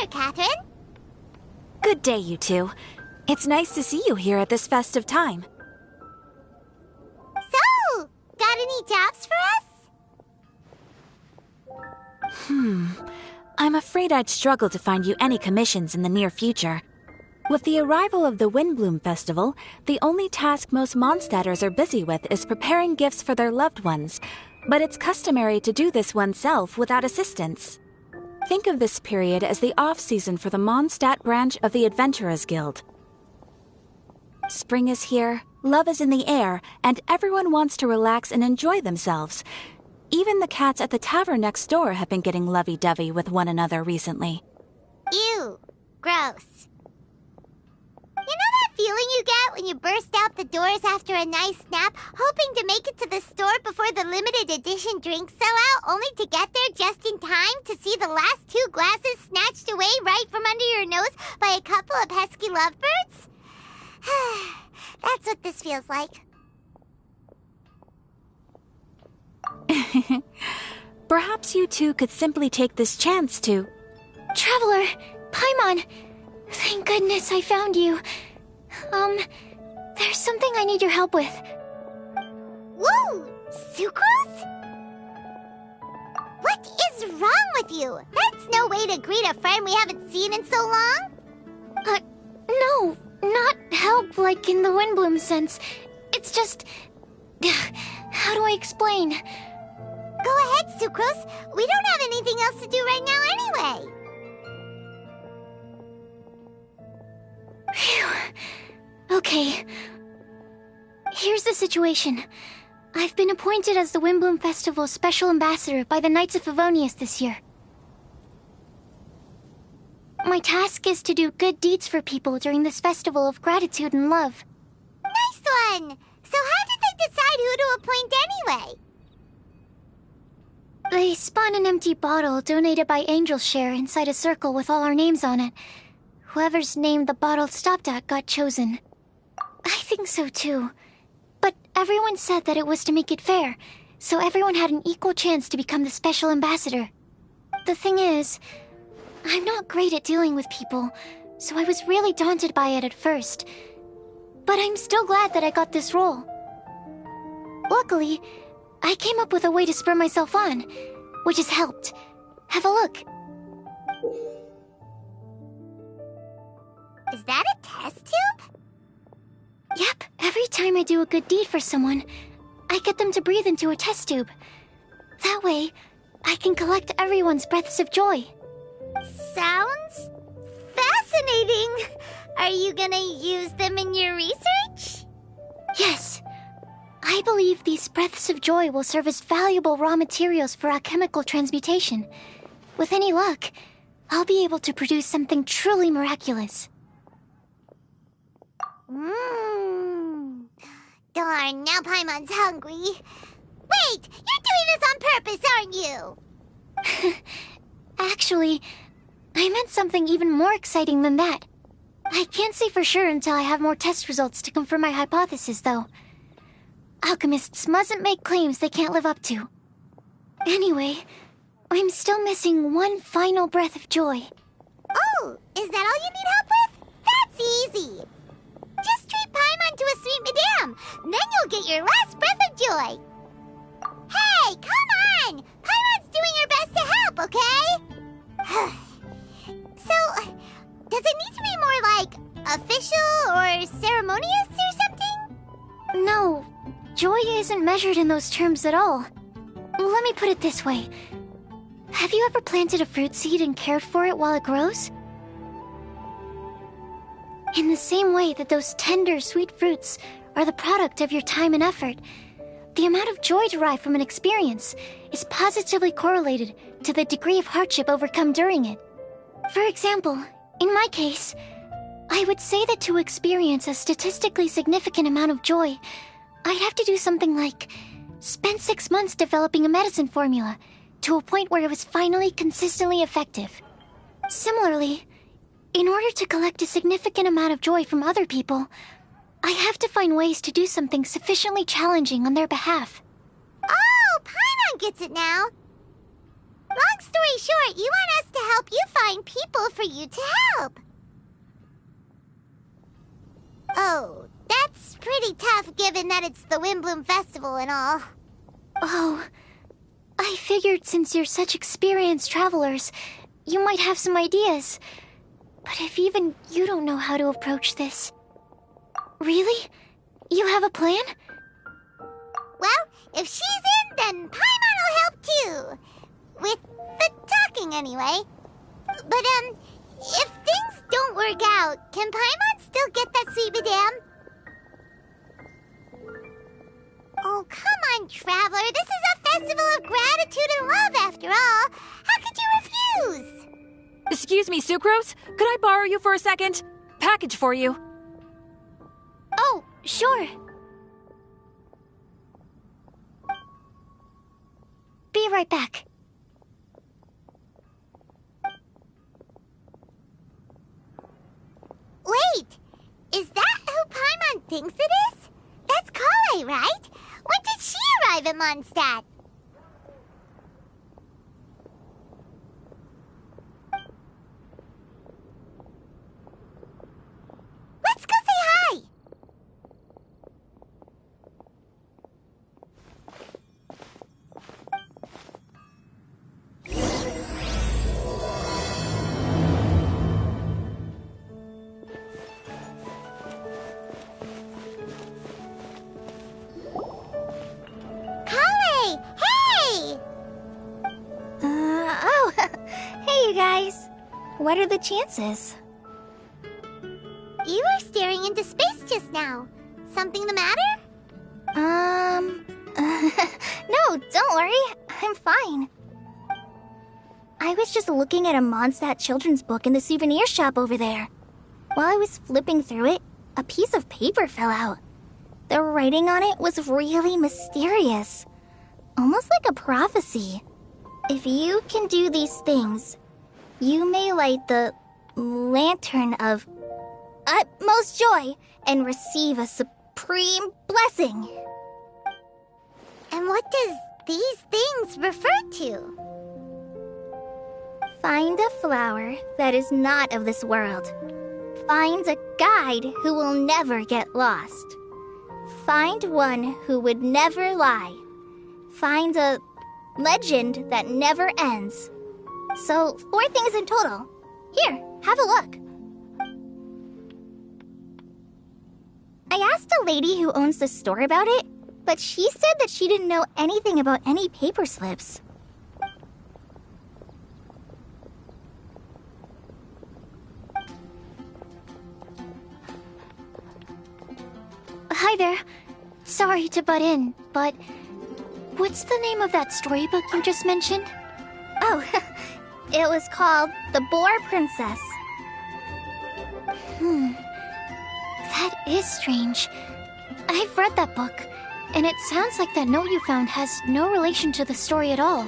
Catherine. Good day, you two. It's nice to see you here at this festive time. So, got any jobs for us? I'm afraid I'd struggle to find you any commissions in the near future. With the arrival of the Windblume Festival, the only task most Mondstadters are busy with is preparing gifts for their loved ones, but it's customary to do this oneself without assistance. Think of this period as the off-season for the Mondstadt branch of the Adventurers Guild. Spring is here, love is in the air, and everyone wants to relax and enjoy themselves. Even the cats at the tavern next door have been getting lovey-dovey with one another recently. Ew. Gross. You know that feeling you get when you burst out the doors after a nice nap, hoping to make it to the store before the limited edition drinks sell out, only to get there just in time to see the last 2 glasses snatched away right from under your nose by a couple of pesky lovebirds? That's what this feels like. Perhaps you two could simply take this chance to... Traveler! Paimon! Thank goodness I found you. There's something I need your help with. Whoa! Sucrose? What is wrong with you? That's no way to greet a friend we haven't seen in so long. No, not help like in the Windblume sense. It's just... How do I explain? Go ahead, Sucrose. We don't have anything else to do right now anyway. Phew. Okay. Here's the situation. I've been appointed as the Windblume Festival's special ambassador by the Knights of Favonius this year. My task is to do good deeds for people during this festival of gratitude and love. Nice one! So how did they decide who to appoint anyway? They spun an empty bottle donated by Angel's Share inside a circle with all our names on it. Whoever's name the bottle stopped at got chosen. I think so too. But everyone said that it was to make it fair, so everyone had an equal chance to become the special ambassador. The thing is, I'm not great at dealing with people, so I was really daunted by it at first. But I'm still glad that I got this role. Luckily, I came up with a way to spur myself on, which has helped. Have a look. Is that a test tube? Yep, every time I do a good deed for someone, I get them to breathe into a test tube. That way, I can collect everyone's breaths of joy. Sounds fascinating. Are you gonna use them in your research? Yes. I believe these breaths of joy will serve as valuable raw materials for alchemical transmutation. With any luck, I'll be able to produce something truly miraculous. Darn, now Paimon's hungry. Wait, you're doing this on purpose, aren't you? Actually, I meant something even more exciting than that. I can't say for sure until I have more test results to confirm my hypothesis, though. Alchemists mustn't make claims they can't live up to. Anyway, I'm still missing one final breath of joy. Oh, is that all you need help with? That's easy. Just treat Paimon to a sweet madame. Then you'll get your last breath of joy. Hey, come on! Paimon's doing her best to help, okay? So, does it need to be more like official or ceremonious or something? No, joy isn't measured in those terms at all. Let me put it this way. Have you ever planted a fruit seed and cared for it while it grows? In the same way that those tender, sweet fruits are the product of your time and effort, the amount of joy derived from an experience is positively correlated to the degree of hardship overcome during it. For example, in my case, I would say that to experience a statistically significant amount of joy, I'd have to do something like spend 6 months developing a medicine formula to a point where it was finally consistently effective. Similarly, in order to collect a significant amount of joy from other people, I have to find ways to do something sufficiently challenging on their behalf. Oh, Paimon gets it now. Long story short, you want us to help you find people for you to help. Oh, that's pretty tough given that it's the Windblume Festival and all. Oh, I figured since you're such experienced travelers, you might have some ideas. But if even you don't know how to approach this... Really? You have a plan? Well, if she's in, then Paimon will help too. With the talking, anyway. But, if things don't work out, can Paimon still get that sweet madame? Oh, come on, Traveler. This is a festival of gratitude and love, after all. How could you refuse? Excuse me, Sucrose? Could I borrow you for a second? Package for you. Oh, sure. Be right back. Wait, is that who Paimon thinks it is? That's Kale, right? When did she arrive in Mondstadt? Let's go say hi! Kale! Hey! Oh, hey you guys. What are the chances? You were staring into space just now. Something the matter? No, don't worry. I'm fine. I was just looking at a Mondstadt children's book in the souvenir shop over there. While I was flipping through it, a piece of paper fell out. The writing on it was really mysterious. Almost like a prophecy. If you can do these things, you may light the lantern of utmost joy and receive a supreme blessing. And what does these things refer to? Find a flower that is not of this world. Find a guide who will never get lost. Find one who would never lie. Find a legend that never ends. So, 4 things in total. Here, have a look. I asked a lady who owns the store about it, but she said that she didn't know anything about any paper slips. Hi there. Sorry to butt in, but what's the name of that storybook you just mentioned? Oh, it was called The Boar Princess. That is strange. I've read that book, and it sounds like that note you found has no relation to the story at all.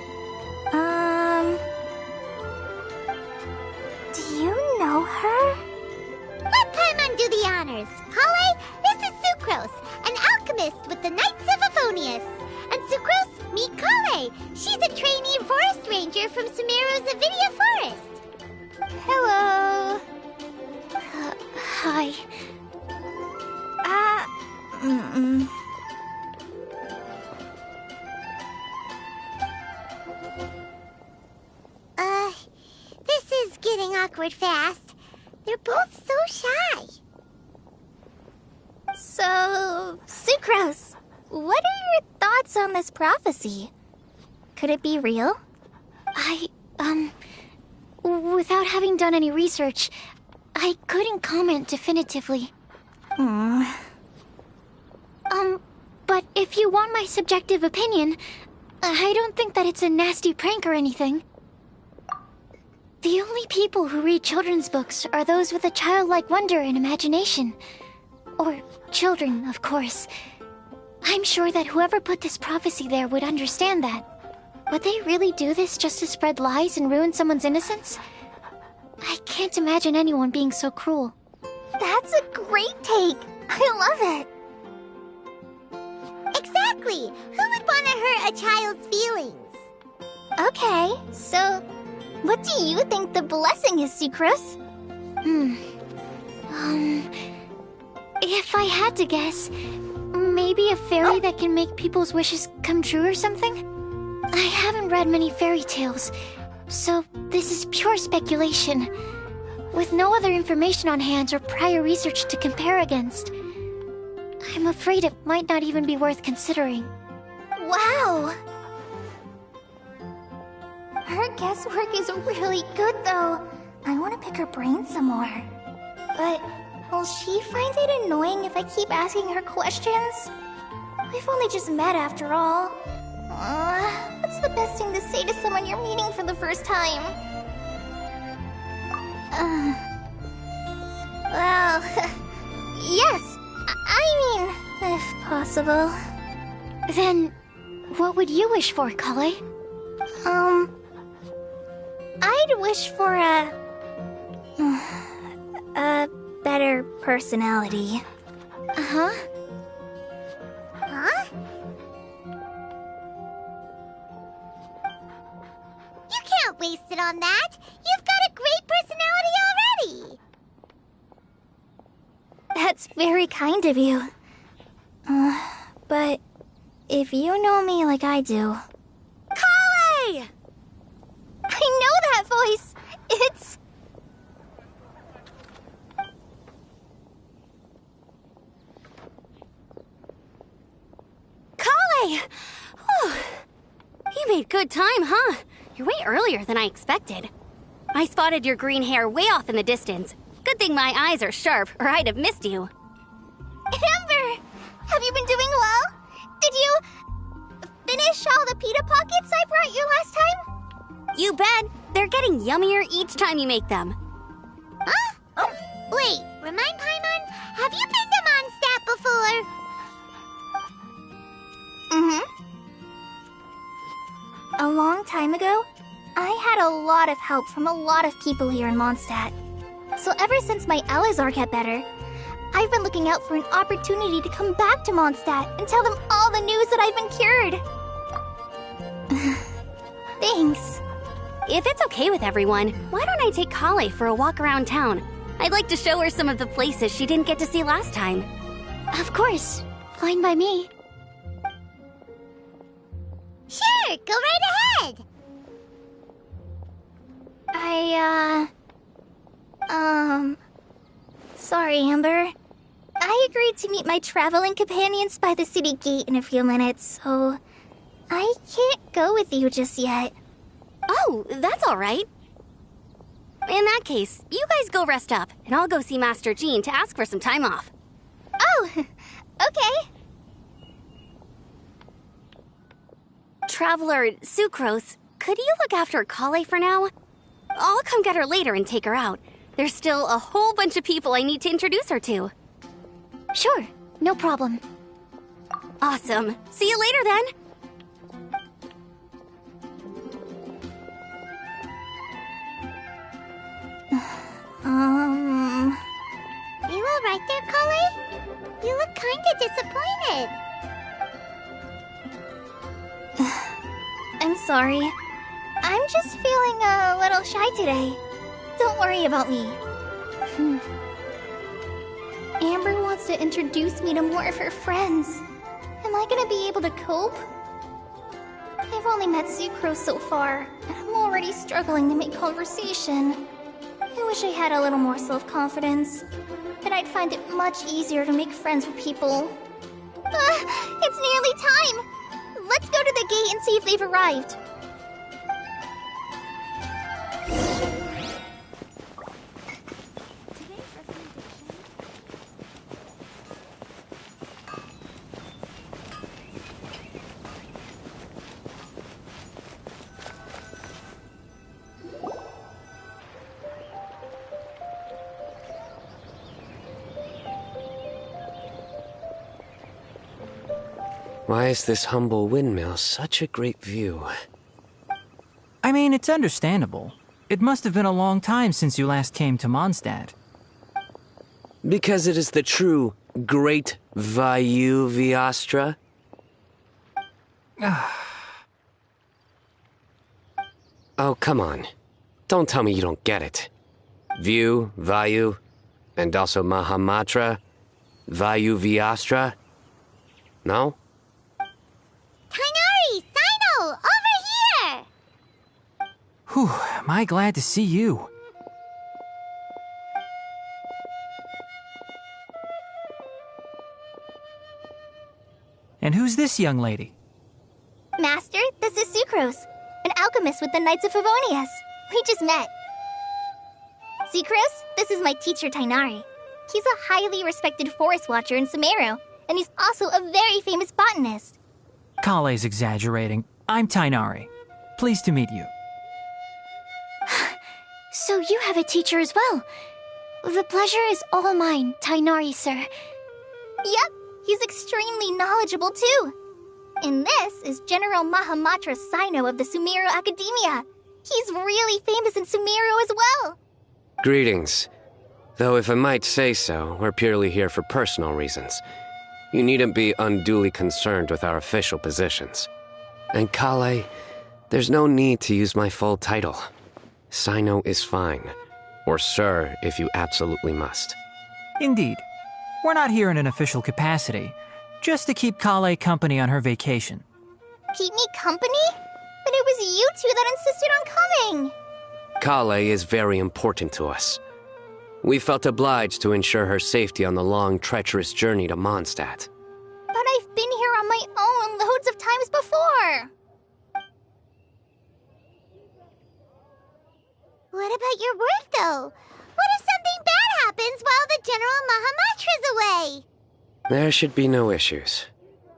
Do you know her? Let Paimon do the honors. Kale, this is Sucrose, an alchemist with the Knights of Aphonius. And Sucrose, meet Kale. She's a trainee forest ranger from Sumeru's Avidia Forest. Hello. Hi. This is getting awkward fast. They're both so shy. So, Sucrose, what are your thoughts on this prophecy? Could it be real? Without having done any research, I couldn't comment definitively. But if you want my subjective opinion, I don't think that it's a nasty prank or anything. The only people who read children's books are those with a childlike wonder and imagination. Or children, of course. I'm sure that whoever put this prophecy there would understand that. Would they really do this just to spread lies and ruin someone's innocence? I can't imagine anyone being so cruel. That's a great take! I love it! Exactly! Who would want to hurt a child's feelings? Okay, so what do you think the blessing is, Sucrose? If I had to guess, maybe a fairy that can make people's wishes come true or something? I haven't read many fairy tales, so this is pure speculation. With no other information on hand or prior research to compare against, I'm afraid it might not even be worth considering. Wow! Her guesswork is really good, though. I want to pick her brain some more. But will she find it annoying if I keep asking her questions? We've only just met after all. What's the best thing to say to someone you're meeting for the first time? Well, yes. I mean, if possible. Then, what would you wish for, Kale? I'd wish for a better personality. Uh-huh. Huh? You can't waste it on that. You've got a great personality already. That's very kind of you. But if you know me like I do... Kale! I know that voice! It's... Kale! Whew. You made good time, huh? You're way earlier than I expected. I spotted your green hair way off in the distance. Good thing my eyes are sharp, or I'd have missed you. Amber! Have you been doing well? Did you... finish all the pita pockets I brought you last time? You bet! They're getting yummier each time you make them. Huh? Oh, wait, remind Paimon, have you been to Mondstadt before? A long time ago, I had a lot of help from a lot of people here in Mondstadt. So ever since my Elazar got better, I've been looking out for an opportunity to come back to Mondstadt and tell them all the news that I've been cured. Thanks. If it's okay with everyone, why don't I take Kale for a walk around town? I'd like to show her some of the places she didn't get to see last time. Of course. Fine by me. Sure, go right ahead. Sorry, Amber. I agreed to meet my traveling companions by the city gate in a few minutes, so I can't go with you just yet. Oh, that's all right. In that case, you guys go rest up, and I'll go see Master Jean to ask for some time off. Oh, okay. Traveler Sucrose, could you look after Kale for now? I'll come get her later and take her out. There's still a whole bunch of people I need to introduce her to. Sure, no problem. Awesome. See you later then. You all right there, Kale? You look kinda disappointed. I'm sorry. I'm just feeling a little shy today. Don't worry about me. Amber wants to introduce me to more of her friends. Am I gonna be able to cope? I've only met Sucrose so far, and I'm already struggling to make conversation. I wish I had a little more self-confidence. Then I'd find it much easier to make friends with people. It's nearly time! Let's go to the gate and see if they've arrived. Why is this humble windmill such a great view? I mean, it's understandable. It must have been a long time since you last came to Mondstadt. Because it is the true Great Vayu Viastra? Oh, come on. Don't tell me you don't get it. View, Vayu, and also Mahamatra, Vayu Vyastra. No? Tainari! Sino! Over here! Whew, am I glad to see you. And who's this young lady? Master, this is Sucrose, an alchemist with the Knights of Favonius. We just met. Sucrose, this is my teacher Tainari. He's a highly respected forest watcher in Sumeru, and he's also a very famous botanist. Kale's exaggerating. I'm Tainari. Pleased to meet you. So you have a teacher as well. The pleasure is all mine, Tainari, sir. Yep, he's extremely knowledgeable too. And this is General Mahamatra Sino of the Sumeru Academia. He's really famous in Sumeru as well. Greetings. Though if I might say so, we're purely here for personal reasons. You needn't be unduly concerned with our official positions. And Kale, there's no need to use my full title. Sino is fine. Or sir, if you absolutely must. Indeed. We're not here in an official capacity, just to keep Kale company on her vacation. Keep me company? But it was you two that insisted on coming. Kale is very important to us. We felt obliged to ensure her safety on the long, treacherous journey to Mondstadt. But I've been here on my own loads of times before. What about your work, though? What if something bad happens while the General Mahamatra's away? There should be no issues.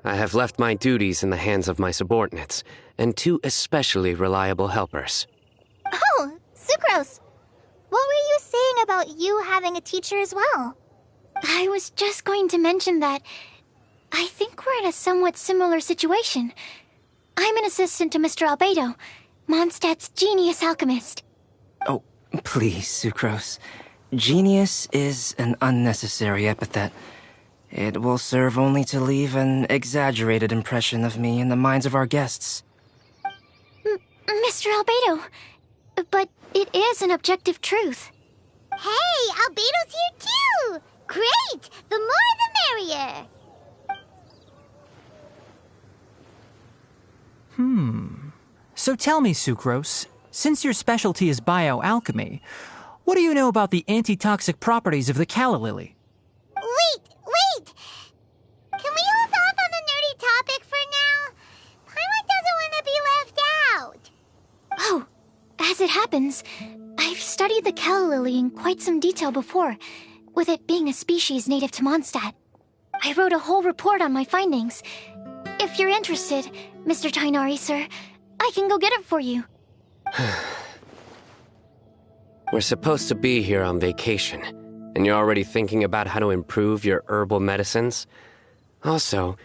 I have left my duties in the hands of my subordinates, and 2 especially reliable helpers. Oh, Sucrose. What were you saying about you having a teacher as well? I was just going to mention that I think we're in a somewhat similar situation. I'm an assistant to Mr. Albedo, Mondstadt's genius alchemist. Oh, please, Sucrose. Genius is an unnecessary epithet. It will serve only to leave an exaggerated impression of me in the minds of our guests. Mr. Albedo, but it is an objective truth. Hey, Albedo's here too! Great! The more the merrier! So tell me, Sucrose, since your specialty is bioalchemy, what do you know about the antitoxic properties of the calla lily? Wait! Can we hold off on the nerdy topic for now? Paimon doesn't want to be left out. Oh, as it happens, I've studied the calla lily in quite some detail before, with it being a species native to Mondstadt. I wrote a whole report on my findings. If you're interested, Mr. Tainari, sir, I can go get it for you. We're supposed to be here on vacation, and you're already thinking about how to improve your herbal medicines? Also,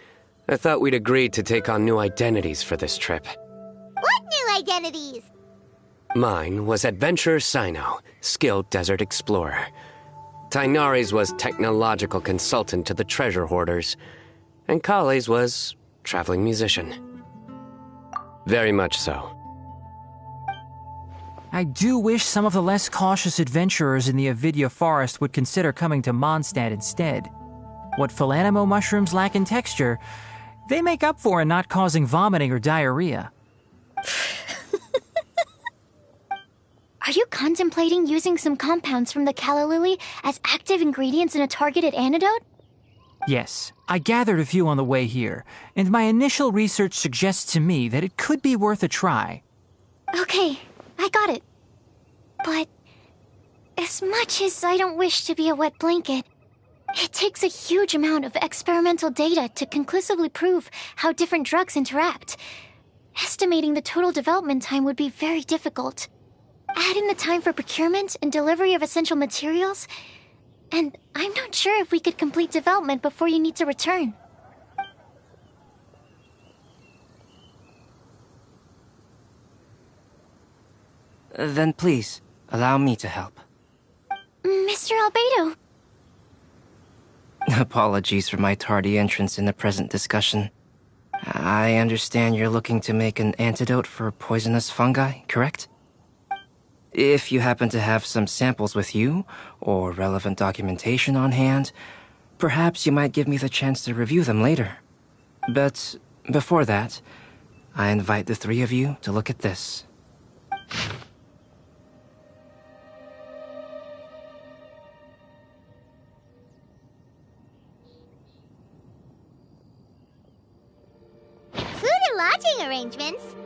I thought we'd agreed to take on new identities for this trip. What new identities? Mine was Adventurer Sino, skilled desert explorer. Tainari's was technological consultant to the treasure hoarders, and Kale's was traveling musician. Very much so. I do wish some of the less cautious adventurers in the Avidya forest would consider coming to Mondstadt instead. What Philanimo mushrooms lack in texture, they make up for in not causing vomiting or diarrhea. Are you contemplating using some compounds from the calla lily as active ingredients in a targeted antidote? Yes, I gathered a few on the way here, and my initial research suggests to me that it could be worth a try. Okay, I got it. But as much as I don't wish to be a wet blanket, it takes a huge amount of experimental data to conclusively prove how different drugs interact. Estimating the total development time would be very difficult. Add in the time for procurement and delivery of essential materials, and I'm not sure if we could complete development before you need to return. Then please, allow me to help. Mr. Albedo. Apologies for my tardy entrance in the present discussion. I understand you're looking to make an antidote for poisonous fungi, correct? If you happen to have some samples with you, or relevant documentation on hand, perhaps you might give me the chance to review them later. But before that, I invite the three of you to look at this. Food and lodging arrangements?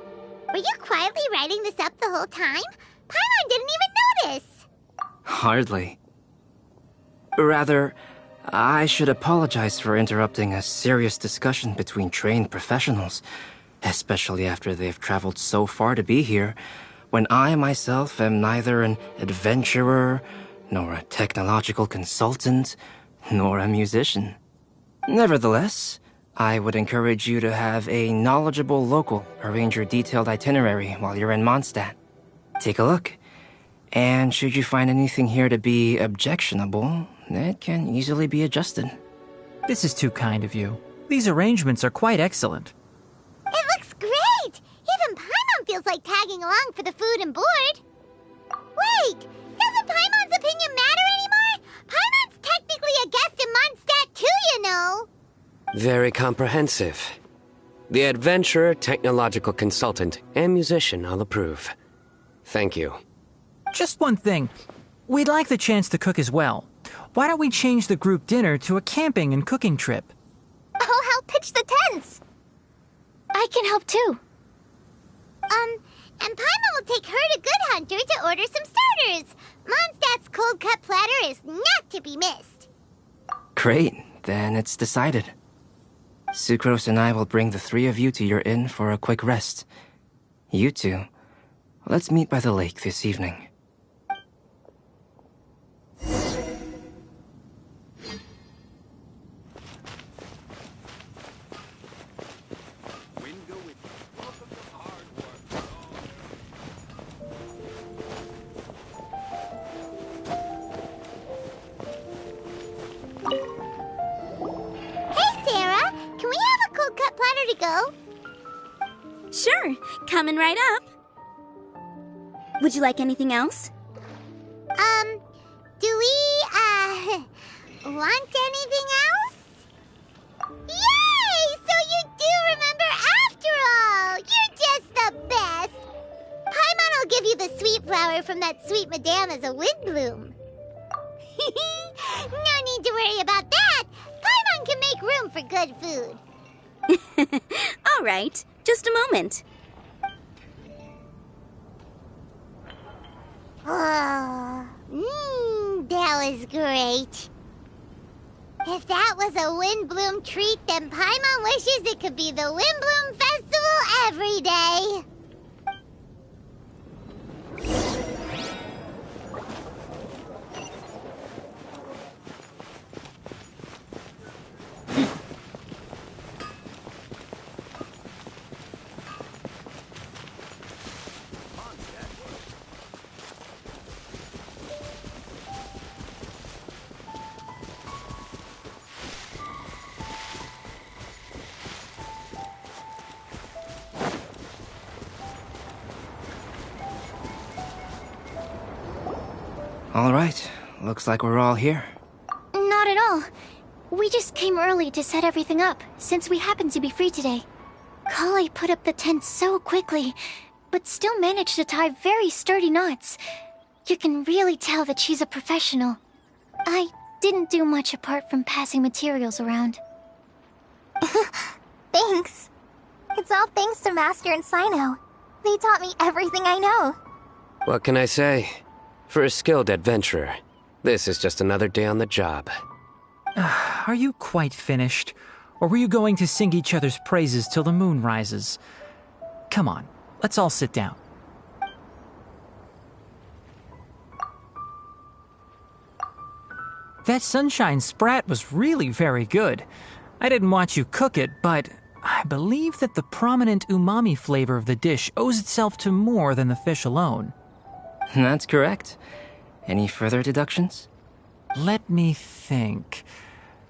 Were you quietly writing this up the whole time? Paimon didn't even notice! Hardly. Rather, I should apologize for interrupting a serious discussion between trained professionals, especially after they've traveled so far to be here, when I myself am neither an adventurer, nor a technological consultant, nor a musician. Nevertheless, I would encourage you to have a knowledgeable local arrange your detailed itinerary while you're in Mondstadt. Take a look, and should you find anything here to be objectionable, it can easily be adjusted. This is too kind of you. These arrangements are quite excellent. It looks great! Even Paimon feels like tagging along for the food and board. Wait! Doesn't Paimon's opinion matter anymore? Paimon's technically a guest in Mondstadt too, you know! Very comprehensive. The adventurer, technological consultant, and musician all approve. Thank you. Just one thing. We'd like the chance to cook as well. Why don't we change the group dinner to a camping and cooking trip? I'll help pitch the tents! I can help too. And Paimon will take her to Good Hunter to order some starters. Mondstadt's cold-cut platter is not to be missed. Great, then it's decided. Sucrose and I will bring the three of you to your inn for a quick rest. You two, let's meet by the lake this evening. Sure, coming right up. Would you like anything else? Do we, want anything else? Yay! So you do remember after all! You're just the best! Paimon will give you the sweet flower from that sweet madame as a Windblume. No need to worry about that! Paimon can make room for good food. All right, just a moment. Oh, that was great. If that was a Windblume treat, then Paimon wishes it could be the Windblume Festival every day. All right, looks like we're all here. Not at all. We just came early to set everything up, since we happen to be free today. Kale put up the tent so quickly, but still managed to tie very sturdy knots. You can really tell that she's a professional. I didn't do much apart from passing materials around. Thanks. It's all thanks to Master and Sino. They taught me everything I know. What can I say? For a skilled adventurer, this is just another day on the job. Are you quite finished? Or were you going to sing each other's praises till the moon rises? Come on, let's all sit down. That sunshine sprat was really very good. I didn't watch you cook it, but I believe that the prominent umami flavor of the dish owes itself to more than the fish alone. That's correct. Any further deductions? Let me think.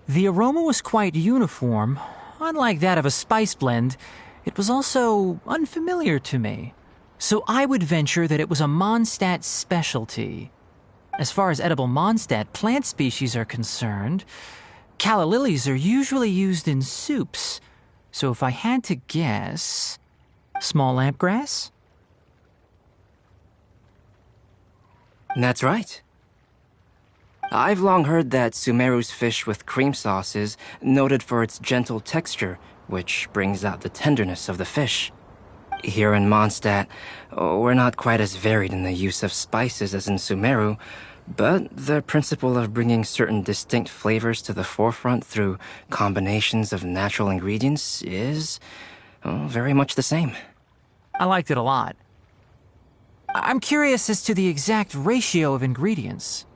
The aroma was quite uniform. Unlike that of a spice blend, it was also unfamiliar to me. So I would venture that it was a Mondstadt specialty. As far as edible Mondstadt plant species are concerned, calla lilies are usually used in soups. So if I had to guess... small lampgrass? That's right. I've long heard that Sumeru's fish with cream sauce is noted for its gentle texture, which brings out the tenderness of the fish. Here in Mondstadt, we're not quite as varied in the use of spices as in Sumeru, but the principle of bringing certain distinct flavors to the forefront through combinations of natural ingredients is very much the same. I liked it a lot. I'm curious as to the exact ratio of ingredients.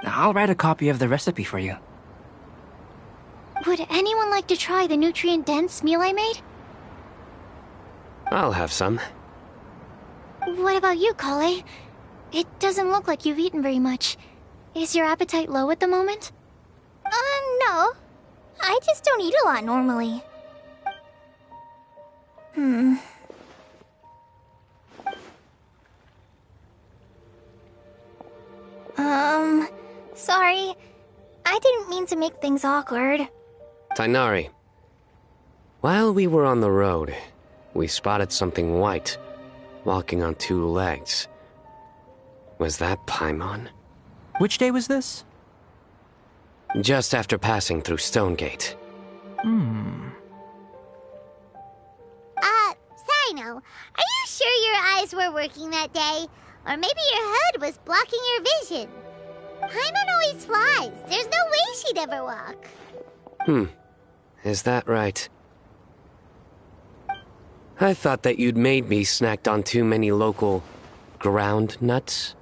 I'll write a copy of the recipe for you. Would anyone like to try the nutrient-dense meal I made? I'll have some. What about you, Kale? It doesn't look like you've eaten very much. Is your appetite low at the moment? No. I just don't eat a lot normally. Sorry. I didn't mean to make things awkward. Tighnari. While we were on the road, we spotted something white, walking on two legs. Was that Paimon? Which day was this? Just after passing through Stonegate. Sino, are you sure your eyes were working that day? Or maybe your hood was blocking your vision? Paimon always flies. There's no way she'd ever walk. Is that right? I thought that you'd made me snacked on too many local ground nuts.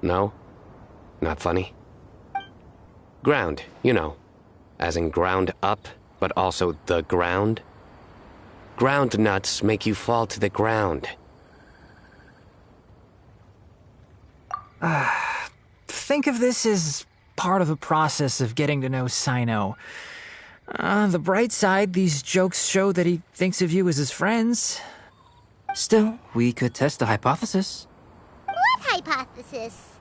No? Not funny? Ground, you know. As in ground up, but also the ground. Ground nuts make you fall to the ground. Think of this as part of the process of getting to know Sino. On the bright side, these jokes show that he thinks of you as his friends. Still, we could test the hypothesis. What hypothesis?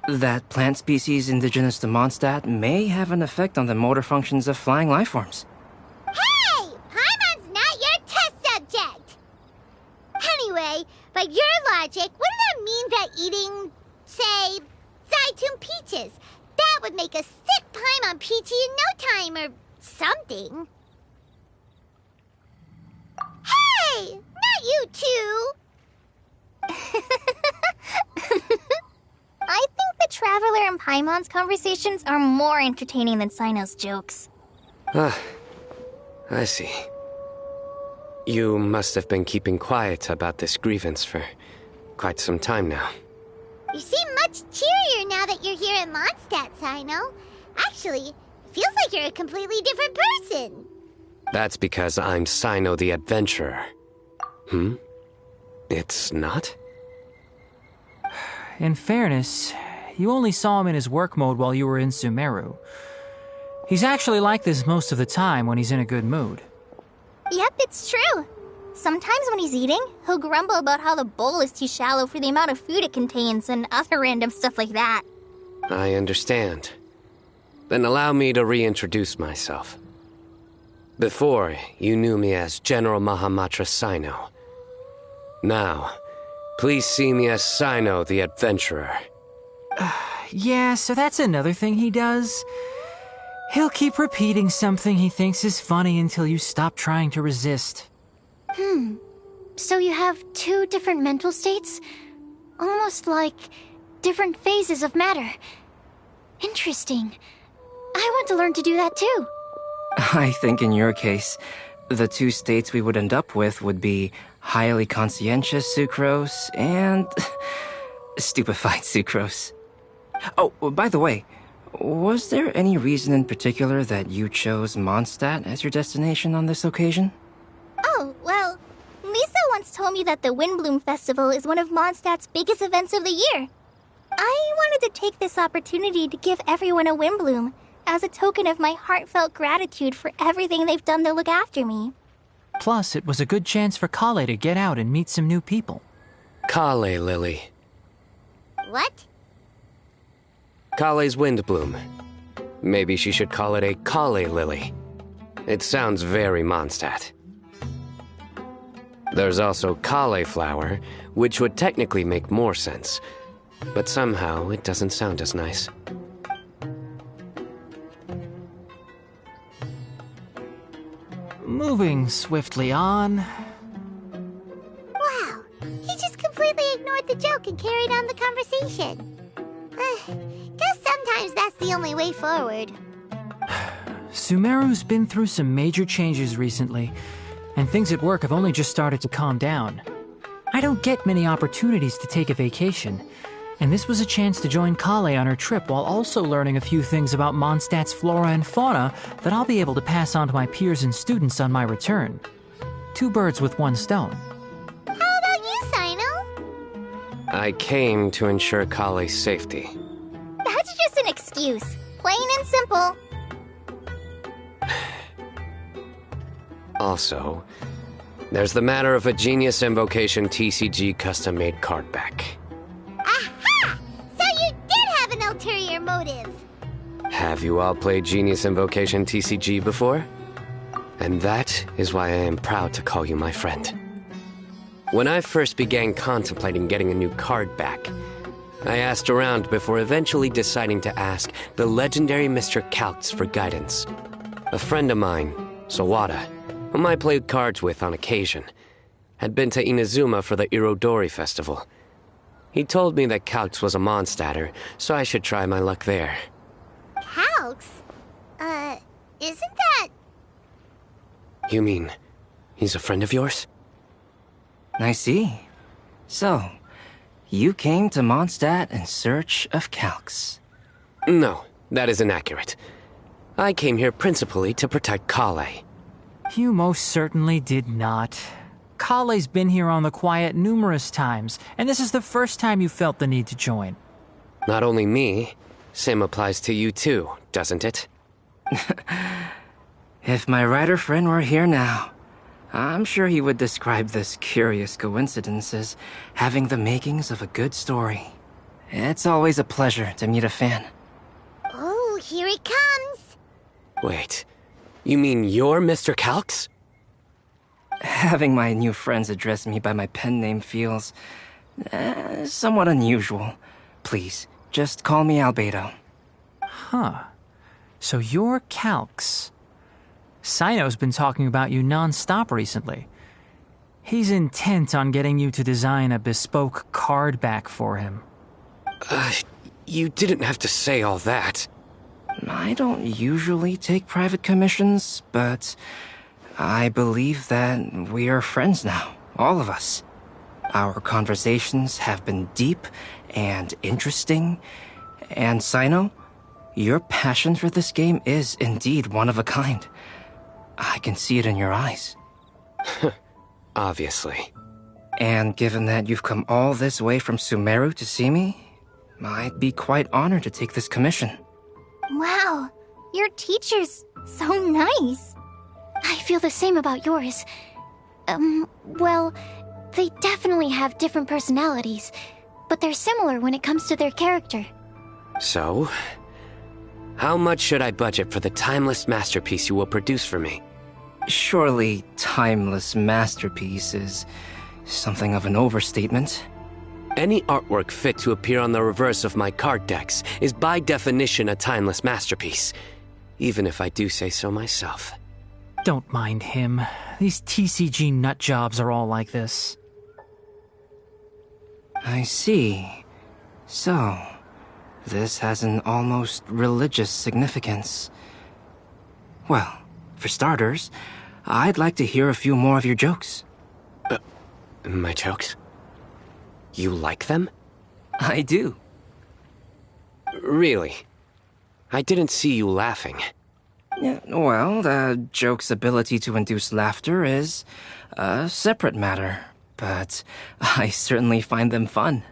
That plant species indigenous to Mondstadt may have an effect on the motor functions of flying lifeforms. Hey! Paimon's not your test subject! Anyway, by your logic, wouldn't that mean that eating, say, Zaitun peaches, that would make a sick Paimon peachy in no time or something? Hey! Not you two! I think the Traveler and Paimon's conversations are more entertaining than Sino's jokes. I see. You must have been keeping quiet about this grievance for quite some time now. You seem much cheerier now that you're here at Mondstadt, Sino. Actually, it feels like you're a completely different person. That's because I'm Sino the Adventurer. It's not? In fairness, you only saw him in his work mode while you were in Sumeru. He's actually like this most of the time when he's in a good mood. Yep, it's true. Sometimes when he's eating, he'll grumble about how the bowl is too shallow for the amount of food it contains and other random stuff like that. I understand. Then allow me to reintroduce myself. Before, you knew me as General Mahamatra Sino. Now, please see me as Sino the Adventurer. Yeah, so that's another thing he does. He'll keep repeating something he thinks is funny until you stop trying to resist. So you have two different mental states? Almost like different phases of matter. Interesting. I want to learn to do that too. I think in your case, the two states we would end up with would be highly conscientious sucrose and stupefied sucrose. Oh, by the way, was there any reason in particular that you chose Mondstadt as your destination on this occasion? Oh, well, Lisa once told me that the Windblume Festival is one of Mondstadt's biggest events of the year. I wanted to take this opportunity to give everyone a Windblume, as a token of my heartfelt gratitude for everything they've done to look after me. Plus, it was a good chance for Kale to get out and meet some new people. Kale Lily. What? Kale's Windblume. Maybe she should call it a Kale Lily. It sounds very Mondstadt. There's also cauliflower, which would technically make more sense, but somehow it doesn't sound as nice. Moving swiftly on. Wow, he just completely ignored the joke and carried on the conversation. Guess sometimes that's the only way forward. Sumeru's been through some major changes recently, and things at work have only just started to calm down. I don't get many opportunities to take a vacation, and this was a chance to join Kale on her trip while also learning a few things about Mondstadt's flora and fauna that I'll be able to pass on to my peers and students on my return. 2 birds with 1 stone. How about you, Sino? I came to ensure Kale's safety. That's just an excuse. Plain and simple. Also, there's the matter of a Genius Invocation TCG custom-made card back. Aha! So you did have an ulterior motive. Have you all played Genius Invocation TCG before? And that is why I am proud to call you my friend. When I first began contemplating getting a new card back, I asked around before eventually deciding to ask the legendary Mr. Kaltz for guidance. A friend of mine, Sawada, whom I played cards with on occasion, had been to Inazuma for the Irodori festival. He told me that Kaltz was a Mondstadter, so I should try my luck there. Kaltz? Isn't that... You mean, he's a friend of yours? I see. So, you came to Mondstadt in search of Kaltz. No, that is inaccurate. I came here principally to protect Kale. You most certainly did not. Kale's been here on the quiet numerous times, and this is the first time you felt the need to join. Not only me, same applies to you too, doesn't it? If my writer friend were here now, I'm sure he would describe this curious coincidence as having the makings of a good story. It's always a pleasure to meet a fan. Oh, here he comes. Wait, you mean you're Mr. Kaltz? Having my new friends address me by my pen name feels somewhat unusual. Please, just call me Albedo. Huh. So you're Kaltz. Sino's been talking about you non-stop recently. He's intent on getting you to design a bespoke card back for him. You didn't have to say all that. I don't usually take private commissions, but I believe that we are friends now, all of us. Our conversations have been deep and interesting, and Sino, your passion for this game is indeed one of a kind. I can see it in your eyes. Obviously. And given that you've come all this way from Sumeru to see me, I'd be quite honored to take this commission. Wow, your teacher's so nice. I feel the same about yours. Well, they definitely have different personalities, but they're similar when it comes to their character. So, how much should I budget for the timeless masterpiece you will produce for me? Surely, timeless masterpiece is something of an overstatement. Any artwork fit to appear on the reverse of my card decks is by definition a timeless masterpiece, even if I do say so myself. Don't mind him. These TCG nutjobs are all like this. I see. So, this has an almost religious significance. Well, for starters, I'd like to hear a few more of your jokes. My jokes? You like them? I do. Really? I didn't see you laughing. Yeah, well, the joke's ability to induce laughter is a separate matter, but I certainly find them fun.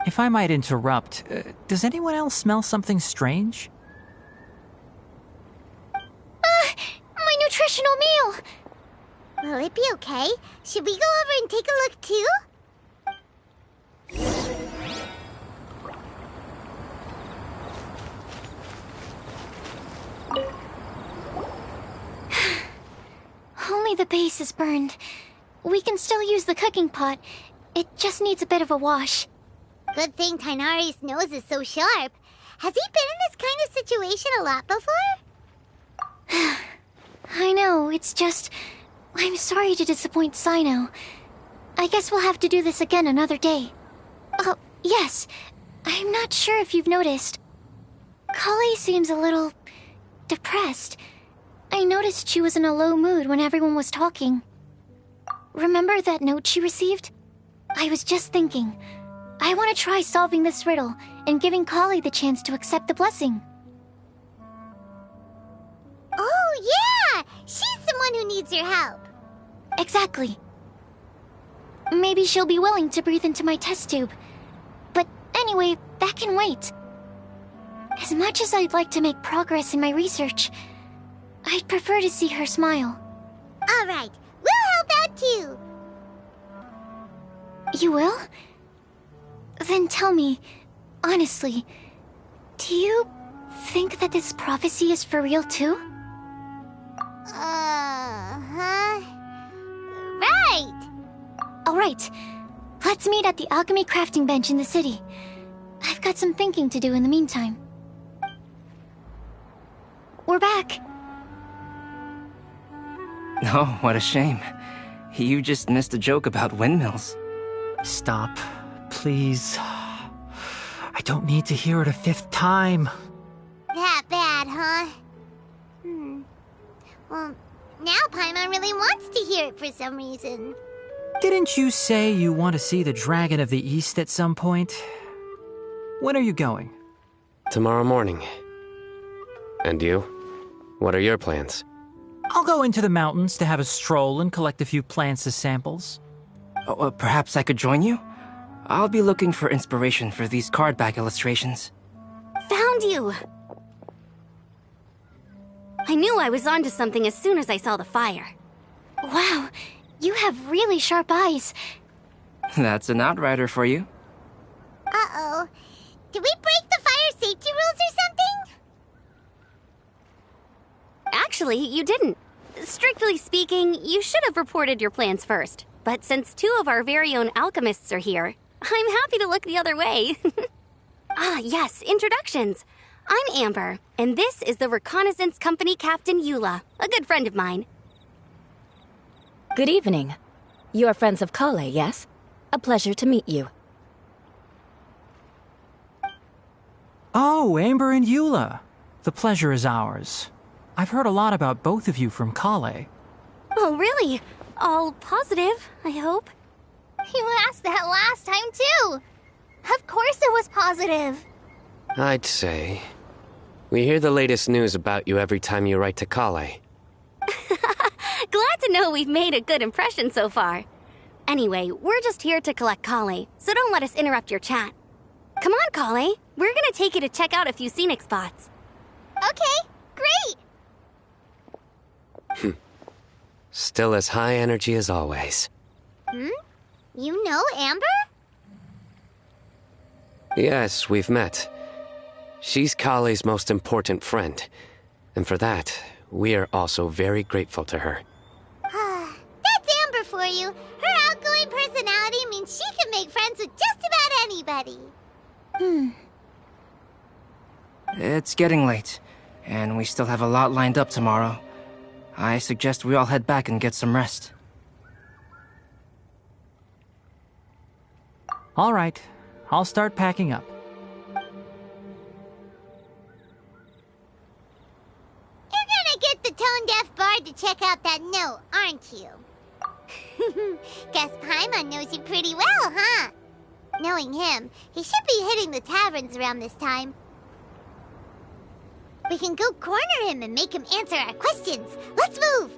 If I might interrupt, does anyone else smell something strange? My nutritional meal! Will it be okay? Should we go over and take a look too? Only the base is burned. We can still use the cooking pot. It just needs a bit of a wash. Good thing Tainari's nose is so sharp. Has he been in this kind of situation a lot before? I know, it's just... I'm sorry to disappoint Sino. I guess we'll have to do this again another day. Oh, yes. I'm not sure if you've noticed. Kali seems a little... depressed. I noticed she was in a low mood when everyone was talking. Remember that note she received? I was just thinking. I want to try solving this riddle and giving Kali the chance to accept the blessing. Oh, yeah! She's the one who needs your help. Exactly. Maybe she'll be willing to breathe into my test tube. But anyway, that can wait. As much as I'd like to make progress in my research, I'd prefer to see her smile. All right, we'll help out too. You will? Then tell me, honestly, do you think that this prophecy is for real too? Uh-huh. Right. All right, let's meet at the alchemy crafting bench in the city. I've got some thinking to do in the meantime. We're back. Oh, what a shame. You just missed a joke about windmills. Stop, please. I don't need to hear it a fifth time. That bad, huh? Well, now Paimon really wants to hear it for some reason. Didn't you say you want to see the Dragon of the East at some point? When are you going? Tomorrow morning. And you? What are your plans? I'll go into the mountains to have a stroll and collect a few plants as samples. Oh, perhaps I could join you? I'll be looking for inspiration for these card back illustrations. Found you! I knew I was onto something as soon as I saw the fire. Wow, you have really sharp eyes. That's an outrider for you. Uh-oh. Did we break the fire safety rules or something? Actually, you didn't. Strictly speaking, you should have reported your plans first. But since two of our very own alchemists are here, I'm happy to look the other way. Yes, introductions. I'm Amber, and this is the Reconnaissance Company Captain Eula, a good friend of mine. Good evening. You are friends of Kale, yes? A pleasure to meet you. Oh, Amber and Eula. The pleasure is ours. I've heard a lot about both of you from Kale. Oh, really? All positive, I hope. You asked that last time too. Of course it was positive. I'd say. We hear the latest news about you every time you write to Kale. Glad to know we've made a good impression so far. Anyway, we're just here to collect Kale, so don't let us interrupt your chat. Come on, Kale. We're gonna take you to check out a few scenic spots. Okay, great. Still as high energy as always. You know Amber? Yes, we've met. She's Kale's most important friend. And for that, we are also very grateful to her. That's Amber for you. Her outgoing personality means she can make friends with just about anybody. It's getting late, and we still have a lot lined up tomorrow. I suggest we all head back and get some rest. All right, I'll start packing up. You're gonna get the tone-deaf bard to check out that note, aren't you? Guess Paimon knows you pretty well, huh? Knowing him, he should be hitting the taverns around this time. We can go corner him and make him answer our questions. Let's move!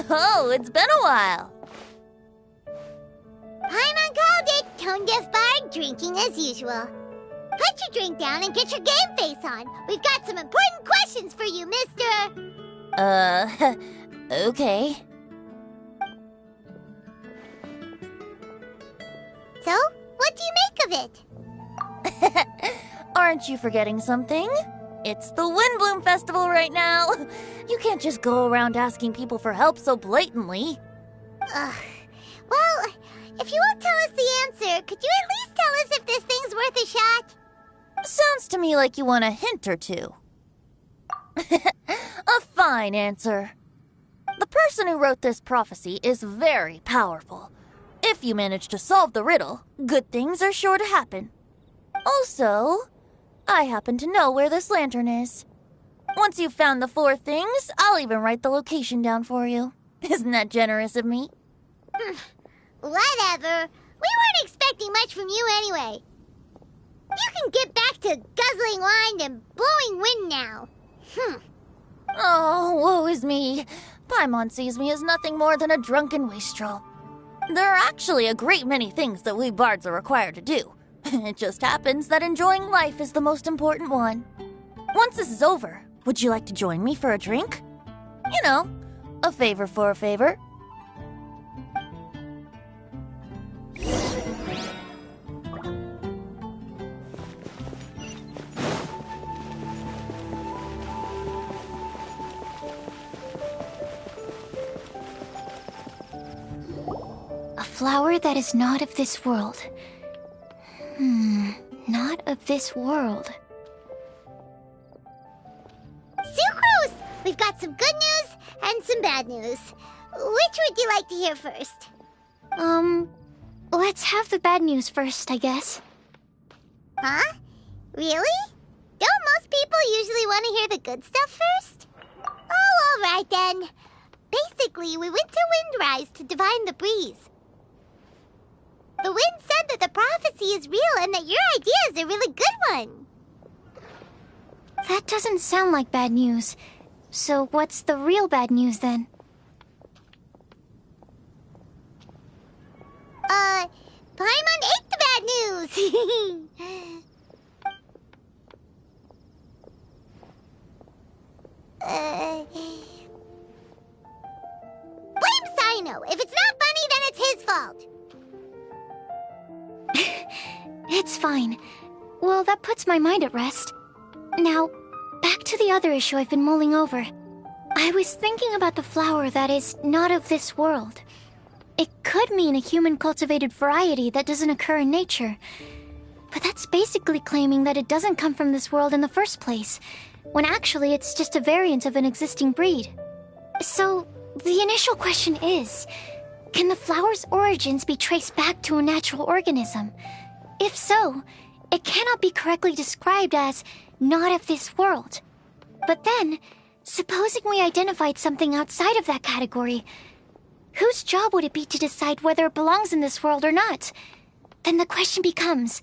Oh, it's been a while. Paimon called it. Tone deaf bard, drinking as usual. Put your drink down and get your game face on. We've got some important questions for you, mister. Okay. So, what do you make of it? Aren't you forgetting something? It's the Windblume Festival right now. You can't just go around asking people for help so blatantly. Well, if you won't tell us the answer, could you at least tell us if this thing's worth a shot? Sounds to me like you want a hint or two. A fine answer. The person who wrote this prophecy is very powerful. If you manage to solve the riddle, good things are sure to happen. Also, I happen to know where this lantern is. Once you've found the 4 things, I'll even write the location down for you. Isn't that generous of me? Whatever. We weren't expecting much from you anyway. You can get back to guzzling wine and blowing wind now. Oh, woe is me. Paimon sees me as nothing more than a drunken wastrel. There are actually a great many things that we bards are required to do. It just happens that enjoying life is the most important one. Once this is over, would you like to join me for a drink? You know, a favor for a favor. A flower that is not of this world. Not of this world. Sucrose! We've got some good news and some bad news. Which would you like to hear first? Let's have the bad news first, I guess. Huh? Really? Don't most people usually want to hear the good stuff first? Oh, all right then. Basically, we went to Windrise to divine the breeze. The wind said that the prophecy is real and that your idea is a really good one. That doesn't sound like bad news. So what's the real bad news then? Paimon ate the bad news. Blame Sino. If it's not funny, then it's his fault. It's fine. Well, that puts my mind at rest. Now, back to the other issue I've been mulling over. I was thinking about the flower that is not of this world. It could mean a human-cultivated variety that doesn't occur in nature. But that's basically claiming that it doesn't come from this world in the first place, when actually it's just a variant of an existing breed. So, the initial question is, can the flower's origins be traced back to a natural organism? If so, it cannot be correctly described as not of this world. But then, supposing we identified something outside of that category, whose job would it be to decide whether it belongs in this world or not? Then the question becomes,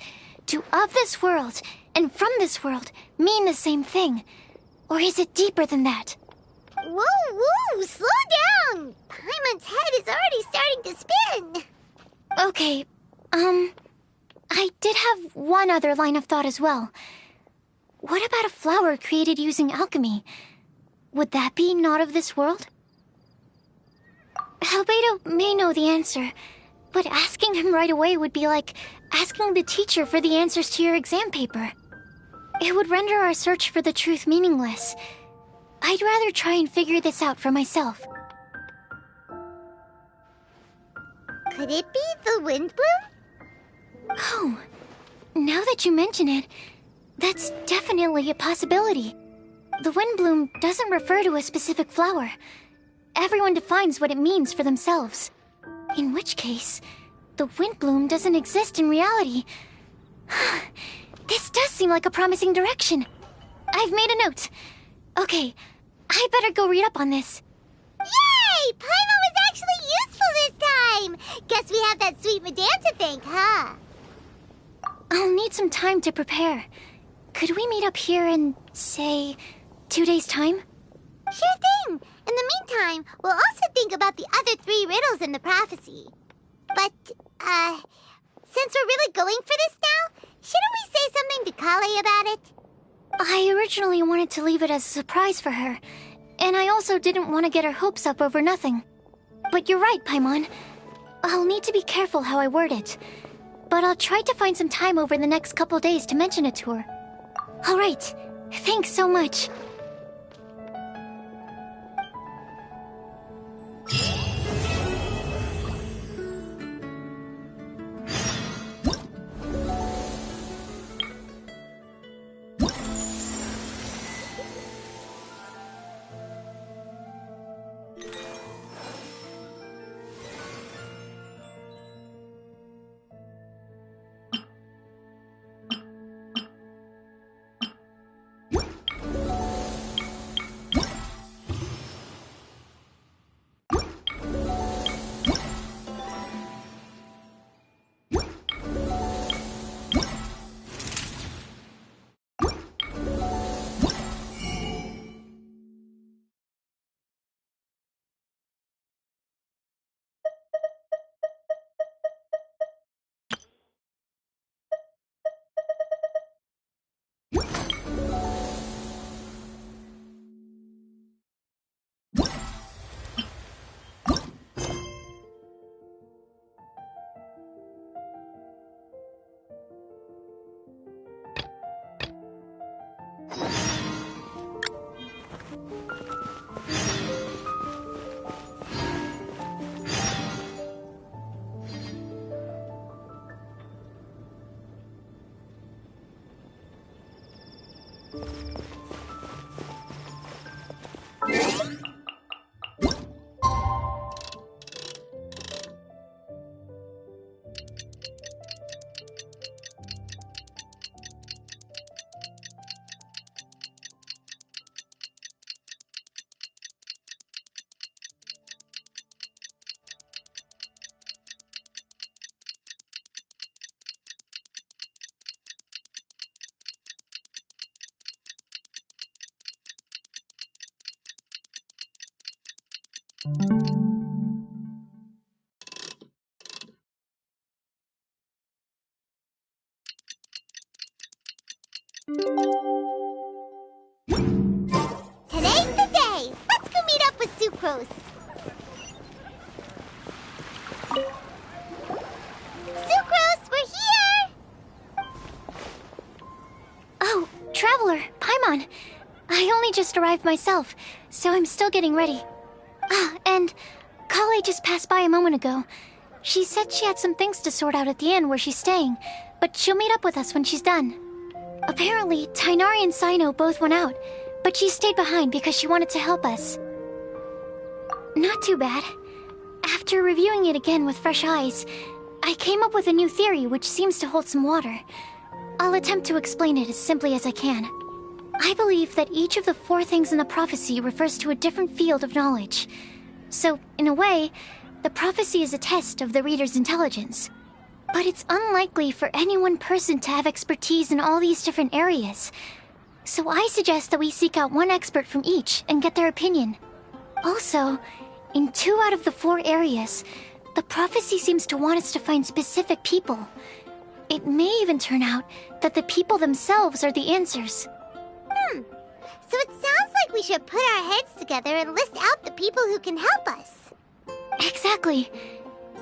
do of this world and from this world mean the same thing? Or is it deeper than that? Whoa, slow down! Paimon's head is already starting to spin. Okay, I did have one other line of thought as well. What about a flower created using alchemy? Would that be not of this world? Albedo may know the answer, but asking him right away would be like asking the teacher for the answers to your exam paper. It would render our search for the truth meaningless. I'd rather try and figure this out for myself. Could it be the Windblume? Oh, now that you mention it, that's definitely a possibility. The Windblume doesn't refer to a specific flower. Everyone defines what it means for themselves. In which case, the Windblume doesn't exist in reality. This does seem like a promising direction. I've made a note. Okay, I better go read up on this. Yay! Paimon was actually useful this time! Guess we have that sweet madame to thank, huh? I'll need some time to prepare. Could we meet up here in, say, 2 days' time? Sure thing! In the meantime, we'll also think about the other 3 riddles in the prophecy. But, since we're really going for this now, shouldn't we say something to Kale about it? I originally wanted to leave it as a surprise for her, and I also didn't want to get her hopes up over nothing. But you're right, Paimon. I'll need to be careful how I word it. But I'll try to find some time over the next couple days to mention it to her. Alright, thanks so much. Today's the day! Let's go meet up with Sucrose! Sucrose, we're here! Oh, Traveler, Paimon. I only just arrived myself, so I'm still getting ready. Ah, and Kale just passed by a moment ago. She said she had some things to sort out at the inn where she's staying, but she'll meet up with us when she's done. Apparently, Tainari and Sino both went out, but she stayed behind because she wanted to help us. Not too bad. After reviewing it again with fresh eyes, I came up with a new theory which seems to hold some water. I'll attempt to explain it as simply as I can. I believe that each of the 4 things in the prophecy refers to a different field of knowledge. So, in a way, the prophecy is a test of the reader's intelligence. But it's unlikely for any one person to have expertise in all these different areas. So I suggest that we seek out one expert from each and get their opinion. Also, in 2 out of the 4 areas, the prophecy seems to want us to find specific people. It may even turn out that the people themselves are the answers. So it sounds like we should put our heads together and list out the people who can help us. Exactly.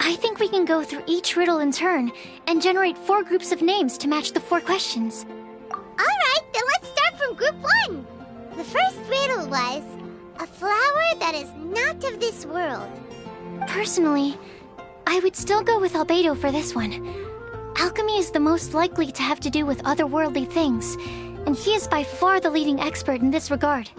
I think we can go through each riddle in turn and generate 4 groups of names to match the 4 questions. Alright, then let's start from group 1. The first riddle was, a flower that is not of this world. Personally, I would still go with Albedo for this one. Alchemy is the most likely to have to do with otherworldly things, and he is by far the leading expert in this regard.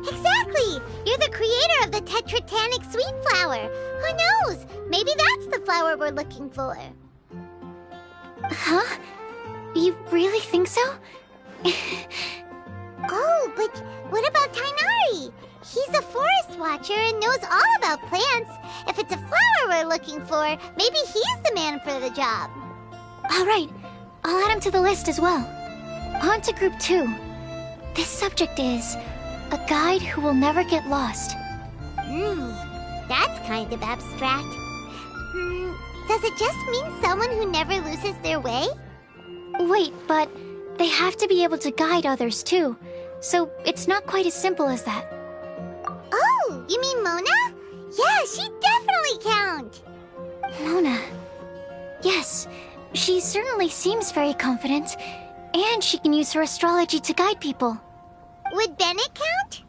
Exactly! You're the creator of the tetratanic sweet flower. Who knows? Maybe that's the flower we're looking for. Huh? You really think so? Oh, but what about Tainari? He's a forest watcher and knows all about plants. If it's a flower we're looking for, maybe he's the man for the job. Alright, I'll add him to the list as well. On to group 2. This subject is A guide who will never get lost. That's kind of abstract. Does it just mean someone who never loses their way? Wait, but they have to be able to guide others too. So it's not quite as simple as that. Oh, you mean Mona? Yeah, she definitely count. Mona. Yes, she certainly seems very confident. And she can use her astrology to guide people. Would Bennett count?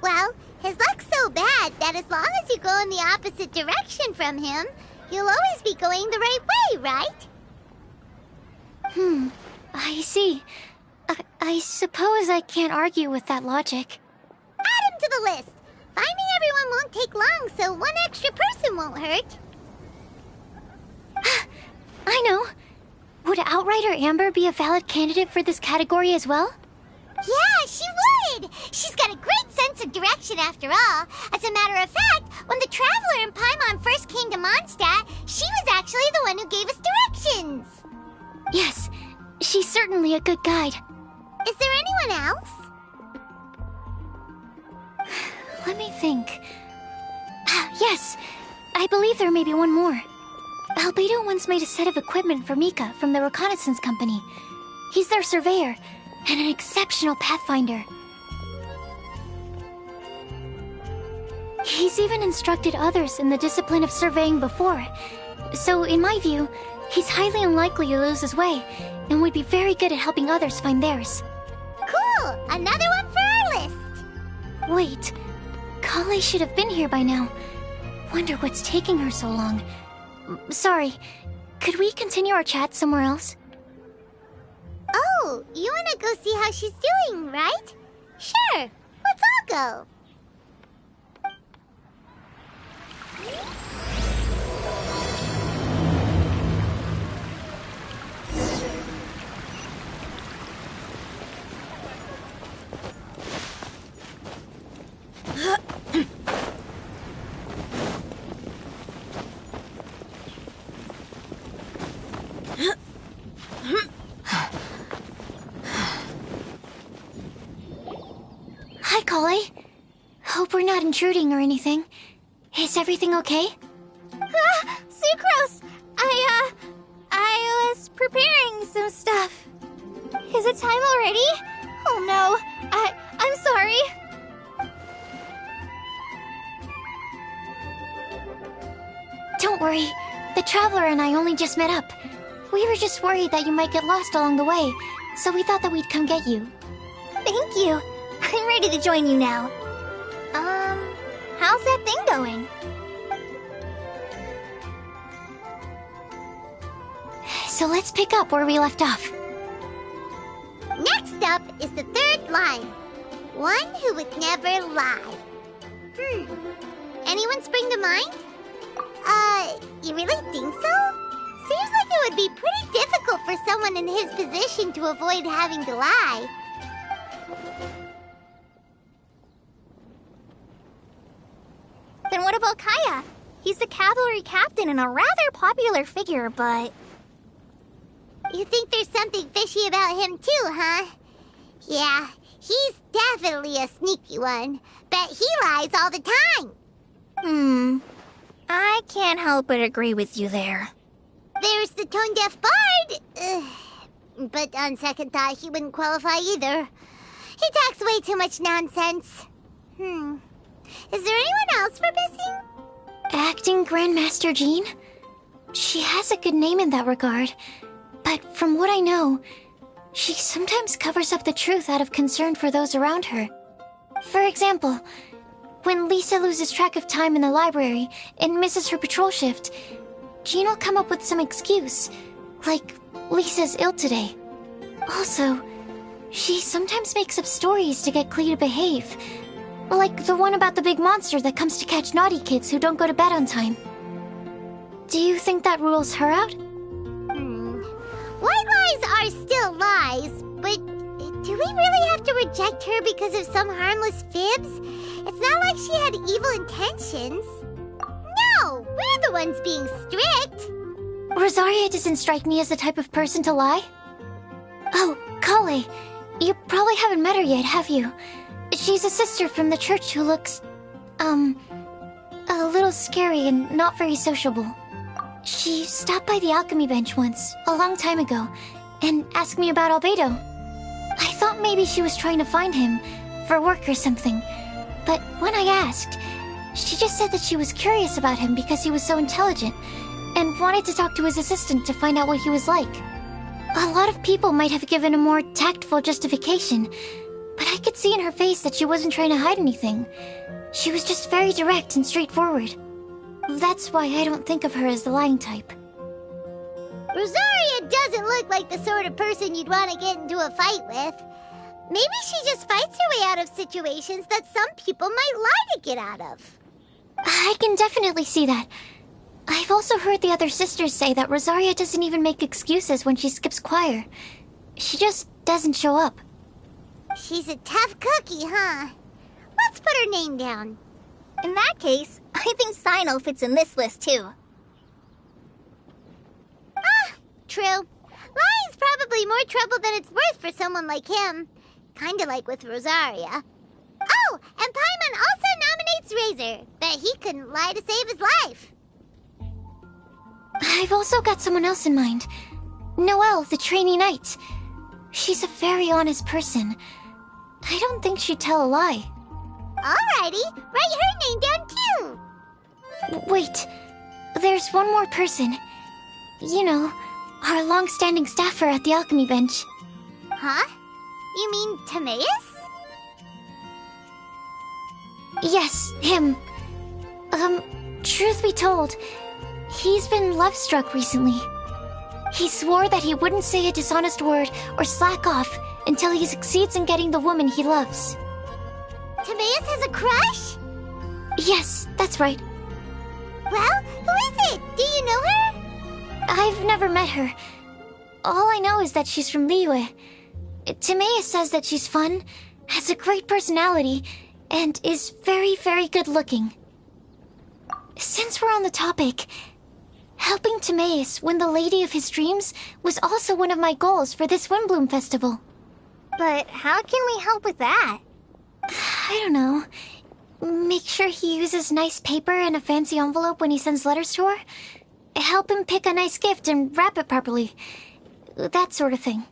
Well, his luck's so bad that as long as you go in the opposite direction from him, you'll always be going the right way, right? I see. I suppose I can't argue with that logic. Add him to the list. Finding everyone won't take long, so one extra person won't hurt. I know. Would Outrider Amber be a valid candidate for this category as well? Yeah, she would! She's got a great sense of direction after all. As a matter of fact, when the Traveler and Paimon first came to Mondstadt, she was actually the one who gave us directions. Yes, she's certainly a good guide. Is there anyone else? Let me think. Yes, I believe there may be one more. Albedo once made a set of equipment for Mika from the reconnaissance company. He's their surveyor, and an exceptional pathfinder. He's even instructed others in the discipline of surveying before. So, in my view, he's highly unlikely to lose his way, and would be very good at helping others find theirs. Cool! Another one for our list! Wait, Kale should have been here by now. Wonder what's taking her so long. Sorry, could we continue our chat somewhere else? Oh, you wanna go see how she's doing, right? Sure, let's all go. Hi, Kale. Hope we're not intruding or anything. Is everything okay? Sucrose! I was preparing some stuff. Is it time already? Oh no, I'm sorry. Don't worry. The Traveler and I only just met up. We were just worried that you might get lost along the way, so we thought that we'd come get you. Thank you. I'm ready to join you now. How's that thing going? So let's pick up where we left off. Next up is the third line. One who would never lie. Anyone spring to mind? You really think so? Seems like it would be pretty difficult for someone in his position to avoid having to lie. Then what about Kaya? He's the cavalry captain and a rather popular figure, but... You think there's something fishy about him too, huh? Yeah, he's definitely a sneaky one. Bet he lies all the time. I can't help but agree with you there. There's the tone-deaf bard. But on second thought, he wouldn't qualify either. He talks way too much nonsense. Is there anyone else we're missing? Acting Grandmaster Jean? She has a good name in that regard. But from what I know, she sometimes covers up the truth out of concern for those around her. For example, when Lisa loses track of time in the library and misses her patrol shift, Jean will come up with some excuse, like Lisa's ill today. Also, she sometimes makes up stories to get Klee to behave, like the one about the big monster that comes to catch naughty kids who don't go to bed on time. Do you think that rules her out? White lies are still lies, but do we really have to reject her because of some harmless fibs? It's not like she had evil intentions. No, we're the ones being strict. Rosaria doesn't strike me as the type of person to lie. Oh, Kale, You probably haven't met her yet, have you? She's a sister from the church who looks, a little scary and not very sociable. She stopped by the alchemy bench once, a long time ago, and asked me about Albedo. I thought maybe she was trying to find him, for work or something. But when I asked, she just said that she was curious about him because he was so intelligent, and wanted to talk to his assistant to find out what he was like. A lot of people might have given a more tactful justification, but I could see in her face that she wasn't trying to hide anything. She was just very direct and straightforward. That's why I don't think of her as the lying type. Rosaria doesn't look like the sort of person you'd want to get into a fight with. Maybe she just fights her way out of situations that some people might lie to get out of. I can definitely see that. I've also heard the other sisters say that Rosaria doesn't even make excuses when she skips choir. She just doesn't show up. She's a tough cookie, huh? Let's put her name down. In that case, I think Sino fits in this list too. Ah, true. Lying's probably more trouble than it's worth for someone like him. Kinda like with Rosaria. Oh, and Paimon also nominates Razor. Bet he couldn't lie to save his life. I've also got someone else in mind. Noelle, the trainee knight. She's a very honest person. I don't think she'd tell a lie. Alrighty, write her name down too. Wait, there's one more person. You know, our long-standing staffer at the alchemy bench. Huh? You mean Timaeus? Yes, him. Truth be told, he's been love-struck recently. He swore that he wouldn't say a dishonest word or slack off until he succeeds in getting the woman he loves. Timaeus has a crush? Yes, that's right. Well, who is it? Do you know her? I've never met her. All I know is that she's from Liyue. Timaeus says that she's fun, has a great personality, and is very, very good looking. Since we're on the topic, helping Timaeus win the lady of his dreams was also one of my goals for this Windblume festival. But how can we help with that? I don't know. Make sure he uses nice paper and a fancy envelope when he sends letters to her. Help him pick a nice gift and wrap it properly. That sort of thing.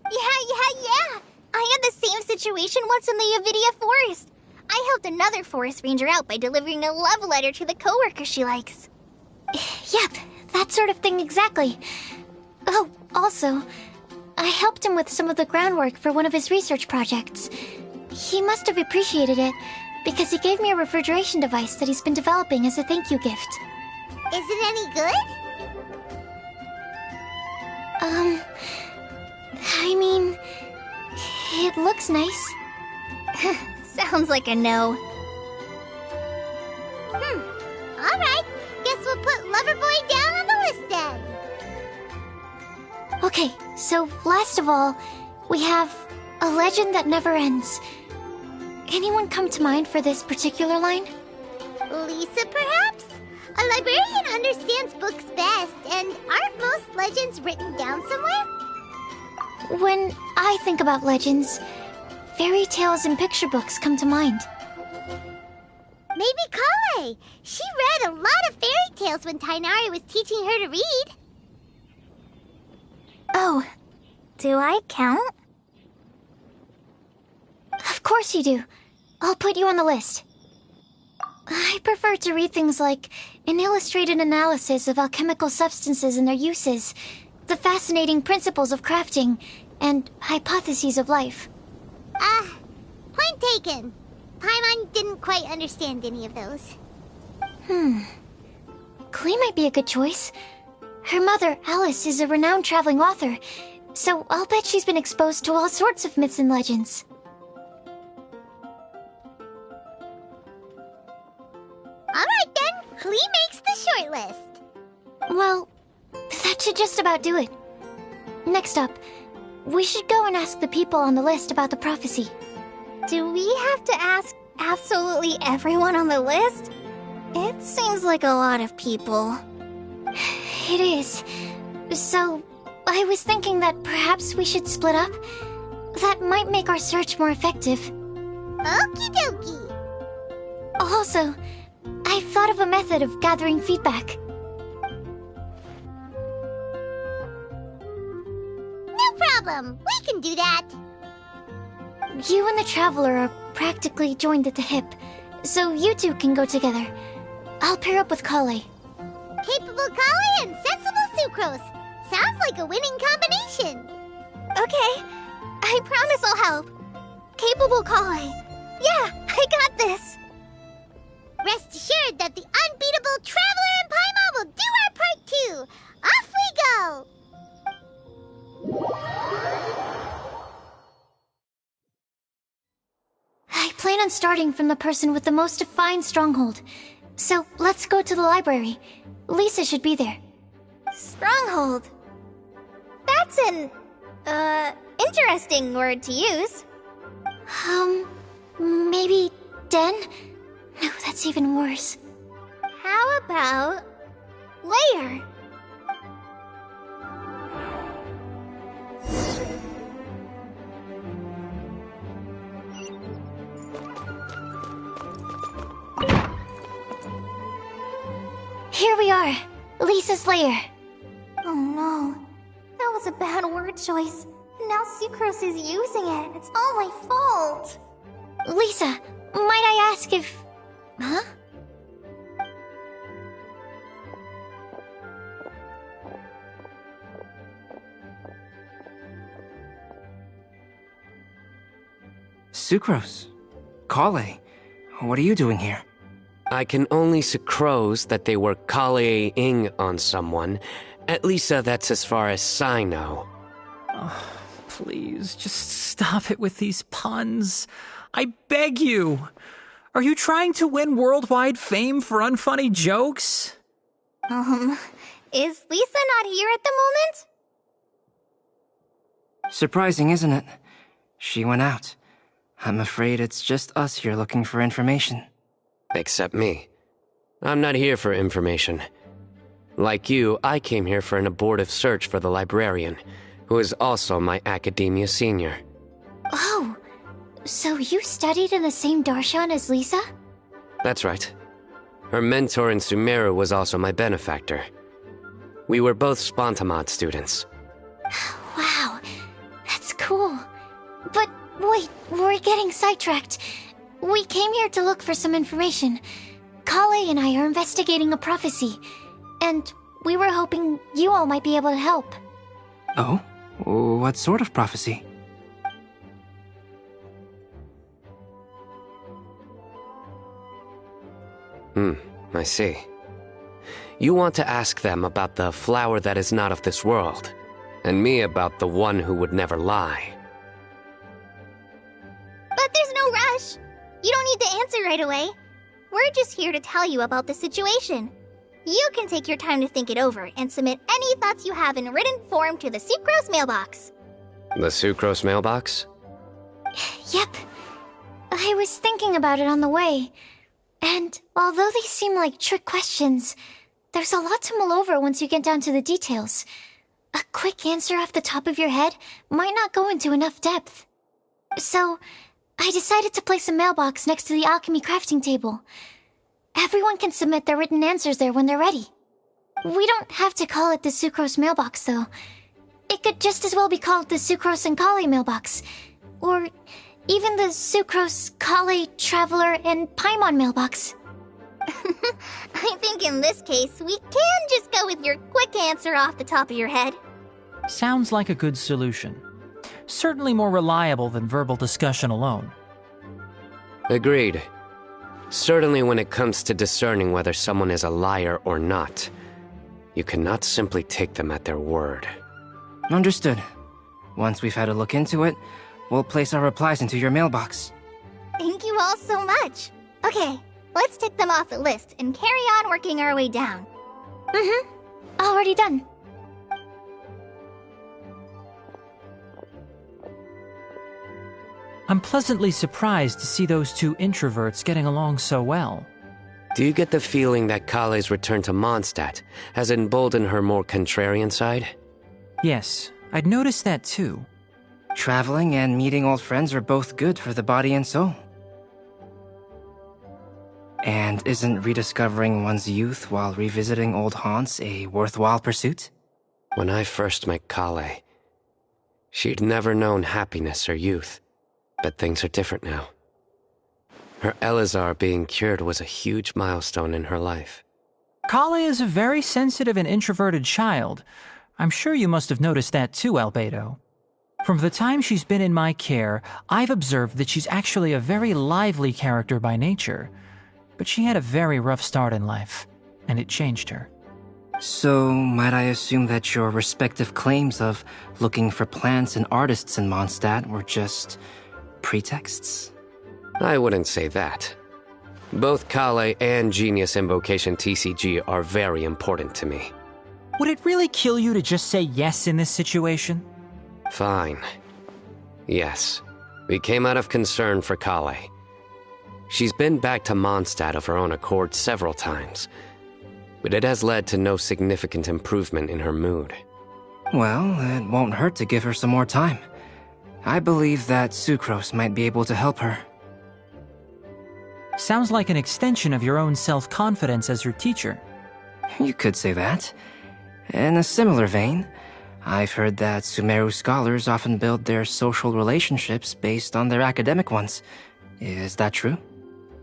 Yeah. I had the same situation once in the Avidia Forest. I helped another forest ranger out by delivering a love letter to the coworker she likes. Yep, that sort of thing exactly. Oh, also, I helped him with some of the groundwork for one of his research projects. He must have appreciated it, because he gave me a refrigeration device that he's been developing as a thank you gift. Is it any good? I mean, it looks nice. Sounds like a no. Alright, guess we'll put Loverboy down on the list then. Okay, so last of all, we have a legend that never ends. Anyone come to mind for this particular line? Lisa, perhaps? A librarian understands books best, and aren't most legends written down somewhere? When I think about legends, fairy tales and picture books come to mind. Maybe Kale. She read a lot of fairy tales when Tainari was teaching her to read. Oh, do I count? Of course you do. I'll put you on the list. I prefer to read things like an illustrated analysis of alchemical substances and their uses, the fascinating principles of crafting, and hypotheses of life. Point taken. Paimon didn't quite understand any of those. Klee might be a good choice. Her mother, Alice, is a renowned traveling author, so I'll bet she's been exposed to all sorts of myths and legends. Alright then, Klee makes the short list. Well, that should just about do it. Next up, we should go and ask the people on the list about the prophecy. Do we have to ask absolutely everyone on the list? It seems like a lot of people. It is. So, I was thinking that perhaps we should split up. That might make our search more effective. Okie dokie. Also, I've thought of a method of gathering feedback. No problem. We can do that. You and the Traveler are practically joined at the hip, so you two can go together. I'll pair up with Kale. Capable Kale and sensible Sucrose. Sounds like a winning combination. Okay, I promise I'll help. Capable Kale. Yeah, I got this. Rest assured that the unbeatable Traveler and Paimon will do our part too. Off we go! I plan on starting from the person with the most defined stronghold. So let's go to the library. Lisa should be there. Stronghold. That's an, interesting word to use. Maybe den? No, that's even worse. How about layer? Here we are, Lisa's lair. Oh no, that was a bad word choice. Now Sucrose is using it. It's all my fault. Lisa, might I ask if... Huh? Sucrose. Kale. What are you doing here? I can only sucrose that they were Kale-ing on someone. At least that's as far as I know. Oh, please, just stop it with these puns. I beg you. Are you trying to win worldwide fame for unfunny jokes? Is Lisa not here at the moment? Surprising, isn't it? She went out. I'm afraid it's just us here looking for information. Except me. I'm not here for information. Like you, I came here for an abortive search for the librarian, who is also my academia senior. Oh, so you studied in the same darshan as Lisa? That's right. Her mentor in Sumeru was also my benefactor. We were both Spontamod students. Wow, that's cool. But wait, we're getting sidetracked. We came here to look for some information. Kale and I are investigating a prophecy, and we were hoping you all might be able to help. Oh? What sort of prophecy? I see. You want to ask them about the flower that is not of this world, and me about the one who would never lie. But there's no rush. You don't need to answer right away. We're just here to tell you about the situation. You can take your time to think it over and submit any thoughts you have in written form to the Sucrose mailbox. The Sucrose mailbox? Yep. I was thinking about it on the way. And although they seem like trick questions, there's a lot to mull over once you get down to the details. A quick answer off the top of your head might not go into enough depth. So, I decided to place a mailbox next to the alchemy crafting table. Everyone can submit their written answers there when they're ready. We don't have to call it the Sucrose mailbox, though. It could just as well be called the Sucrose and Kale mailbox. Or even the Sucrose, Kale, Traveler, and Paimon mailbox. I think in this case, we can just go with your quick answer off the top of your head. Sounds like a good solution. Certainly more reliable than verbal discussion alone. Agreed. Certainly when it comes to discerning whether someone is a liar or not, you cannot simply take them at their word. Understood. Once we've had a look into it, we'll place our replies into your mailbox. Thank you all so much. Okay, let's tick them off the list and carry on working our way down. Already done. I'm pleasantly surprised to see those two introverts getting along so well. Do you get the feeling that Kale's return to Mondstadt has emboldened her more contrarian side? Yes, I'd noticed that too. Traveling and meeting old friends are both good for the body and soul. And isn't rediscovering one's youth while revisiting old haunts a worthwhile pursuit? When I first met Kale, she'd never known happiness or youth, but things are different now. Her Elazar being cured was a huge milestone in her life. Kale is a very sensitive and introverted child. I'm sure you must have noticed that too, Albedo. From the time she's been in my care, I've observed that she's actually a very lively character by nature. But she had a very rough start in life, and it changed her. So, might I assume that your respective claims of looking for plants and artists in Mondstadt were just pretexts? I wouldn't say that. Both Kale and Genius Invocation TCG are very important to me. Would it really kill you to just say yes in this situation? Fine. Yes. We came out of concern for Kale. She's been back to Mondstadt of her own accord several times, but it has led to no significant improvement in her mood. Well, it won't hurt to give her some more time. I believe that Sucrose might be able to help her. Sounds like an extension of your own self-confidence as your teacher. You could say that. In a similar vein, I've heard that Sumeru scholars often build their social relationships based on their academic ones. Is that true?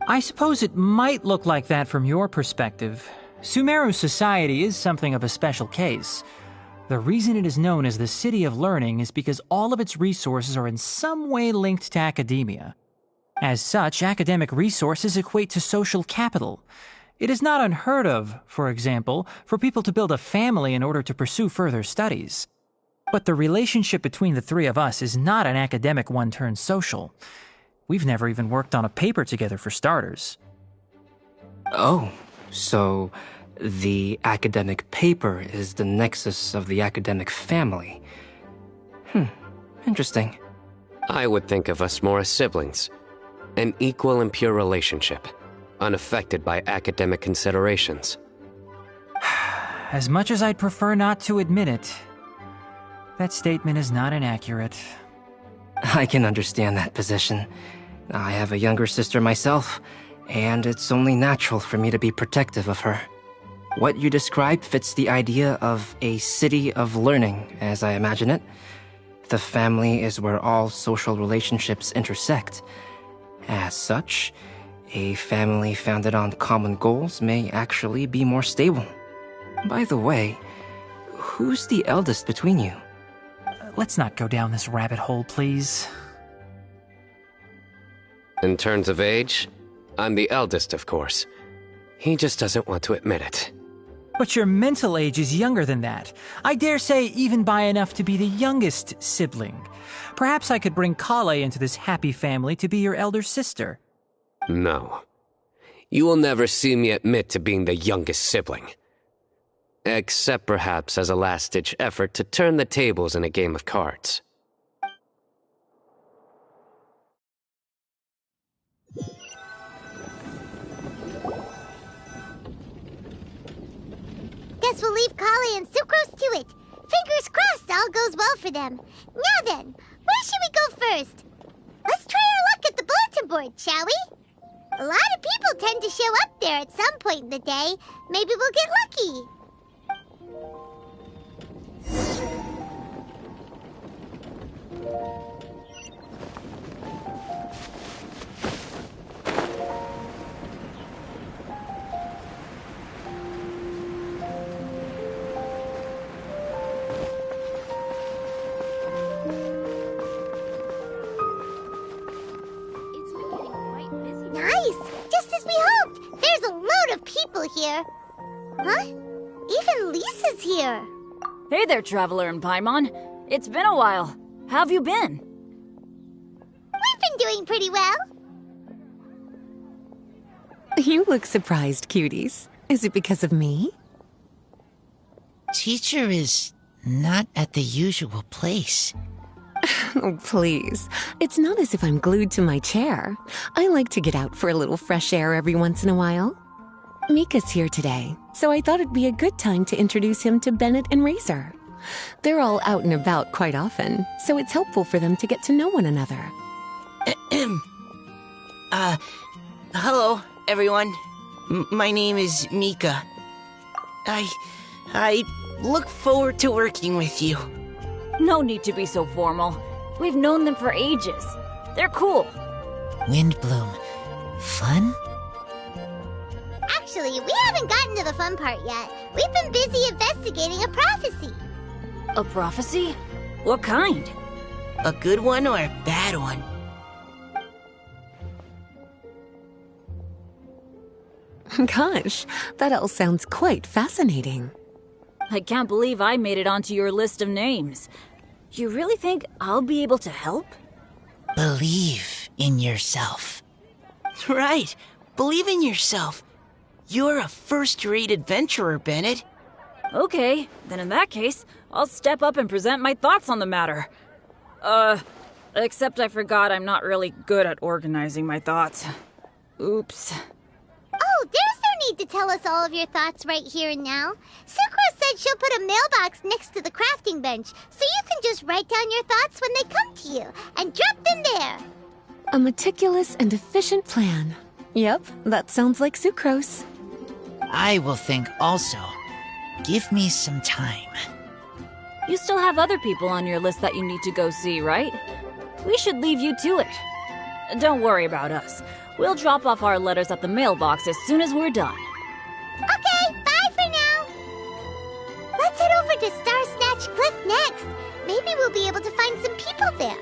I suppose it might look like that from your perspective. Sumeru society is something of a special case. The reason it is known as the City of Learning is because all of its resources are in some way linked to academia. As such, academic resources equate to social capital. It is not unheard of, for example, for people to build a family in order to pursue further studies. But the relationship between the three of us is not an academic one turned social. We've never even worked on a paper together for starters. Oh, so the academic paper is the nexus of the academic family. Interesting. I would think of us more as siblings. An equal and pure relationship, unaffected by academic considerations. As much as I'd prefer not to admit it, that statement is not inaccurate. I can understand that position. I have a younger sister myself, and it's only natural for me to be protective of her. What you described fits the idea of a city of learning, as I imagine it. The family is where all social relationships intersect. As such, a family founded on common goals may actually be more stable. By the way, who's the eldest between you? Let's not go down this rabbit hole, please. In terms of age, I'm the eldest, of course. He just doesn't want to admit it. But your mental age is younger than that. I dare say even by enough to be the youngest sibling. Perhaps I could bring Kale into this happy family to be your elder sister. No. You will never see me admit to being the youngest sibling. Except perhaps as a last-ditch effort to turn the tables in a game of cards. Guess we'll leave Kale and Sucrose to it. Fingers crossed all goes well for them. Now then, where should we go first? Let's try our luck at the bulletin board, shall we? A lot of people tend to show up there at some point in the day. Maybe we'll get lucky. Here. Huh? Even Lisa's here. Hey there, Traveler and Paimon. It's been a while. How have you been? We've been doing pretty well. You look surprised, cuties. Is it because of me? Teacher is not at the usual place. Oh, please. It's not as if I'm glued to my chair. I like to get out for a little fresh air every once in a while. Mika's here today, so I thought it'd be a good time to introduce him to Bennett and Razor. They're all out and about quite often, so it's helpful for them to get to know one another. Hello, everyone. My name is Mika. I look forward to working with you. No need to be so formal. We've known them for ages. They're cool. Windblume. Fun? Actually, we haven't gotten to the fun part yet. We've been busy investigating a prophecy. A prophecy? What kind? A good one or a bad one? Gosh, that all sounds quite fascinating. I can't believe I made it onto your list of names. You really think I'll be able to help? Believe in yourself. Right. Believe in yourself. You're a first-rate adventurer, Bennett. Okay, then in that case, I'll step up and present my thoughts on the matter. Except I forgot I'm not really good at organizing my thoughts. Oops. Oh, there's no need to tell us all of your thoughts right here and now. Sucrose said she'll put a mailbox next to the crafting bench, so you can just write down your thoughts when they come to you, and drop them there. A meticulous and efficient plan. Yep, that sounds like Sucrose. I will think also. Give me some time. You still have other people on your list that you need to go see, right? We should leave you to it. Don't worry about us. We'll drop off our letters at the mailbox as soon as we're done. Okay, bye for now. Let's head over to Star Snatch Cliff next. Maybe we'll be able to find some people there.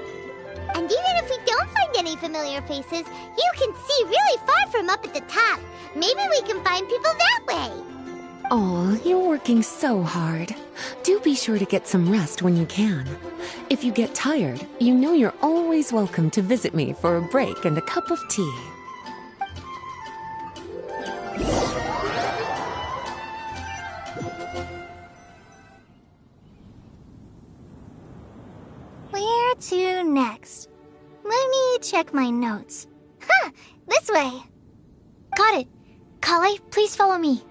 And even if we don't find any familiar faces, you can see really far from up at the top. Maybe we can find people that way. Oh, you're working so hard. Do be sure to get some rest when you can. If you get tired, you know you're always welcome to visit me for a break and a cup of tea. Where to next? Let me check my notes. Huh, this way. Got it. Kale, please follow me.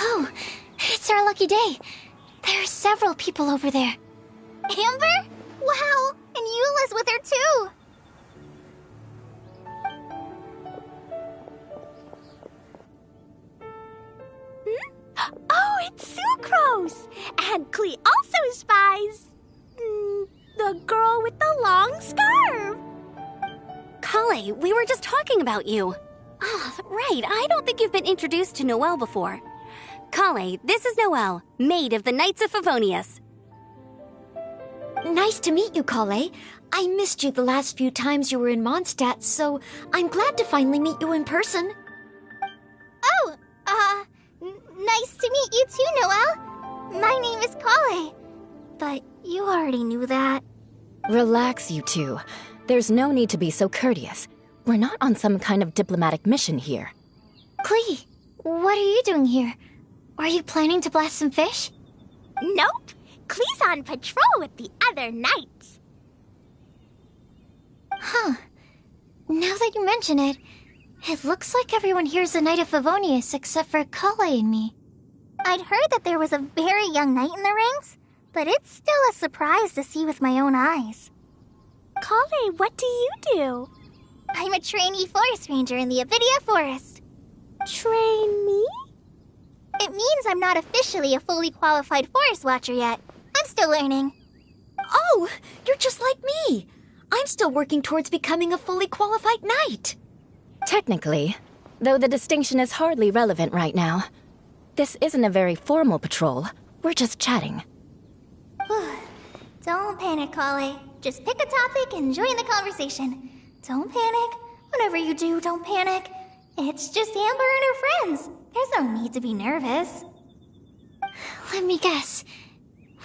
Oh, it's our lucky day. There are several people over there. Amber? Wow, and Eula's with her too. Oh, it's Sucrose! And Klee also spies the girl with the long scarf. Kale, we were just talking about you. Oh, right, I don't think you've been introduced to Noelle before. Kale, this is Noelle, maid of the Knights of Favonius. Nice to meet you, Kale. I missed you the last few times you were in Mondstadt, so I'm glad to finally meet you in person. Oh, nice to meet you too, Noelle. My name is Kale. But you already knew that. Relax, you two. There's no need to be so courteous. We're not on some kind of diplomatic mission here. Klee, what are you doing here? Are you planning to blast some fish? Nope. Klee's on patrol with the other knights. Huh. Now that you mention it, it looks like everyone here's a Knight of Favonius except for Kale and me. I'd heard that there was a very young knight in the ranks, but it's still a surprise to see with my own eyes. Kale, what do you do? I'm a trainee forest ranger in the Avidia Forest. Trainee? It means I'm not officially a fully qualified forest watcher yet. I'm still learning. Oh, you're just like me. I'm still working towards becoming a fully qualified knight. Technically, though the distinction is hardly relevant right now. This isn't a very formal patrol. We're just chatting. Don't panic, Kale. Just pick a topic and join the conversation. Don't panic. Whatever you do, don't panic. It's just Amber and her friends. There's no need to be nervous. Let me guess.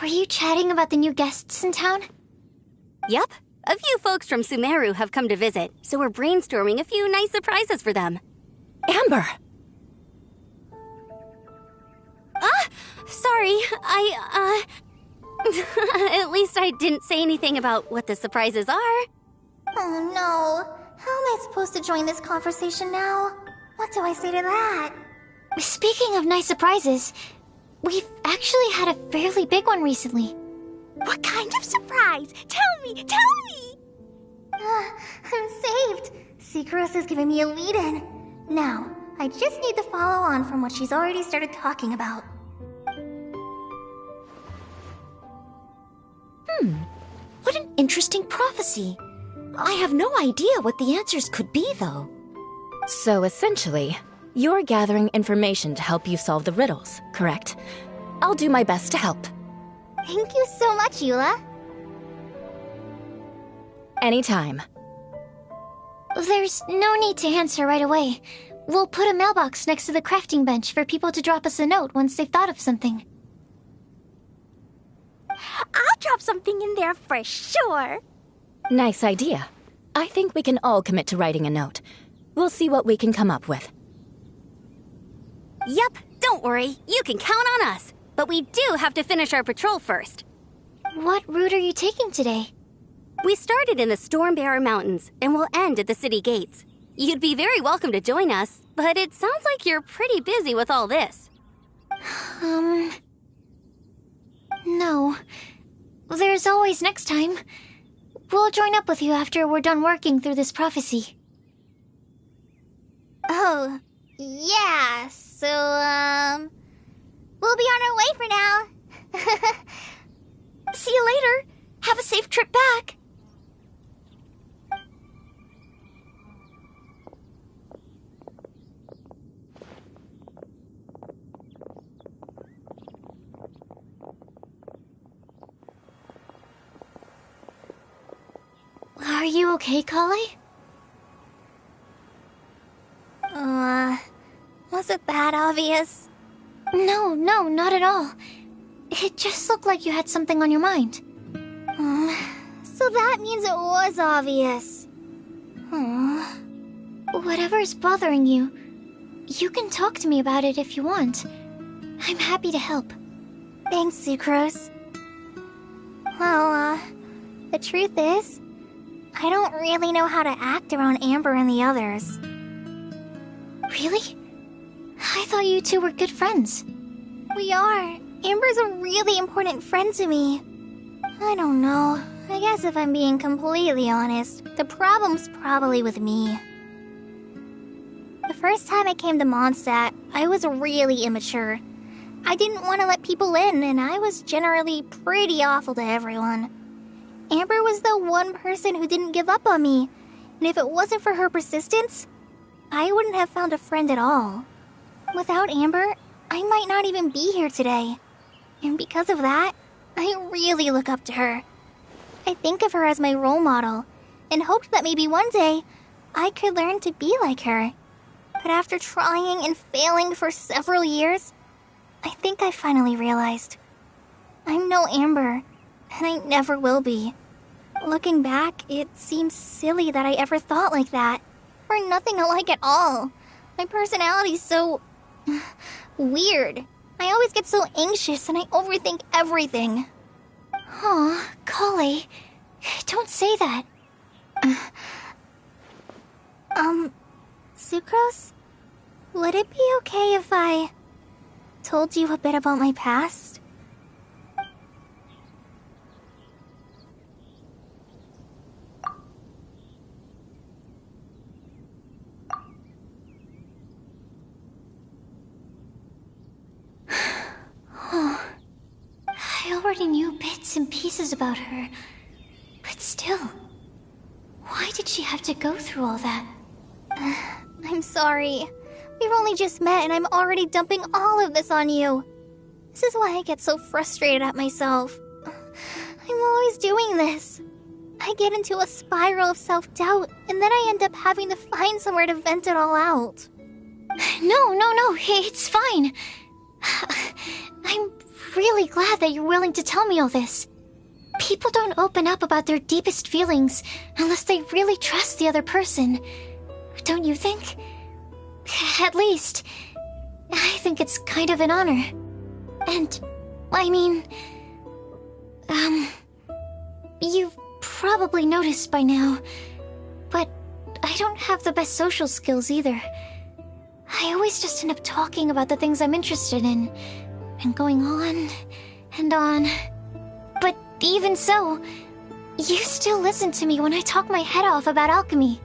Were you chatting about the new guests in town? Yep. A few folks from Sumeru have come to visit, so we're brainstorming a few nice surprises for them. Amber! Sorry, At least I didn't say anything about what the surprises are. Oh no. How am I supposed to join this conversation now? What do I say to that? Speaking of nice surprises, we've actually had a fairly big one recently. What kind of surprise? Tell me! I'm saved. Secros is giving me a lead-in. Now, I just need to follow on from what she's already started talking about. What an interesting prophecy. I have no idea what the answers could be, though. So essentially, you're gathering information to help you solve the riddles, correct? I'll do my best to help. Thank you so much, Eula. Anytime. There's no need to answer right away. We'll put a mailbox next to the crafting bench for people to drop us a note once they've thought of something. I'll drop something in there for sure. Nice idea. I think we can all commit to writing a note. We'll see what we can come up with. Yep, don't worry. You can count on us. But we do have to finish our patrol first. What route are you taking today? We started in the Stormbearer Mountains, and we'll end at the city gates. You'd be very welcome to join us, but it sounds like you're pretty busy with all this. No. There's always next time. We'll join up with you after we're done working through this prophecy. Oh, yeah, so, we'll be on our way for now. See you later. Have a safe trip back. Are you okay, Kale? Was it that obvious? No, not at all. It just looked like you had something on your mind. So that means it was obvious. Whatever's bothering you, you can talk to me about it if you want. I'm happy to help. Thanks, Sucrose. Well, the truth is, I don't really know how to act around Amber and the others. Really? I thought you two were good friends. We are. Amber's a really important friend to me. I don't know. I guess if I'm being completely honest, the problem's probably with me. The first time I came to Mondstadt, I was really immature. I didn't want to let people in, and I was generally pretty awful to everyone. Amber was the one person who didn't give up on me, and if it wasn't for her persistence, I wouldn't have found a friend at all. Without Amber, I might not even be here today. And because of that, I really look up to her. I think of her as my role model, and hoped that maybe one day I could learn to be like her. But after trying and failing for several years, I think I finally realized I'm no Amber, and I never will be. Looking back, it seems silly that I ever thought like that. We're nothing alike at all. My personality's so weird. I always get so anxious and I overthink everything. Aw, Kale, don't say that. Sucrose? Would it be okay if I told you a bit about my past? I already knew bits and pieces about her, but still, why did she have to go through all that? I'm sorry. We've only just met and I'm already dumping all of this on you. This is why I get so frustrated at myself. I'm always doing this. I get into a spiral of self-doubt, and then I end up having to find somewhere to vent it all out. No, it's fine. I'm really glad that you're willing to tell me all this. People don't open up about their deepest feelings unless they really trust the other person. Don't you think? At least, I think it's kind of an honor. And, I mean, you've probably noticed by now, but I don't have the best social skills either. I always just end up talking about the things I'm interested in, and going on and on. But even so, you still listen to me when I talk my head off about alchemy.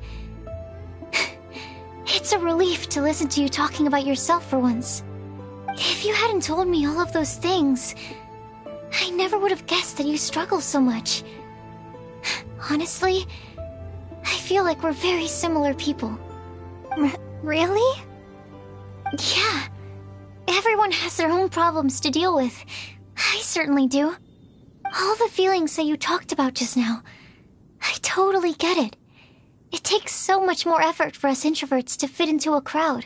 It's a relief to listen to you talking about yourself for once. If you hadn't told me all of those things, I never would have guessed that you struggle so much. Honestly, I feel like we're very similar people. Really? Yeah. Everyone has their own problems to deal with. I certainly do. All the feelings that you talked about just now, I totally get it. It takes so much more effort for us introverts to fit into a crowd.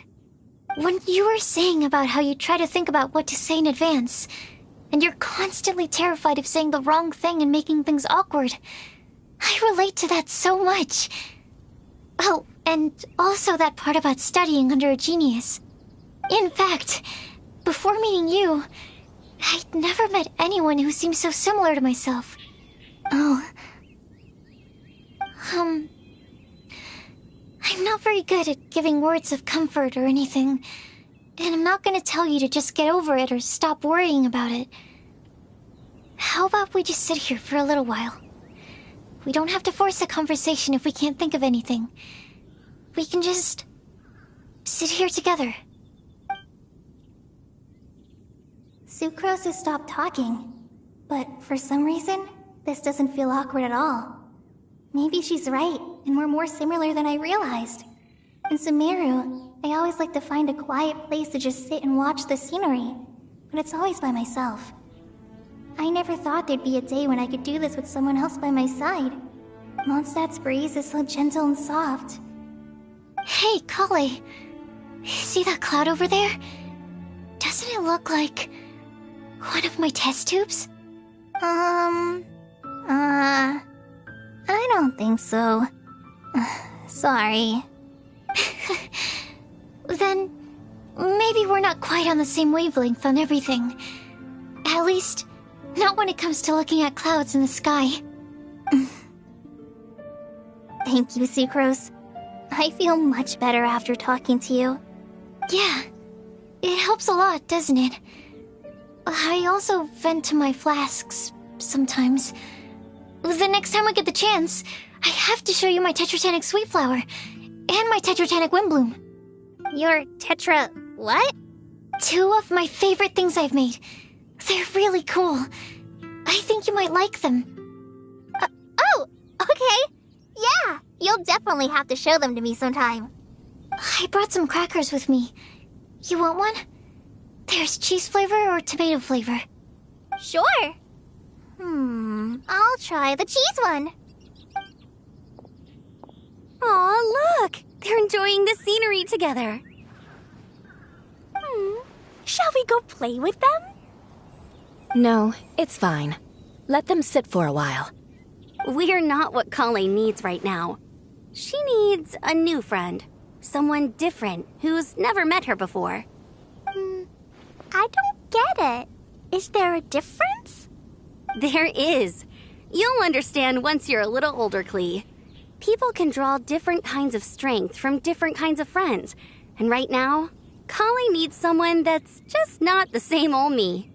When you were saying about how you try to think about what to say in advance, and you're constantly terrified of saying the wrong thing and making things awkward, I relate to that so much. Oh, and also that part about studying under a genius. In fact, before meeting you, I'd never met anyone who seemed so similar to myself. Oh. I'm not very good at giving words of comfort or anything, and I'm not gonna tell you to just get over it or stop worrying about it. How about we just sit here for a little while? We don't have to force a conversation if we can't think of anything. We can just sit here together. Sucrose has stopped talking, but for some reason, this doesn't feel awkward at all. Maybe she's right, and we're more similar than I realized. In Sumeru, I always like to find a quiet place to just sit and watch the scenery, but it's always by myself. I never thought there'd be a day when I could do this with someone else by my side. Mondstadt's breeze is so gentle and soft. Hey, Kale. See that cloud over there? Doesn't it look like one of my test tubes? I don't think so. Sorry. Then, maybe we're not quite on the same wavelength on everything. At least, not when it comes to looking at clouds in the sky. Thank you, Sucrose. I feel much better after talking to you. Yeah, it helps a lot, doesn't it? I also vent to my flasks, sometimes. The next time I get the chance, I have to show you my Tetratanic Sweet Flower, and my Tetratanic Windblume. Your Tetra... what? 2 of my favorite things I've made. They're really cool. I think you might like them. Oh, okay. Yeah, you'll definitely have to show them to me sometime. I brought some crackers with me. You want one? There's cheese flavor or tomato flavor. Sure. I'll try the cheese one. Aw, look! They're enjoying the scenery together. Shall we go play with them? No, it's fine. Let them sit for a while. We're not what Kale needs right now. She needs a new friend. Someone different who's never met her before. I don't get it. Is there a difference? There is. You'll understand once you're a little older, Klee. People can draw different kinds of strength from different kinds of friends. And right now, Kale needs someone that's just not the same old me.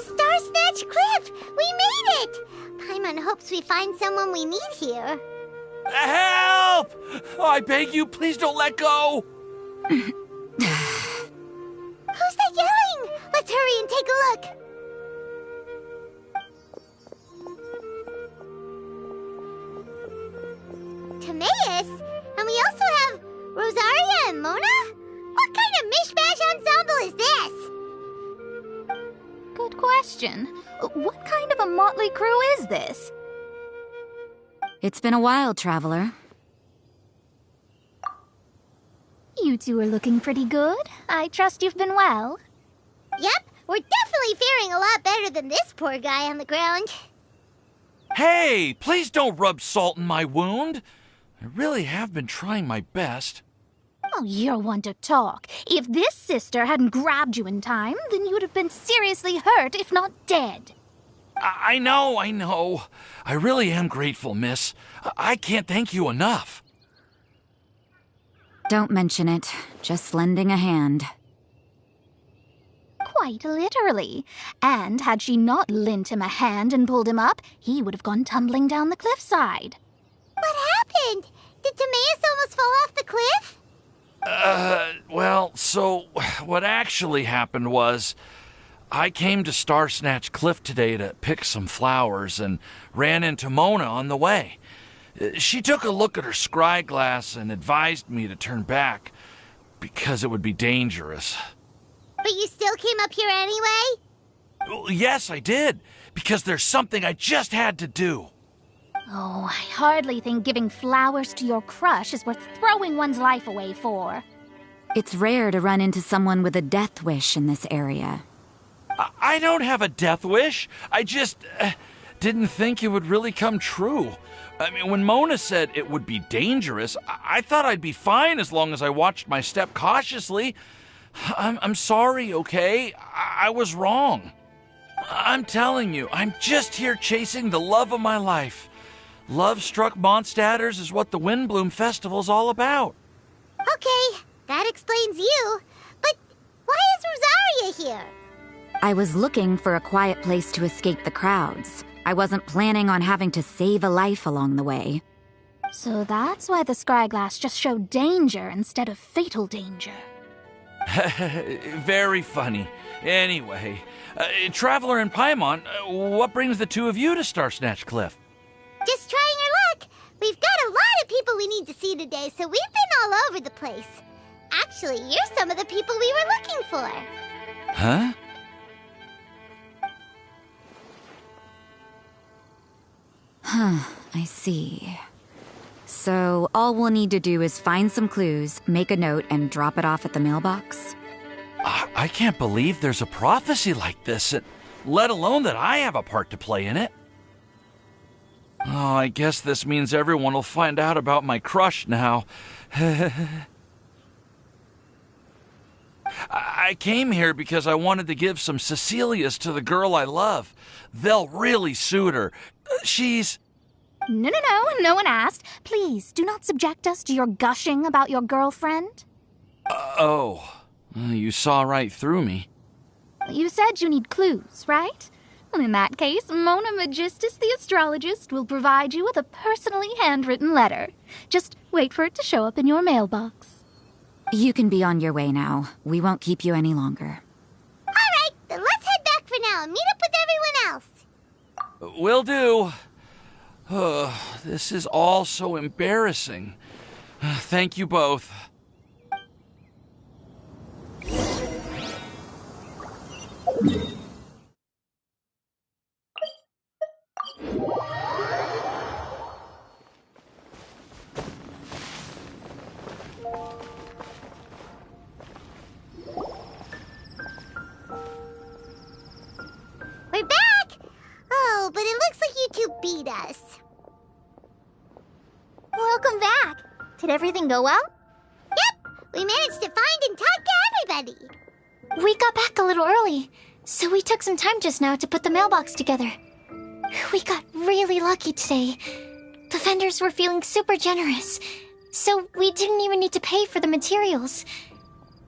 Star-Snatch Cliff! We made it! Paimon hopes we find someone we need here. Help! I beg you, please don't let go! Who's that yelling? Let's hurry and take a look. Timaeus, and we also have Rosaria and Mona? What kind of mishmash ensemble is this? Good question. What kind of a motley crew is this? It's been a while, Traveler. You two are looking pretty good. I trust you've been well. Yep, we're definitely faring a lot better than this poor guy on the ground. Hey, please don't rub salt in my wound. I really have been trying my best. Oh, you're one to talk. If this sister hadn't grabbed you in time, then you would have been seriously hurt, if not dead. I know. I really am grateful, miss. I can't thank you enough. Don't mention it. Just lending a hand. Quite literally. And had she not lent him a hand and pulled him up, he would have gone tumbling down the cliffside. What happened? Did Timaeus almost fall off the cliff? Well, so what actually happened was I came to Star Snatch Cliff today to pick some flowers and ran into Mona on the way. She took a look at her scry glass and advised me to turn back because it would be dangerous. But you still came up here anyway? Well, yes, I did, because there's something I just had to do. Oh, I hardly think giving flowers to your crush is worth throwing one's life away for. It's rare to run into someone with a death wish in this area. I don't have a death wish. I just didn't think it would really come true. I mean, when Mona said it would be dangerous, I thought I'd be fine as long as I watched my step cautiously. I'm sorry, okay? I was wrong. I'm telling you, I'm just here chasing the love of my life. Love-struck Mondstadters is what the Windblume Festival's all about. Okay, that explains you. But why is Rosaria here? I was looking for a quiet place to escape the crowds. I wasn't planning on having to save a life along the way. So that's why the scryglass just showed danger instead of fatal danger. Very funny. Anyway, Traveler and Paimon, what brings the two of you to Star Snatch Cliff? Just trying our luck. We've got a lot of people we need to see today, so we've been all over the place. Actually, you're some of the people we were looking for. Huh? I see. So all we'll need to do is find some clues, make a note, and drop it off at the mailbox? I can't believe there's a prophecy like this, let alone that I have a part to play in it. Oh, I guess this means everyone will find out about my crush now. I came here because I wanted to give some Cecilias to the girl I love. They'll really suit her. She's... No one asked. Please, do not subject us to your gushing about your girlfriend. You saw right through me. You said you need clues, right? Well, in that case, Mona Magistus the astrologist will provide you with a personally handwritten letter. Just wait for it to show up in your mailbox. You can be on your way now. We won't keep you any longer. All right, then let's head back for now and meet up with everyone else. Will do. This is all so embarrassing. Thank you both. We're back! Oh, but it looks like you two beat us. Welcome back. Did everything go well? Yep, we managed to find and talk to everybody. We got back a little early, so we took some time just now to put the mailbox together. We got really lucky today. The vendors were feeling super generous, so we didn't even need to pay for the materials.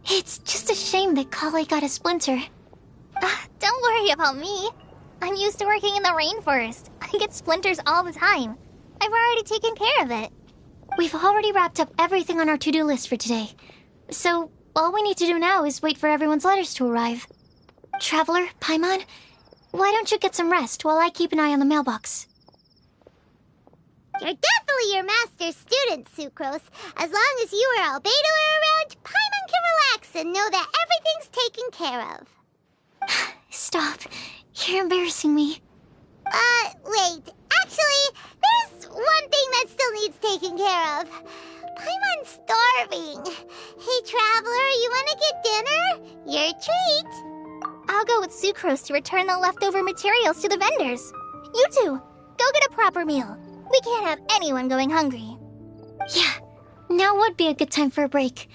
It's just a shame that Kale got a splinter. Don't worry about me. I'm used to working in the rainforest. I get splinters all the time. I've already taken care of it. We've already wrapped up everything on our to-do list for today. So, all we need to do now is wait for everyone's letters to arrive. Traveler, Paimon, why don't you get some rest while I keep an eye on the mailbox? You're definitely your master's student, Sucrose. As long as you or Albedo are around, Paimon can relax and know that everything's taken care of. Stop. You're embarrassing me. Wait. Actually, there's one thing that still needs taking care of. Paimon's starving. Hey, Traveler, you want to get dinner? Your treat. I'll go with Sucrose to return the leftover materials to the vendors. You two, go get a proper meal. We can't have anyone going hungry. Yeah, now would be a good time for a break.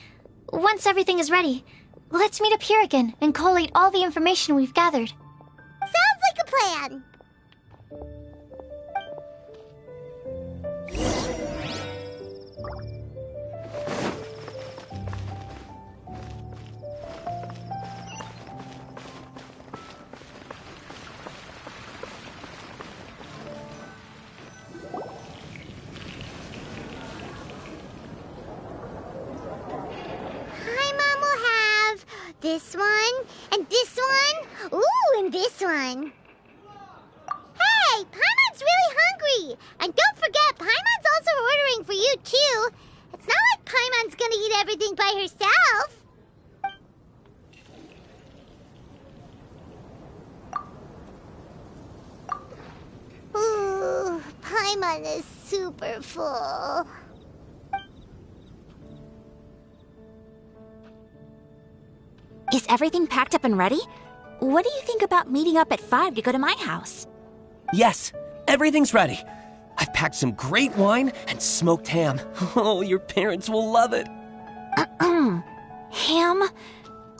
Once everything is ready, let's meet up here again and collate all the information we've gathered. Sounds like a plan. This one, and this one, ooh, and this one. Hey, Paimon's really hungry! And don't forget, Paimon's also ordering for you, too. It's not like Paimon's gonna eat everything by herself. Ooh, Paimon is super full. Is everything packed up and ready? What do you think about meeting up at 5 to go to my house? Yes, everything's ready. I've packed some great wine and smoked ham. Oh, your parents will love it. Ham?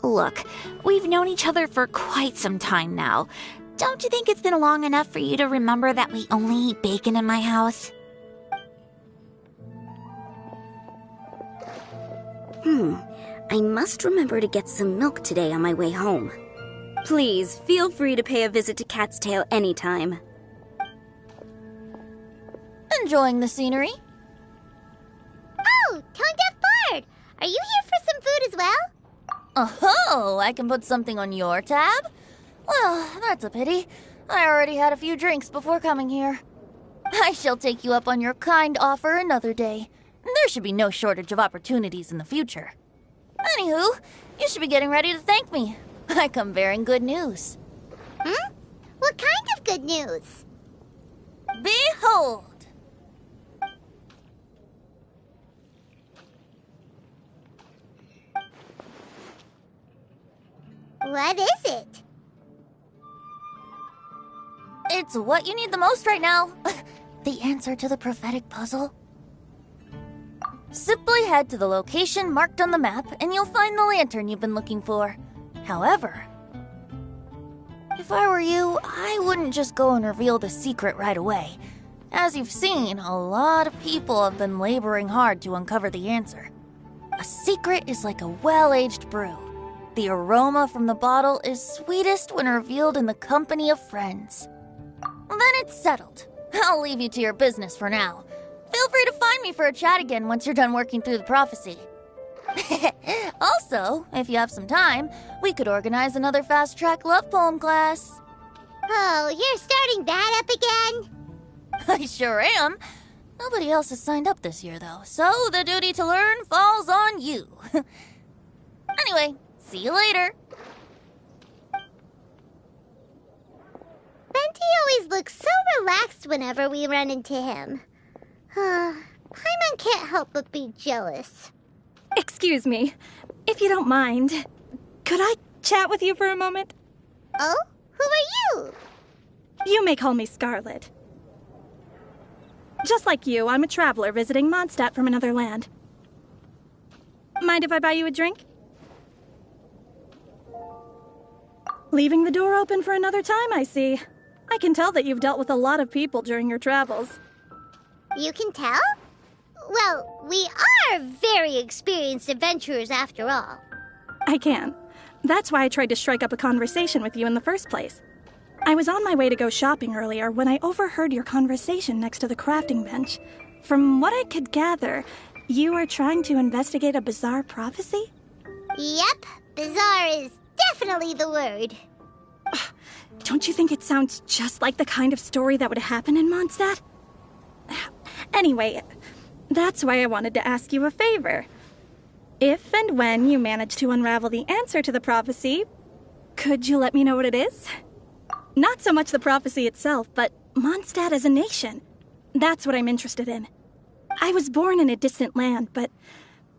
Look, we've known each other for quite some time now. Don't you think it's been long enough for you to remember that we only eat bacon in my house? I must remember to get some milk today on my way home. Please, feel free to pay a visit to Cat's Tail anytime. Enjoying the scenery? Oh, Tone Deaf Bard! Are you here for some food as well? Oh, I can put something on your tab? Well, that's a pity. I already had a few drinks before coming here. I shall take you up on your kind offer another day. There should be no shortage of opportunities in the future. Anywho, you should be getting ready to thank me. I come bearing good news. What kind of good news? Behold! What is it? It's what you need the most right now. The answer to the prophetic puzzle. Simply head to the location marked on the map and you'll find the lantern you've been looking for. However, if I were you, I wouldn't just go and reveal the secret right away. As you've seen, a lot of people have been laboring hard to uncover the answer. A secret is like a well-aged brew. The aroma from the bottle is sweetest when revealed in the company of friends. Then it's settled. I'll leave you to your business for now. Feel free to find me for a chat again once you're done working through the prophecy. Also, if you have some time, we could organize another fast-track love poem class. Oh, you're starting that up again? I sure am. Nobody else has signed up this year, though, so the duty to learn falls on you. Anyway, see you later. Benti always looks so relaxed whenever we run into him. Paimon can't help but be jealous. Excuse me, if you don't mind, could I chat with you for a moment? Oh? Who are you? You may call me Scarlet. Just like you, I'm a traveler visiting Mondstadt from another land. Mind if I buy you a drink? Leaving the door open for another time, I see. I can tell that you've dealt with a lot of people during your travels. You can tell? Well, we are very experienced adventurers after all. I can. That's why I tried to strike up a conversation with you in the first place. I was on my way to go shopping earlier when I overheard your conversation next to the crafting bench. From what I could gather, you were trying to investigate a bizarre prophecy? Yep, bizarre is definitely the word. Don't you think it sounds just like the kind of story that would happen in Mondstadt? Anyway, that's why I wanted to ask you a favor. If and when you manage to unravel the answer to the prophecy, could you let me know what it is? Not so much the prophecy itself, but Mondstadt as a nation. That's what I'm interested in. I was born in a distant land, but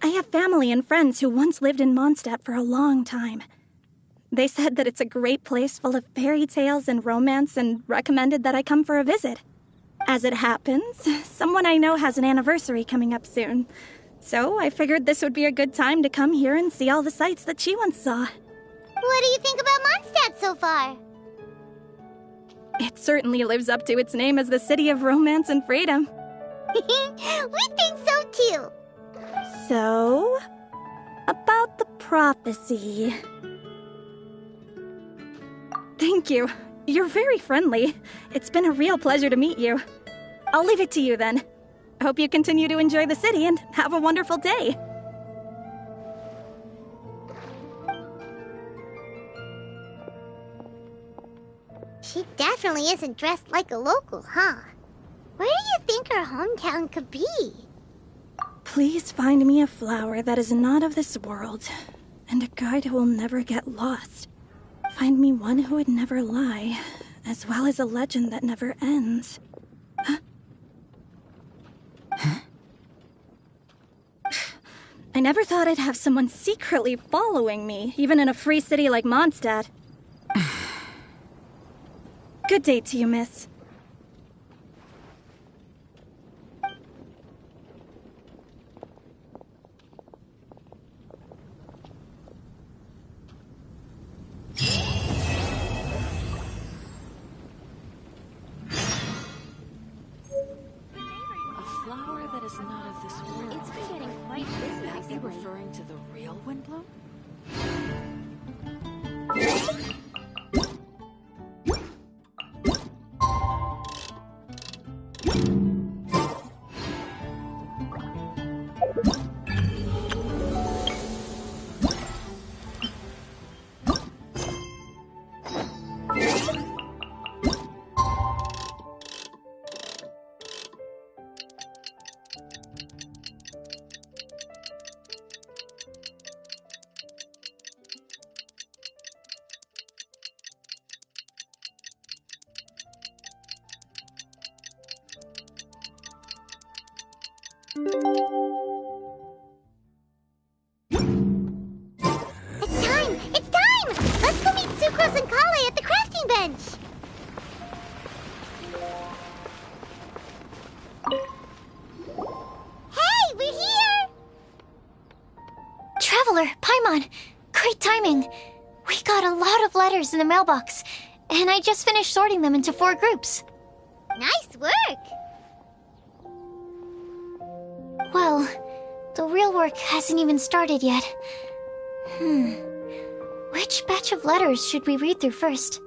I have family and friends who once lived in Mondstadt for a long time. They said that it's a great place full of fairy tales and romance and recommended that I come for a visit. As it happens, someone I know has an anniversary coming up soon. So I figured this would be a good time to come here and see all the sights that she once saw. What do you think about Mondstadt so far? It certainly lives up to its name as the city of romance and freedom. We think so too. So, about the prophecy. Thank you. You're very friendly. It's been a real pleasure to meet you. I'll leave it to you then. Hope you continue to enjoy the city and have a wonderful day. She definitely isn't dressed like a local, huh? Where do you think her hometown could be? Please find me a flower that is not of this world, and a guide who will never get lost. Find me one who would never lie, as well as a legend that never ends. Huh? I never thought I'd have someone secretly following me, even in a free city like Mondstadt. Good day to you, miss. That is not of this world. It's been getting quite busy. Are you referring to the real Windblume? It's time! It's time! Let's go meet Sucrose and Kale at the crafting bench! Hey, we're here! Traveler, Paimon, great timing. We got a lot of letters in the mailbox, and I just finished sorting them into 4 groups. Nice work! Well, the real work hasn't even started yet. Which batch of letters should we read through first?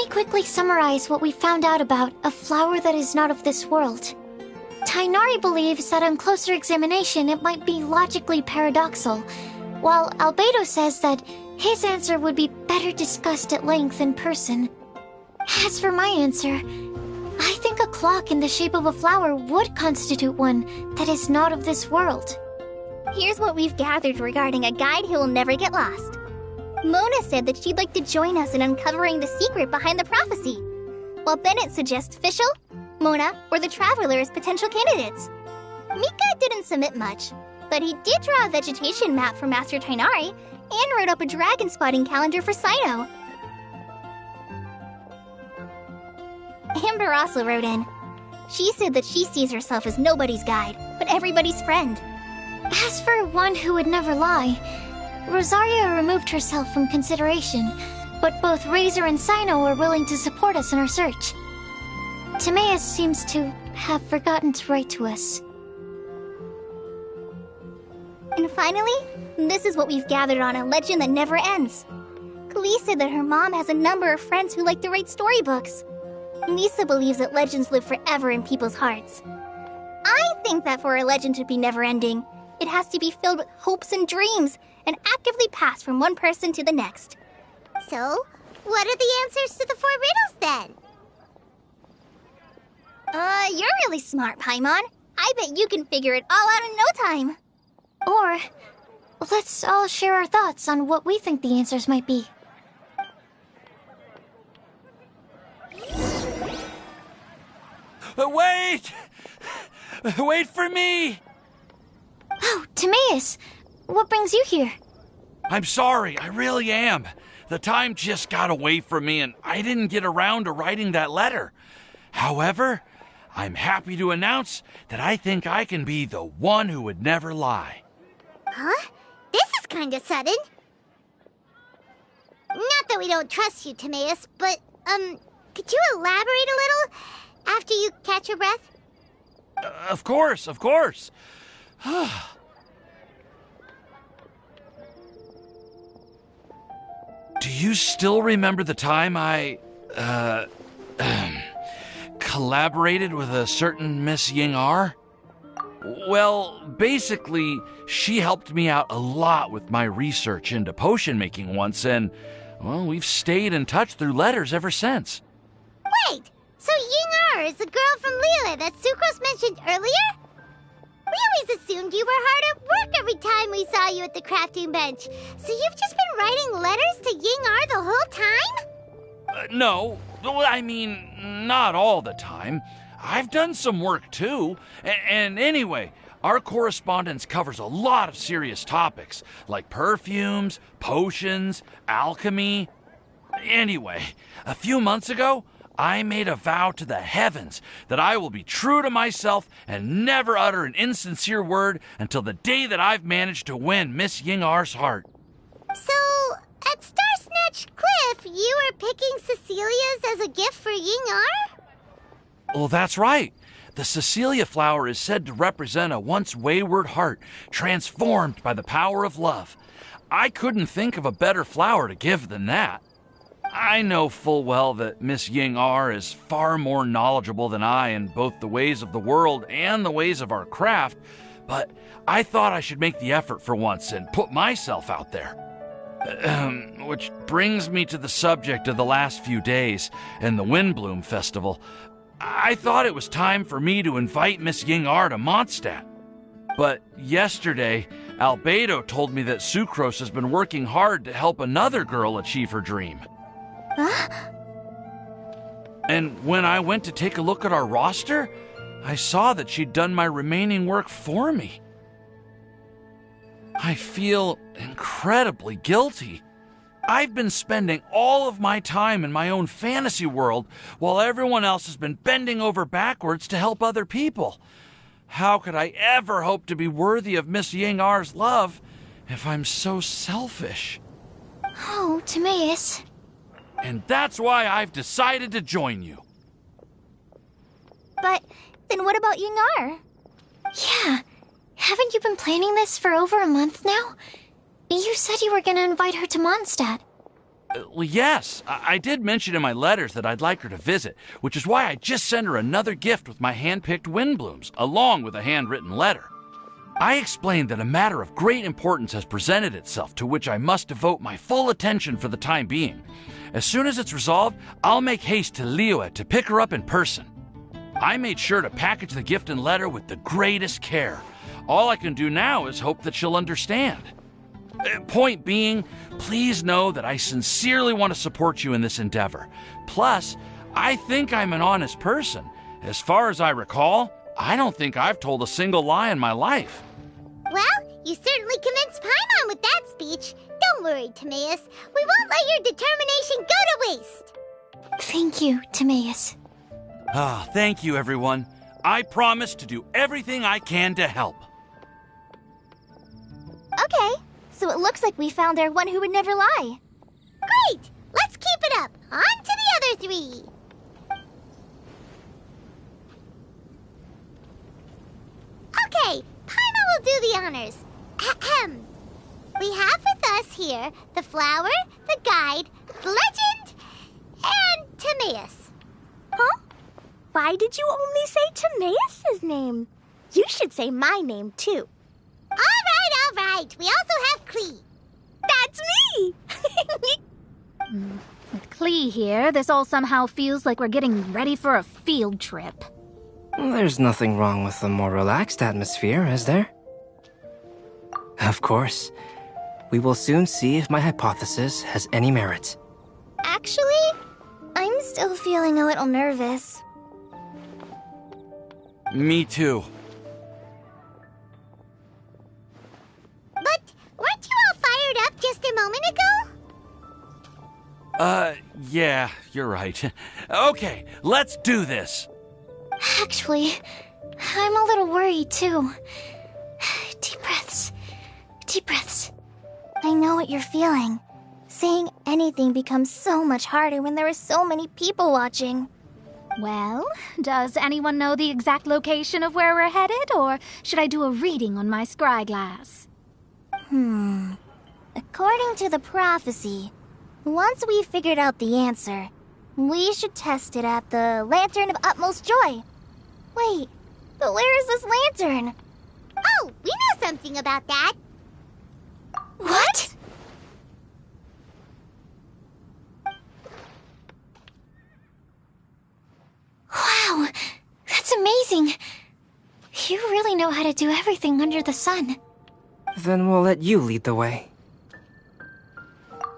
quickly summarize what we found out about a flower that is not of this world. Tainari believes that on closer examination it might be logically paradoxal, while Albedo says that his answer would be better discussed at length in person. As for my answer, I think a clock in the shape of a flower would constitute one that is not of this world. Here's what we've gathered regarding a guide who will never get lost. Mona said that she'd like to join us in uncovering the secret behind the prophecy, while Bennett suggests Fischl, Mona, or the Traveler as potential candidates. Mika didn't submit much, but he did draw a vegetation map for Master Tainari and wrote up a dragon spotting calendar for Sino. Amber also wrote in. She said that she sees herself as nobody's guide, but everybody's friend. As for one who would never lie, Rosaria removed herself from consideration, but both Razor and Sino are willing to support us in our search. Timaeus seems to have forgotten to write to us. And finally, this is what we've gathered on a legend that never ends. Klee said that her mom has a number of friends who like to write storybooks. Lisa believes that legends live forever in people's hearts. I think that for a legend to be never-ending, it has to be filled with hopes and dreams, and actively passed from one person to the next. So, what are the answers to the 4 riddles then? You're really smart, Paimon. I bet you can figure it all out in no time. Or, let's all share our thoughts on what we think the answers might be. Wait! Wait for me! Oh, Timaeus! What brings you here? I'm sorry, I really am. The time just got away from me and I didn't get around to writing that letter. However, I'm happy to announce that I think I can be the one who would never lie. Huh? This is kind of sudden. Not that we don't trust you, Timaeus, but, could you elaborate a little after you catch your breath? Of course. Do you still remember the time I, collaborated with a certain Miss Ying-ar? Well, basically, she helped me out a lot with my research into potion making once, and, well, we've stayed in touch through letters ever since. Wait, so Ying-ar is the girl from Lila that Sucrose mentioned earlier? We always assumed you were hard at work every time we saw you at the crafting bench. So you've just been writing letters to Ying-ar the whole time? No, I mean, not all the time. I've done some work too. And anyway, our correspondence covers a lot of serious topics, like perfumes, potions, alchemy. Anyway, a few months ago, I made a vow to the heavens that I will be true to myself and never utter an insincere word until the day that I've managed to win Miss Ying-ar's heart. So, at Star Snatch Cliff, you were picking Cecilia's as a gift for Ying-ar? Well, that's right. The Cecilia flower is said to represent a once wayward heart transformed by the power of love. I couldn't think of a better flower to give than that. I know full well that Miss Ying-ar is far more knowledgeable than I in both the ways of the world and the ways of our craft, but I thought I should make the effort for once and put myself out there. Which brings me to the subject of the last few days and the Windblume Festival. I thought it was time for me to invite Miss Ying-ar to Mondstadt. But yesterday, Albedo told me that Sucrose has been working hard to help another girl achieve her dream. Huh? And when I went to take a look at our roster, I saw that she'd done my remaining work for me. I feel incredibly guilty. I've been spending all of my time in my own fantasy world while everyone else has been bending over backwards to help other people. How could I ever hope to be worthy of Miss Ying-ar's love if I'm so selfish? Oh, Timaeus. And that's why I've decided to join you. But then what about Ying-ar? Yeah, haven't you been planning this for over a month now? You said you were gonna invite her to Mondstadt. Well, yes, I did mention in my letters that I'd like her to visit, which is why I just sent her another gift with my hand-picked Windblooms, along with a handwritten letter. I explained that a matter of great importance has presented itself to which I must devote my full attention for the time being. As soon as it's resolved, I'll make haste to Liyue to pick her up in person. I made sure to package the gift and letter with the greatest care. All I can do now is hope that she'll understand. Point being, please know that I sincerely want to support you in this endeavor. Plus, I think I'm an honest person. As far as I recall, I don't think I've told a single lie in my life. Well, you certainly convinced Paimon with that speech. Don't worry, Timaeus. We won't let your determination go to waste. Thank you, Timaeus. Thank you, everyone. I promise to do everything I can to help. Okay, so it looks like we found our one who would never lie. Great! Let's keep it up. On to the other three. Okay, Paimon will do the honors. Ahem. We have with us here the flower, the guide, the legend, and Timaeus. Huh? Why did you only say Timaeus' name? You should say my name, too. All right. We also have Klee. That's me! With Klee here, this all somehow feels like we're getting ready for a field trip. There's nothing wrong with a more relaxed atmosphere, is there? Of course. We will soon see if my hypothesis has any merit. Actually, I'm still feeling a little nervous. Me too. But weren't you all fired up just a moment ago? Yeah, you're right. Okay, let's do this. Actually, I'm a little worried too. Deep breaths. Deep breaths. I know what you're feeling. Saying anything becomes so much harder when there are so many people watching. Well, does anyone know the exact location of where we're headed, or should I do a reading on my scry glass? According to the prophecy, once we've figured out the answer, we should test it at the Lantern of Utmost Joy. Wait, but where is this lantern? Oh, we know something about that. What? Wow, that's amazing. You really know how to do everything under the sun. Then we'll let you lead the way.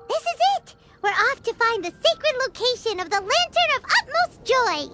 This is it! We're off to find the sacred location of the Lantern of Utmost Joy!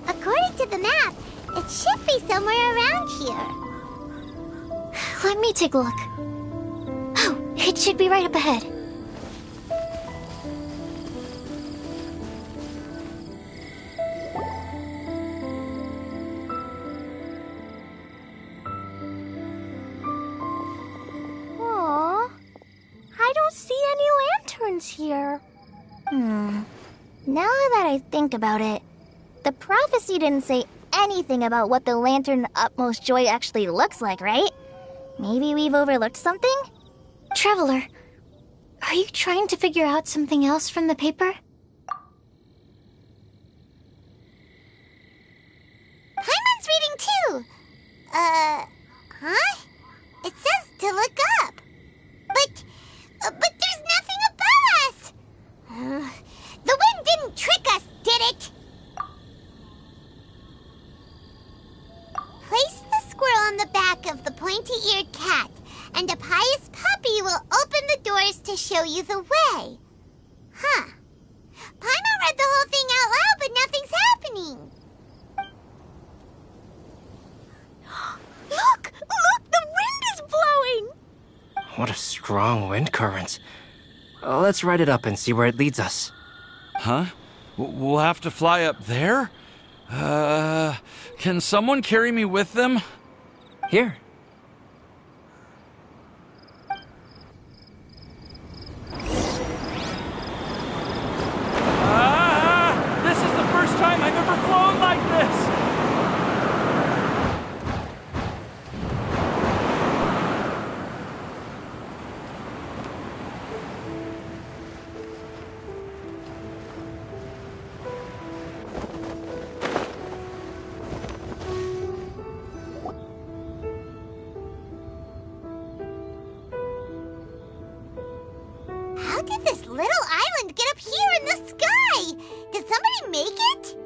According to the map, it should be somewhere around here. Let me take a look. Oh, it should be right up ahead. Aww, I don't see any lanterns here. Now that I think about it, the prophecy didn't say anything about what the Lantern of Utmost Joy actually looks like, right? Maybe we've overlooked something? Traveler, are you trying to figure out something else from the paper? Paimon's reading too! Huh? It says to look up. But there's nothing above us! The wind didn't trick us, did it? Place the squirrel on the back of the pointy-eared cat, and a pious puppy will open the doors to show you the way. Huh. Paimon read the whole thing out loud, but nothing's happening. strong wind current. Let's ride it up and see where it leads us. Huh? We'll have to fly up there? Can someone carry me with them? Here. This is the first time I've ever flown like this! How did this little island get up here in the sky? Did somebody make it?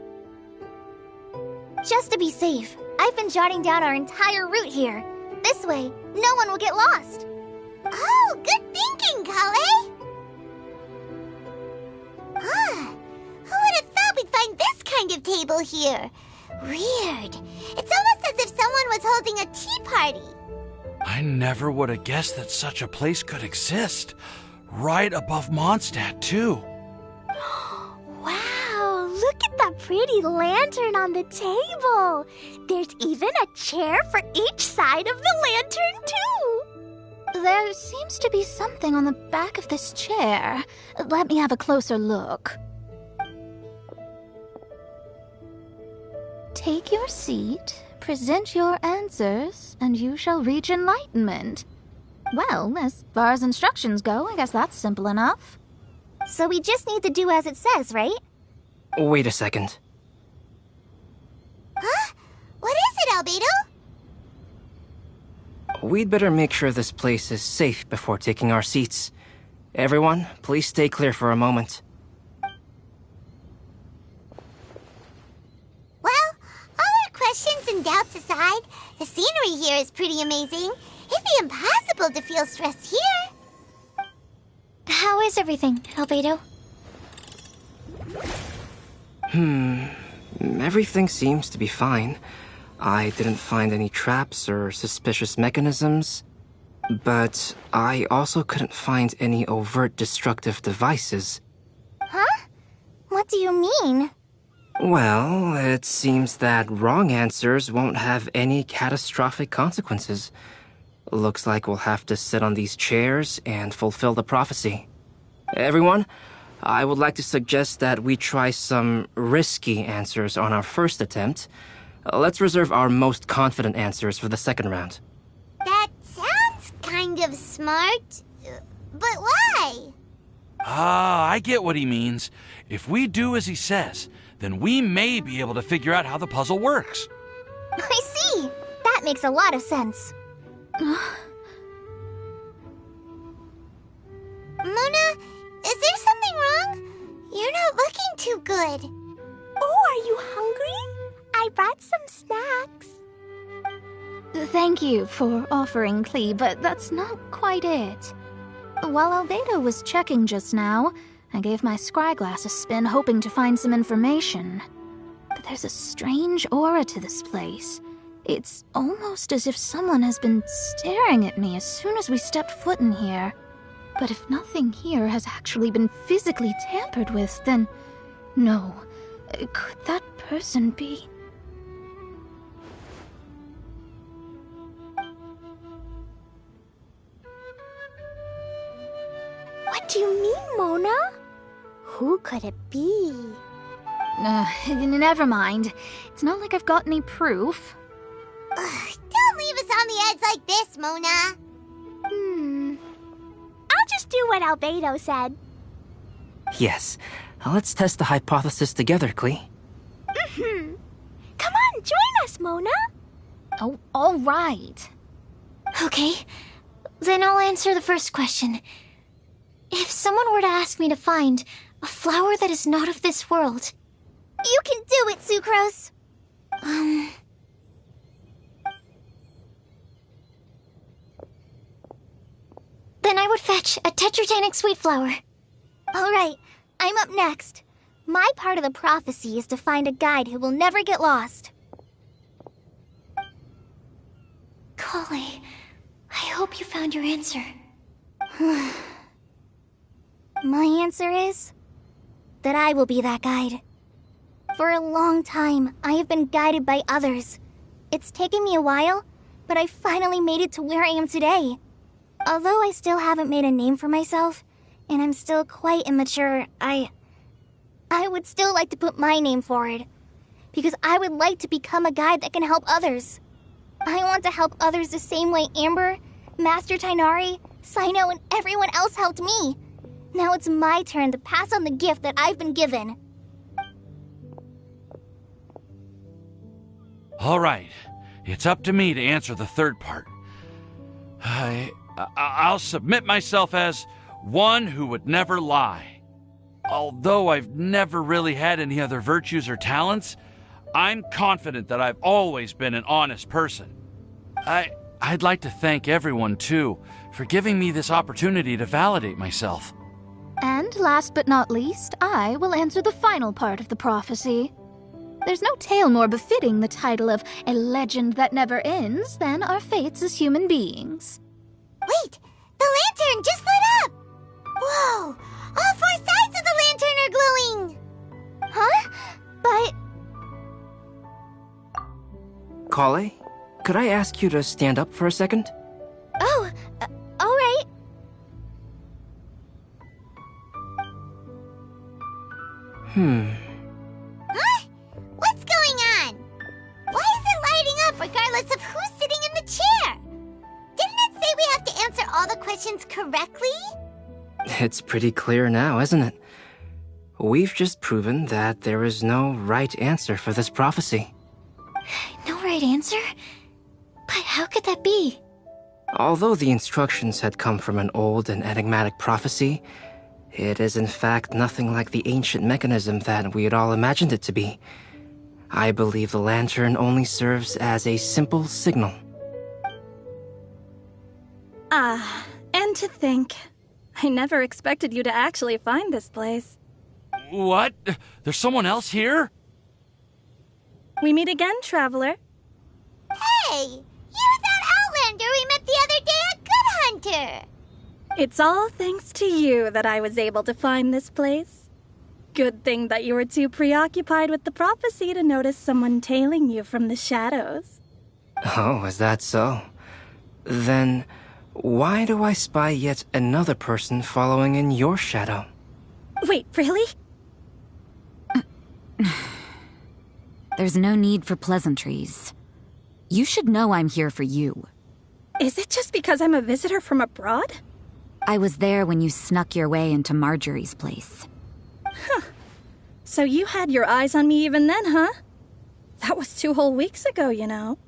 Just to be safe, I've been jotting down our entire route here. This way, no one will get lost. Oh, good thinking, Kale. Who would have thought we'd find this kind of table here? Weird. It's almost as if someone was holding a tea party. I never would have guessed that such a place could exist. Right above Mondstadt, too. Wow, look at that pretty lantern on the table. There's even a chair for each side of the lantern, too. There seems to be something on the back of this chair. Let me have a closer look. Take your seat, present your answers, and you shall reach enlightenment. Well, as far as instructions go, I guess that's simple enough. So we just need to do as it says, right? Wait a second. Huh? What is it, Albedo? We'd better make sure this place is safe before taking our seats. Everyone, please stay clear for a moment. Well, all our questions and doubts aside, the scenery here is pretty amazing. It'd be impossible to feel stressed here. How is everything, Albedo? Everything seems to be fine. I didn't find any traps or suspicious mechanisms, but I also couldn't find any overt destructive devices. Huh? What do you mean? Well, it seems that wrong answers won't have any catastrophic consequences. Looks like we'll have to sit on these chairs and fulfill the prophecy. Everyone, I would like to suggest that we try some risky answers on our first attempt. Let's reserve our most confident answers for the second round. That sounds kind of smart. But why? I get what he means. If we do as he says, then we may be able to figure out how the puzzle works. I see. That makes a lot of sense. Mona, is there something wrong? You're not looking too good. Oh, are you hungry? I brought some snacks. Thank you for offering, Klee, but that's not quite it. While Albedo was checking just now, I gave my scryglass a spin hoping to find some information. But there's a strange aura to this place. It's almost as if someone has been staring at me as soon as we stepped foot in here. But if nothing here has actually been physically tampered with, then no. Could that person be? What do you mean, Mona? Who could it be? Never mind. It's not like I've got any proof. Don't leave us on the edge like this, Mona. I'll just do what Albedo said. Yes, let's test the hypothesis together, Klee. Come on, join us, Mona. Oh, all right. Okay, then I'll answer the first question. If someone were to ask me to find a flower that is not of this world... You can do it, Sucrose. Then I would fetch a tetragenic sweet flower. All right, I'm up next. My part of the prophecy is to find a guide who will never get lost. Kale, I hope you found your answer. My answer is that I will be that guide. For a long time, I have been guided by others. It's taken me a while, but I finally made it to where I am today. Although I still haven't made a name for myself, and I'm still quite immature, I would still like to put my name forward. Because I would like to become a guide that can help others. I want to help others the same way Amber, Master Tainari, Sino, and everyone else helped me. Now it's my turn to pass on the gift that I've been given. All right, it's up to me to answer the third part. I'll submit myself as one who would never lie. Although I've never really had any other virtues or talents, I'm confident that I've always been an honest person. I'd like to thank everyone, too, for giving me this opportunity to validate myself. And last but not least, I will answer the final part of the prophecy. There's no tale more befitting the title of a legend that never ends than our fates as human beings. Wait! The lantern just lit up! Whoa! All 4 sides of the lantern are glowing! Huh? But... Kale, could I ask you to stand up for a second? Oh, alright. Huh? What's going on? Why is it lighting up regardless of who's sitting in the chair? Didn't it say we have to answer all the questions correctly? It's pretty clear now, isn't it? We've just proven that there is no right answer for this prophecy. No right answer? But how could that be? Although the instructions had come from an old and enigmatic prophecy, it is in fact nothing like the ancient mechanism that we had all imagined it to be. I believe the lantern only serves as a simple signal. And to think, I never expected you to actually find this place. What? There's someone else here? We meet again, traveler. Hey! You're that Outlander we met the other day at Good Hunter! It's all thanks to you that I was able to find this place. Good thing that you were too preoccupied with the prophecy to notice someone tailing you from the shadows. Oh, is that so? Then, why do I spy yet another person following in your shadow? Wait, really? There's no need for pleasantries. You should know I'm here for you. Is it just because I'm a visitor from abroad? I was there when you snuck your way into Marjorie's place. Huh. So you had your eyes on me even then, huh? That was 2 whole weeks ago, you know.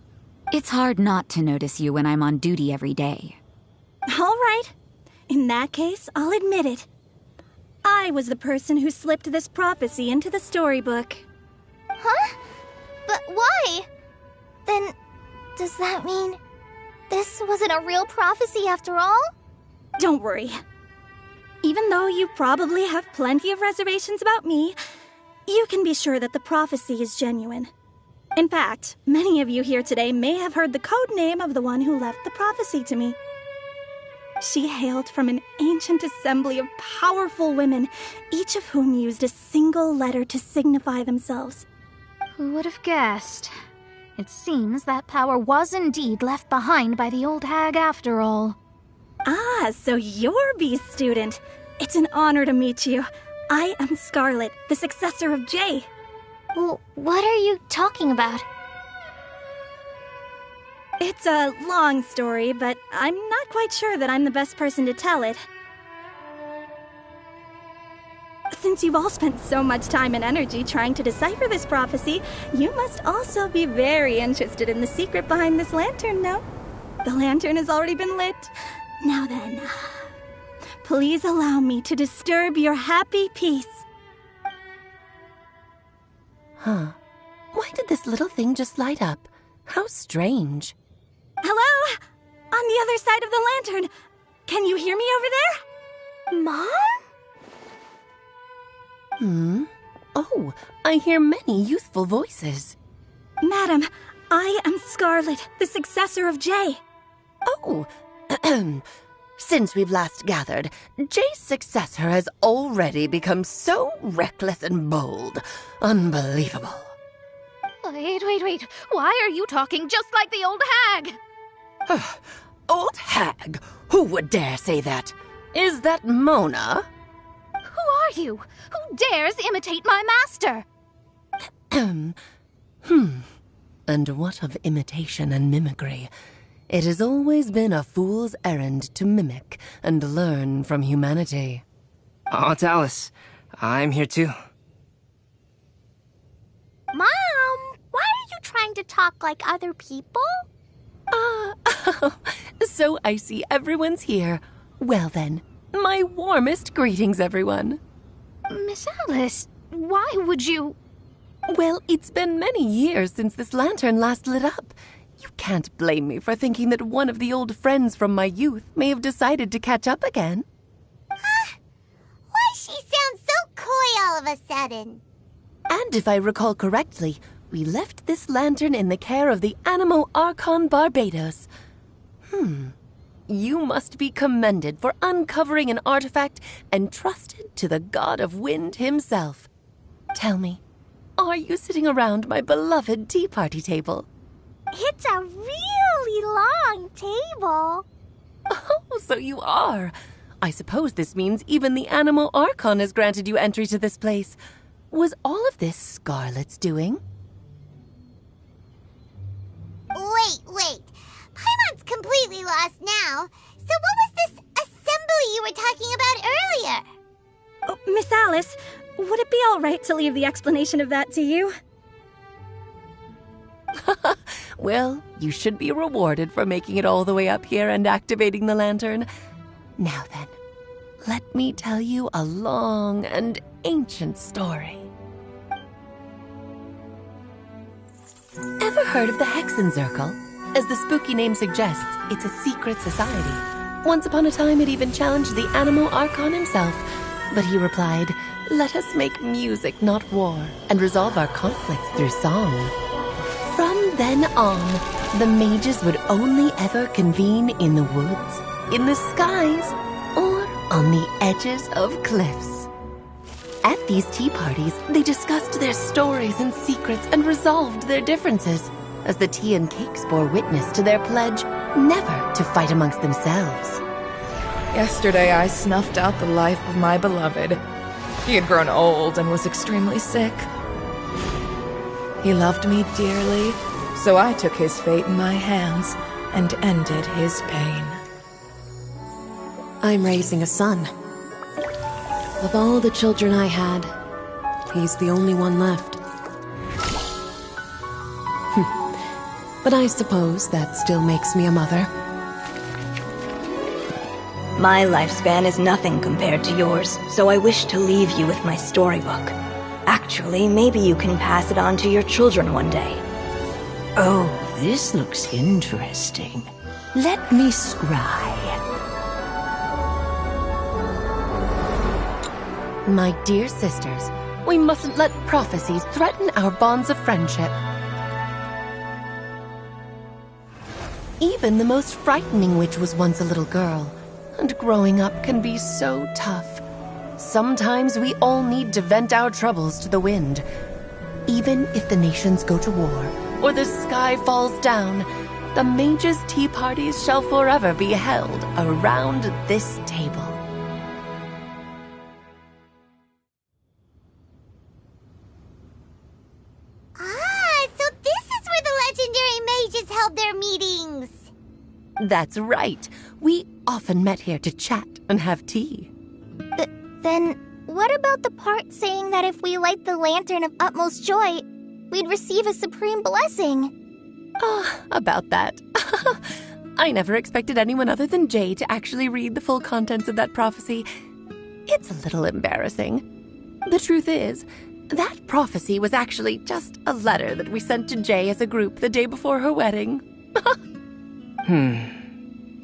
It's hard not to notice you when I'm on duty every day. All right. In that case, I'll admit it. I was the person who slipped this prophecy into the storybook. Huh? But why? Then, does that mean this wasn't a real prophecy after all? Don't worry. Even though you probably have plenty of reservations about me, you can be sure that the prophecy is genuine. In fact, many of you here today may have heard the code name of the one who left the prophecy to me. She hailed from an ancient assembly of powerful women, each of whom used a single letter to signify themselves. Who would have guessed? It seems that power was indeed left behind by the old hag after all. Ah, so you're B's student. It's an honor to meet you. I am Scarlet, the successor of Jay. Well, what are you talking about? It's a long story, but I'm not quite sure that I'm the best person to tell it. Since you've all spent so much time and energy trying to decipher this prophecy, you must also be very interested in the secret behind this lantern, no? The lantern has already been lit. Now then, please allow me to disturb your happy peace. Huh. Why did this little thing just light up? How strange. Hello? On the other side of the lantern. Can you hear me over there? Mom? Oh, I hear many youthful voices. Madam, I am Scarlet, the successor of Jay. Oh, Since we've last gathered, Jay's successor has already become so reckless and bold. Unbelievable. Wait. Why are you talking just like the old hag? Old hag? Who would dare say that? Is that Mona? Who are you? Who dares imitate my master? And what of imitation and mimicry? It has always been a fool's errand to mimic and learn from humanity. Oh, Dallas, I'm here too. Mom, why are you trying to talk like other people? So I see everyone's here. Well then, my warmest greetings, everyone. Miss Alice, why would you... Well, it's been many years since this lantern last lit up. You can't blame me for thinking that one of the old friends from my youth may have decided to catch up again. Why she sounds so coy all of a sudden? And if I recall correctly, we left this lantern in the care of the Animo Archon Barbados. You must be commended for uncovering an artifact entrusted to the god of wind himself. Tell me, are you sitting around my beloved tea party table? It's a really long table. Oh, so you are. I suppose this means even the Animo Archon has granted you entry to this place. Was all of this Scarlet's doing? Wait. Paimon's completely lost now. So what was this assembly you were talking about earlier? Oh, Miss Alice, would it be all right to leave the explanation of that to you? Well, you should be rewarded for making it all the way up here and activating the lantern. Now then, let me tell you a long and ancient story. Ever heard of the Hexenzirkel? As the spooky name suggests, it's a secret society. Once upon a time, it even challenged the Animo Archon himself. But he replied, "Let us make music, not war, and resolve our conflicts through song." From then on, the mages would only ever convene in the woods, in the skies, or on the edges of cliffs. At these tea parties, they discussed their stories and secrets and resolved their differences, as the tea and cakes bore witness to their pledge never to fight amongst themselves. Yesterday I snuffed out the life of my beloved. He had grown old and was extremely sick. He loved me dearly, so I took his fate in my hands and ended his pain. I'm raising a son. Of all the children I had, he's the only one left. But I suppose that still makes me a mother. My lifespan is nothing compared to yours, so I wish to leave you with my storybook. Actually, maybe you can pass it on to your children one day. Oh, this looks interesting. Let me scry. My dear sisters, we mustn't let prophecies threaten our bonds of friendship. Even the most frightening witch was once a little girl, and growing up can be so tough. Sometimes we all need to vent our troubles to the wind. Even if the nations go to war, or the sky falls down, the mages' tea parties shall forever be held around this table. So this is where the legendary mages held their meetings. That's right. We often met here to chat and have tea. Then what about the part saying that if we light the lantern of utmost joy, we'd receive a supreme blessing? About that. I never expected anyone other than Jay to actually read the full contents of that prophecy. It's a little embarrassing. The truth is, that prophecy was actually just a letter that we sent to Jay as a group the day before her wedding.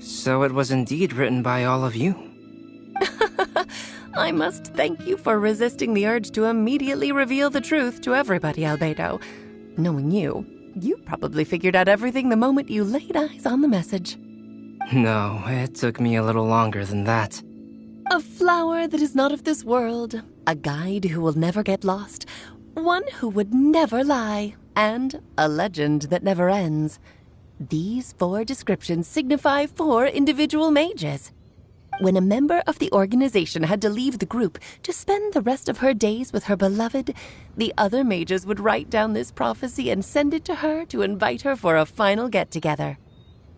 So it was indeed written by all of you. I must thank you for resisting the urge to immediately reveal the truth to everybody, Albedo. Knowing you, you probably figured out everything the moment you laid eyes on the message. No, it took me a little longer than that. A flower that is not of this world, a guide who will never get lost, one who would never lie, and a legend that never ends. These 4 descriptions signify 4 individual mages. When a member of the organization had to leave the group to spend the rest of her days with her beloved, the other mages would write down this prophecy and send it to her to invite her for a final get-together.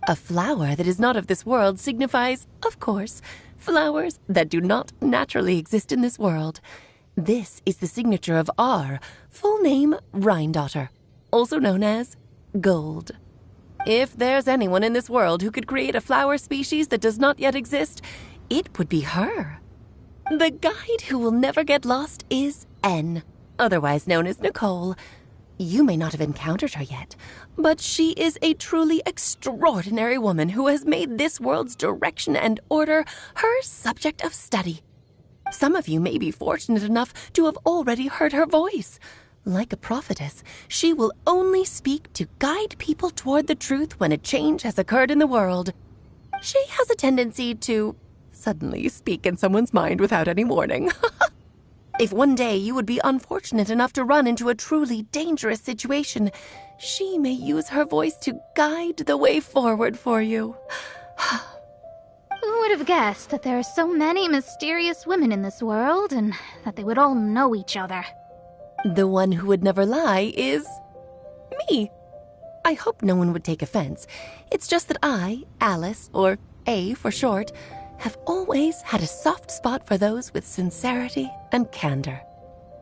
A flower that is not of this world signifies, of course, flowers that do not naturally exist in this world. This is the signature of our full name, Rhine-daughter, also known as Gold. If there's anyone in this world who could create a flower species that does not yet exist, it would be her. The guide who will never get lost is N, otherwise known as Nicole. You may not have encountered her yet, but she is a truly extraordinary woman who has made this world's direction and order her subject of study. Some of you may be fortunate enough to have already heard her voice. Like a prophetess, she will only speak to guide people toward the truth when a change has occurred in the world. She has a tendency to suddenly speak in someone's mind without any warning. If one day you would be unfortunate enough to run into a truly dangerous situation, she may use her voice to guide the way forward for you. Who would have guessed that there are so many mysterious women in this world, and that they would all know each other? The one who would never lie is me. I hope no one would take offense. It's just that I, Alice, or A for short, have always had a soft spot for those with sincerity and candor.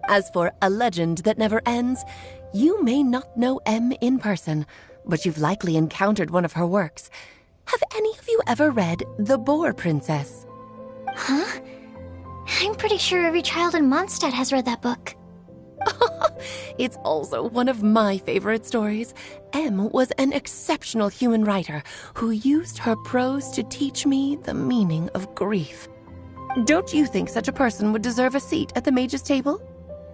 As for a legend that never ends, you may not know M in person, but you've likely encountered one of her works. Have any of you ever read The Boar Princess? Huh? I'm pretty sure every child in Mondstadt has read that book. It's also one of my favorite stories. M was an exceptional human writer who used her prose to teach me the meaning of grief. Don't you think such a person would deserve a seat at the mage's table?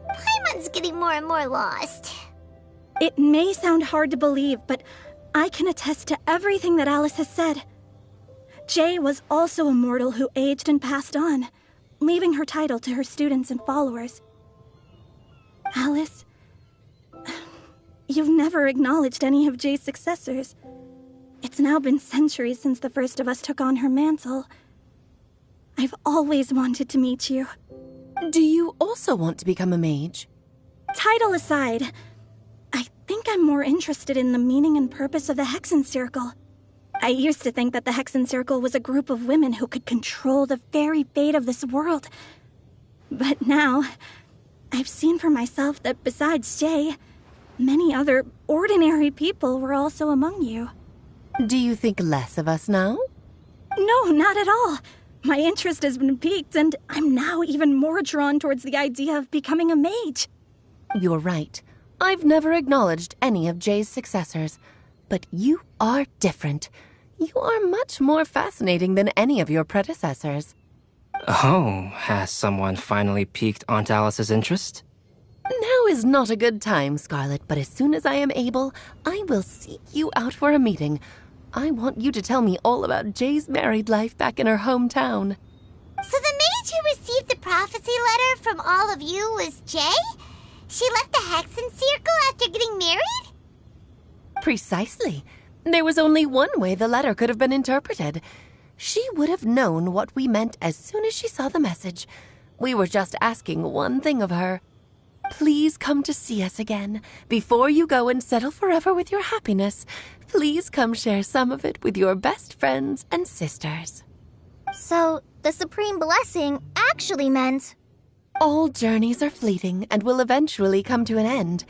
Paimon's getting more and more lost. It may sound hard to believe, but I can attest to everything that Alice has said. Jay was also a mortal who aged and passed on, leaving her title to her students and followers. Alice, you've never acknowledged any of Jay's successors. It's now been centuries since the first of us took on her mantle. I've always wanted to meet you. Do you also want to become a mage? Title aside, I think I'm more interested in the meaning and purpose of the Hexen Circle. I used to think that the Hexen Circle was a group of women who could control the very fate of this world. But now, I've seen for myself that besides Jay, many other ordinary people were also among you. Do you think less of us now? No, not at all. My interest has been piqued, and I'm now even more drawn towards the idea of becoming a mage. You're right. I've never acknowledged any of Jay's successors. But you are different. You are much more fascinating than any of your predecessors. Oh, has someone finally piqued Aunt Alice's interest? Now is not a good time, Scarlet, but as soon as I am able, I will seek you out for a meeting. I want you to tell me all about Jay's married life back in her hometown. So the mage who received the prophecy letter from all of you was Jay? She left the Hexen Circle after getting married? Precisely. There was only one way the letter could have been interpreted. She would have known what we meant as soon as she saw the message. We were just asking one thing of her. Please come to see us again. Before you go and settle forever with your happiness, please come share some of it with your best friends and sisters. So, the Supreme Blessing actually meant... All journeys are fleeting and will eventually come to an end.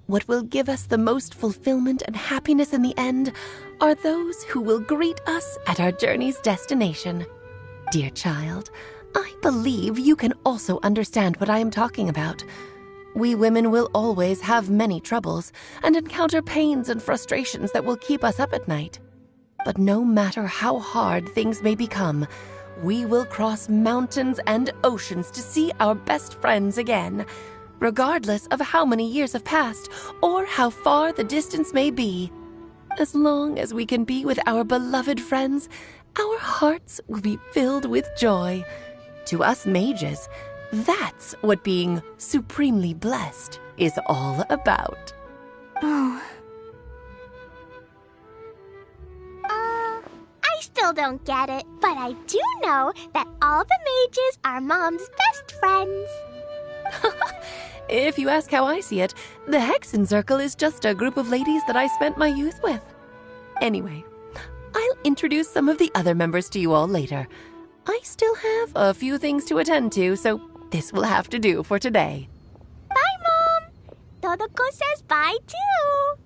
What will give us the most fulfillment and happiness in the end are those who will greet us at our journey's destination. Dear child, I believe you can also understand what I am talking about. We women will always have many troubles and encounter pains and frustrations that will keep us up at night. But no matter how hard things may become, we will cross mountains and oceans to see our best friends again, regardless of how many years have passed or how far the distance may be. As long as we can be with our beloved friends, our hearts will be filled with joy. To us mages, that's what being supremely blessed is all about. Oh. I still don't get it, but I do know that all the mages are Mom's best friends. If you ask how I see it, the Hexen Circle is just a group of ladies that I spent my youth with. Anyway, I'll introduce some of the other members to you all later. I still have a few things to attend to, so this will have to do for today. Bye, Mom! Todoko says bye, too!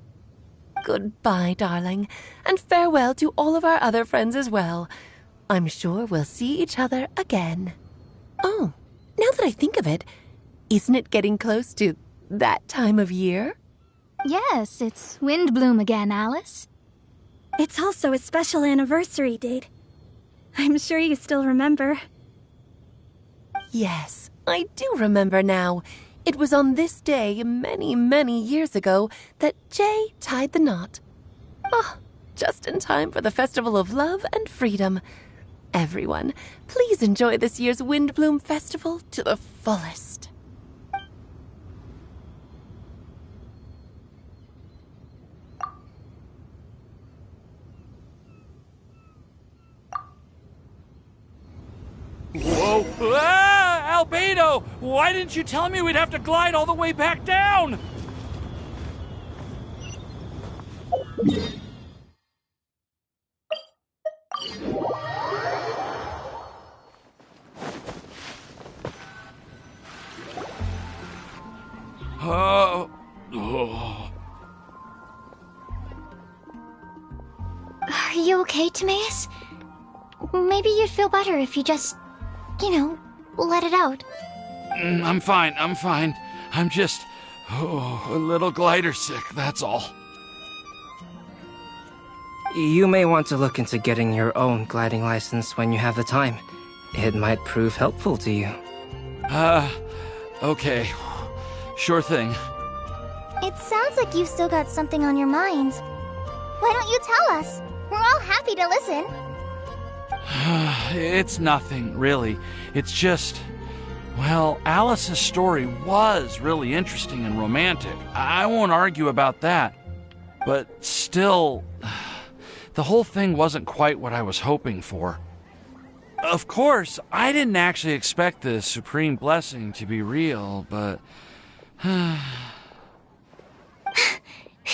Goodbye, darling, and farewell to all of our other friends as well. I'm sure we'll see each other again. Oh, now that I think of it, isn't it getting close to that time of year? Yes, it's Windblume again, Alice. It's also a special anniversary date. I'm sure you still remember. Yes, I do remember now. It was on this day many, many years ago that Jay tied the knot. Oh, just in time for the Festival of Love and Freedom. Everyone, please enjoy this year's Windblume Festival to the fullest. Whoa! Ah! Albedo! Why didn't you tell me we'd have to glide all the way back down? Oh. Are you okay, Timaeus? Maybe you'd feel better if you just, let it out. I'm fine. I'm just a little glider sick, that's all. You may want to look into getting your own gliding license when you have the time. It might prove helpful to you. Okay. Sure thing. It sounds like you've still got something on your mind. Why don't you tell us? We're all happy to listen. It's nothing, really. It's just... Well, Alice's story was really interesting and romantic. I won't argue about that. But still, the whole thing wasn't quite what I was hoping for. Of course, I didn't actually expect the supreme blessing to be real, but...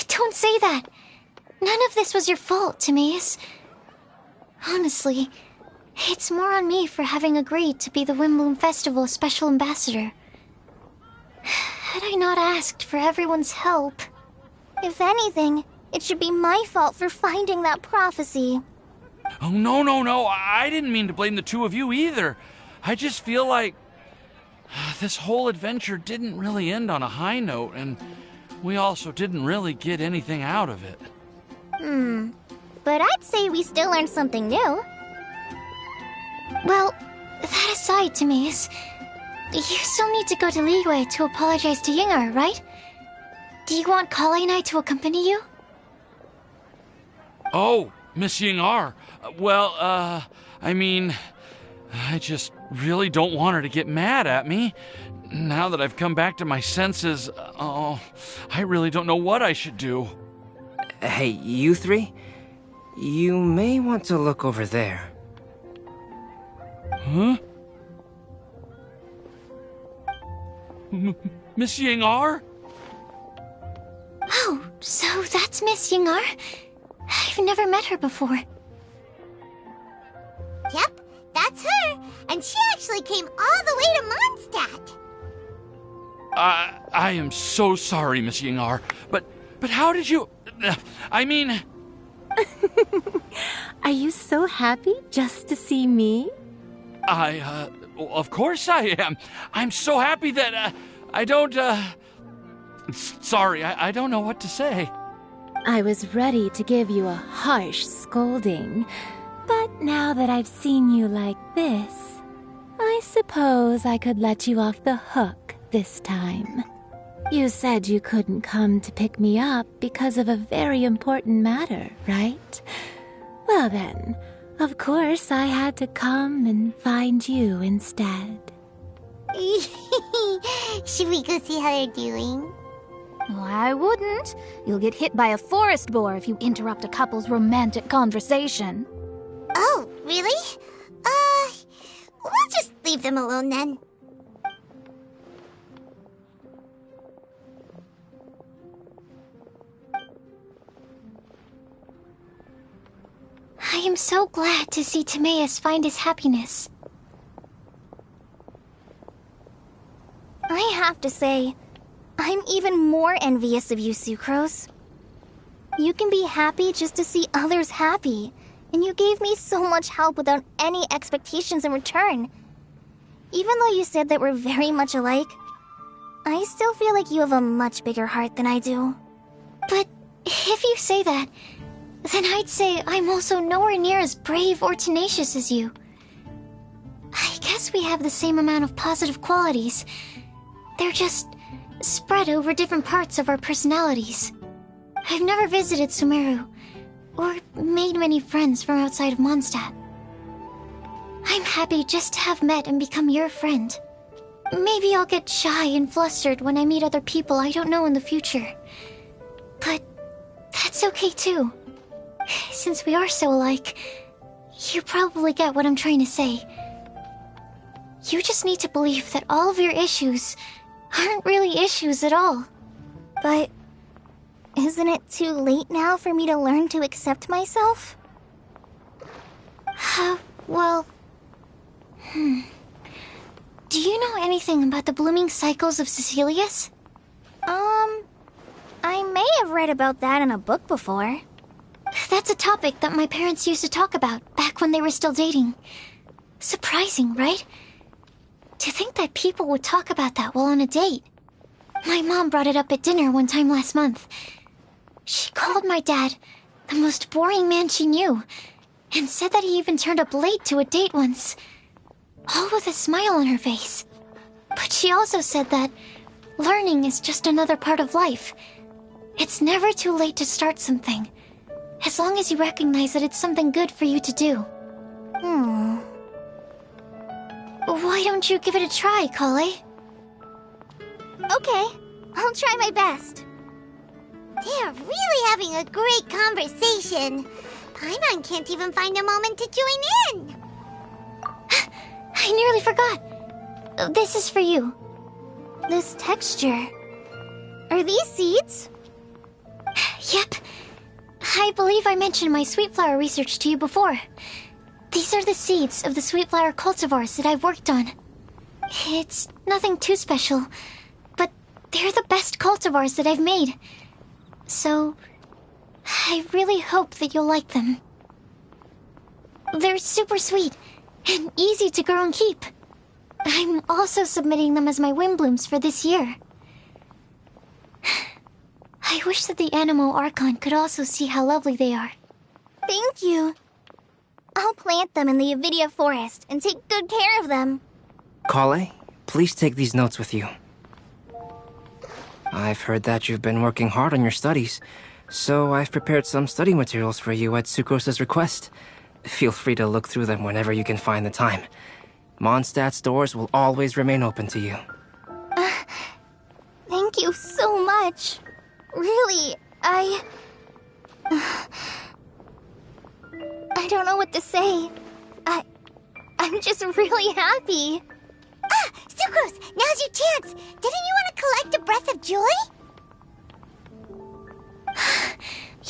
Don't say that. None of this was your fault, Timaeus. Honestly, it's more on me for having agreed to be the Windblume Festival Special Ambassador. Had I not asked for everyone's help... If anything, it should be my fault for finding that prophecy. Oh, no. I didn't mean to blame the two of you either. I just feel like this whole adventure didn't really end on a high note, and we also didn't really get anything out of it. But I'd say we still learned something new. Well, that aside, Timaeus, you still need to go to Liyue to apologize to Yingar, right? Do you want Kale and I to accompany you? Oh, Miss Yingar. Well, I mean, I just really don't want her to get mad at me. Now that I've come back to my senses, I really don't know what I should do. Hey, you three? You may want to look over there. Huh? Miss Yingar? Oh, so that's Miss Yingar? I've never met her before. Yep, that's her. And she actually came all the way to Mondstadt. I am so sorry, Miss Yingar, but how did you... I mean... Are you so happy just to see me? Of course I am. I'm so happy that, I don't, Sorry, I don't know what to say. I was ready to give you a harsh scolding, but now that I've seen you like this, I suppose I could let you off the hook this time. You said you couldn't come to pick me up because of a very important matter, right? Well then, Of course, I had to come and find you instead. Should we go see how they're doing? I wouldn't. You'll get hit by a forest boar if you interrupt a couple's romantic conversation. Oh, really? We'll just leave them alone then. I am so glad to see Timaeus find his happiness. I have to say, I'm even more envious of you, Sucrose. You can be happy just to see others happy, and you gave me so much help without any expectations in return. Even though you said that we're very much alike, I still feel like you have a much bigger heart than I do. But if you say that, then I'd say I'm also nowhere near as brave or tenacious as you. I guess we have the same amount of positive qualities. They're just spread over different parts of our personalities. I've never visited Sumeru, or made many friends from outside of Mondstadt. I'm happy just to have met and become your friend. Maybe I'll get shy and flustered when I meet other people I don't know in the future. But that's okay too. Since we are so alike, you probably get what I'm trying to say. You just need to believe that all of your issues aren't really issues at all. But isn't it too late now for me to learn to accept myself? Well... Do you know anything about the blooming cycles of Cecilius? I may have read about that in a book before. That's a topic that my parents used to talk about back when they were still dating. Surprising, right? To think that people would talk about that while on a date. My mom brought it up at dinner one time last month. She called my dad the most boring man she knew, and said that he even turned up late to a date once, all with a smile on her face. But she also said that learning is just another part of life. It's never too late to start something, as long as you recognize that it's something good for you to do. Why don't you give it a try, Kale? Okay, I'll try my best. They're really having a great conversation. Paimon can't even find a moment to join in. I nearly forgot. This is for you. This texture. Are these seeds? Yep. I believe I mentioned my sweet flower research to you before. These are the seeds of the sweet flower cultivars that I've worked on. It's nothing too special, but they're the best cultivars that I've made. So, I really hope that you'll like them. They're super sweet and easy to grow and keep. I'm also submitting them as my Windblooms for this year. I wish that the Animo Archon could also see how lovely they are. Thank you. I'll plant them in the Avidia forest and take good care of them. Kale, please take these notes with you. I've heard that you've been working hard on your studies, so I've prepared some study materials for you at Sucrose's request. Feel free to look through them whenever you can find the time. Mondstadt's doors will always remain open to you. Thank you so much. Really, I don't know what to say. I'm just really happy. Sucrose, now's your chance. Didn't you want to collect a breath of joy?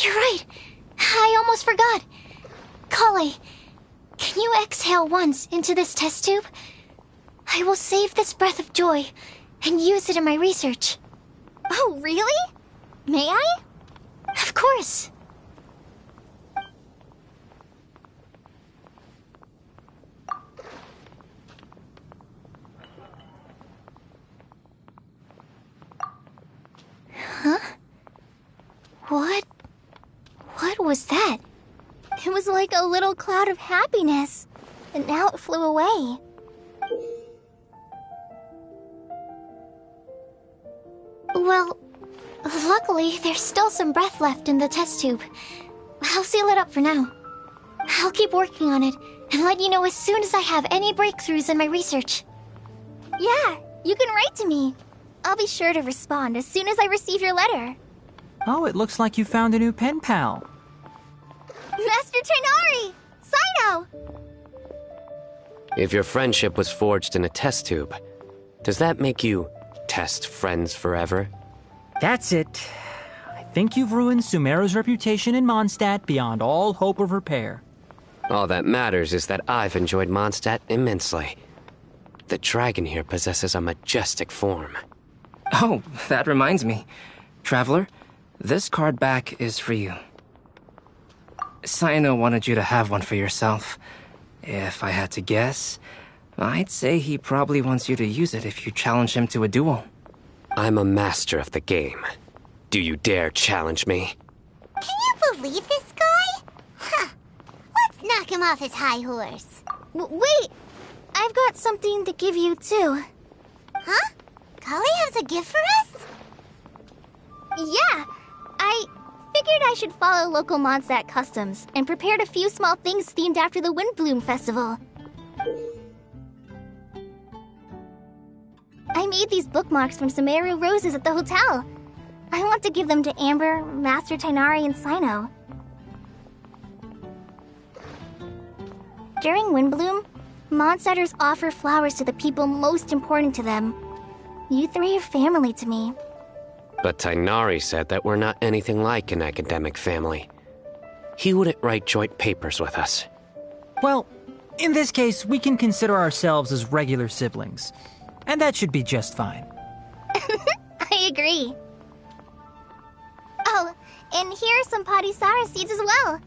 You're right. I almost forgot. Kale, can you exhale once into this test tube? I will save this breath of joy and use it in my research. Oh, really? May I? Of course. Huh? What was that? It was like a little cloud of happiness, and now it flew away. Well, luckily there's still some breath left in the test tube. I'll seal it up for now. I'll keep working on it and let you know as soon as I have any breakthroughs in my research. Yeah, you can write to me. I'll be sure to respond as soon as I receive your letter. Oh, it looks like you found a new pen pal. Master Tainari! Sino! If your friendship was forged in a test tube, does that make you test friends forever? That's it. I think you've ruined Sumeru's reputation in Mondstadt beyond all hope of repair. All that matters is that I've enjoyed Mondstadt immensely. The dragon here possesses a majestic form. Oh, that reminds me. Traveler, this card back is for you. Sino wanted you to have one for yourself. If I had to guess, I'd say he probably wants you to use it if you challenge him to a duel. I'm a master of the game. Do you dare challenge me? Can you believe this guy? Huh. Let's knock him off his high horse. Wait! I've got something to give you, too. Huh? Kali has a gift for us? Yeah! I figured I should follow local Mondstadt customs and prepared a few small things themed after the Windblume festival. I made these bookmarks from Sumeru roses at the hotel. I want to give them to Amber, Master Tainari, and Sino. During Windblume, Mondstadters offer flowers to the people most important to them. You three are family to me. But Tainari said that we're not anything like an academic family. He wouldn't write joint papers with us. Well, in this case, we can consider ourselves as regular siblings. And that should be just fine. I agree. Oh, and here are some Padisara seeds as well.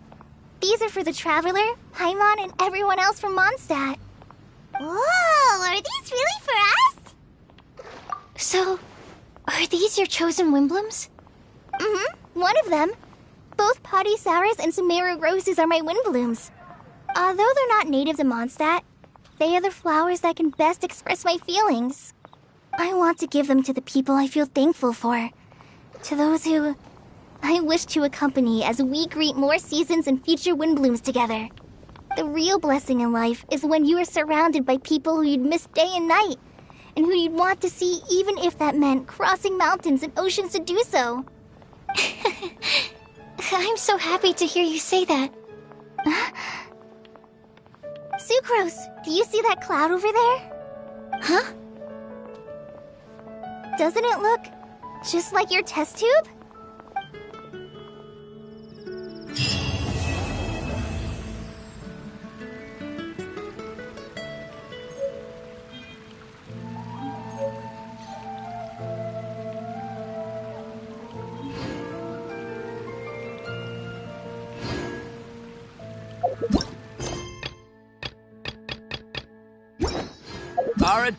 These are for the Traveler, Paimon, and everyone else from Mondstadt. Whoa, are these really for us? So, are these your chosen Windblooms? Mm-hmm, one of them. Both Padisaras and Sumeru roses are my Windblooms. Although they're not native to Mondstadt, they are the flowers that can best express my feelings. I want to give them to the people I feel thankful for. To those who I wish to accompany as we greet more seasons and future Windblooms together. The real blessing in life is when you are surrounded by people who you'd miss day and night, and who you'd want to see even if that meant crossing mountains and oceans to do so. I'm so happy to hear you say that. Sucrose, do you see that cloud over there? Huh? Doesn't it look just like your test tube? Alright.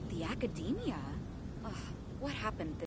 The academia? Ugh, what happened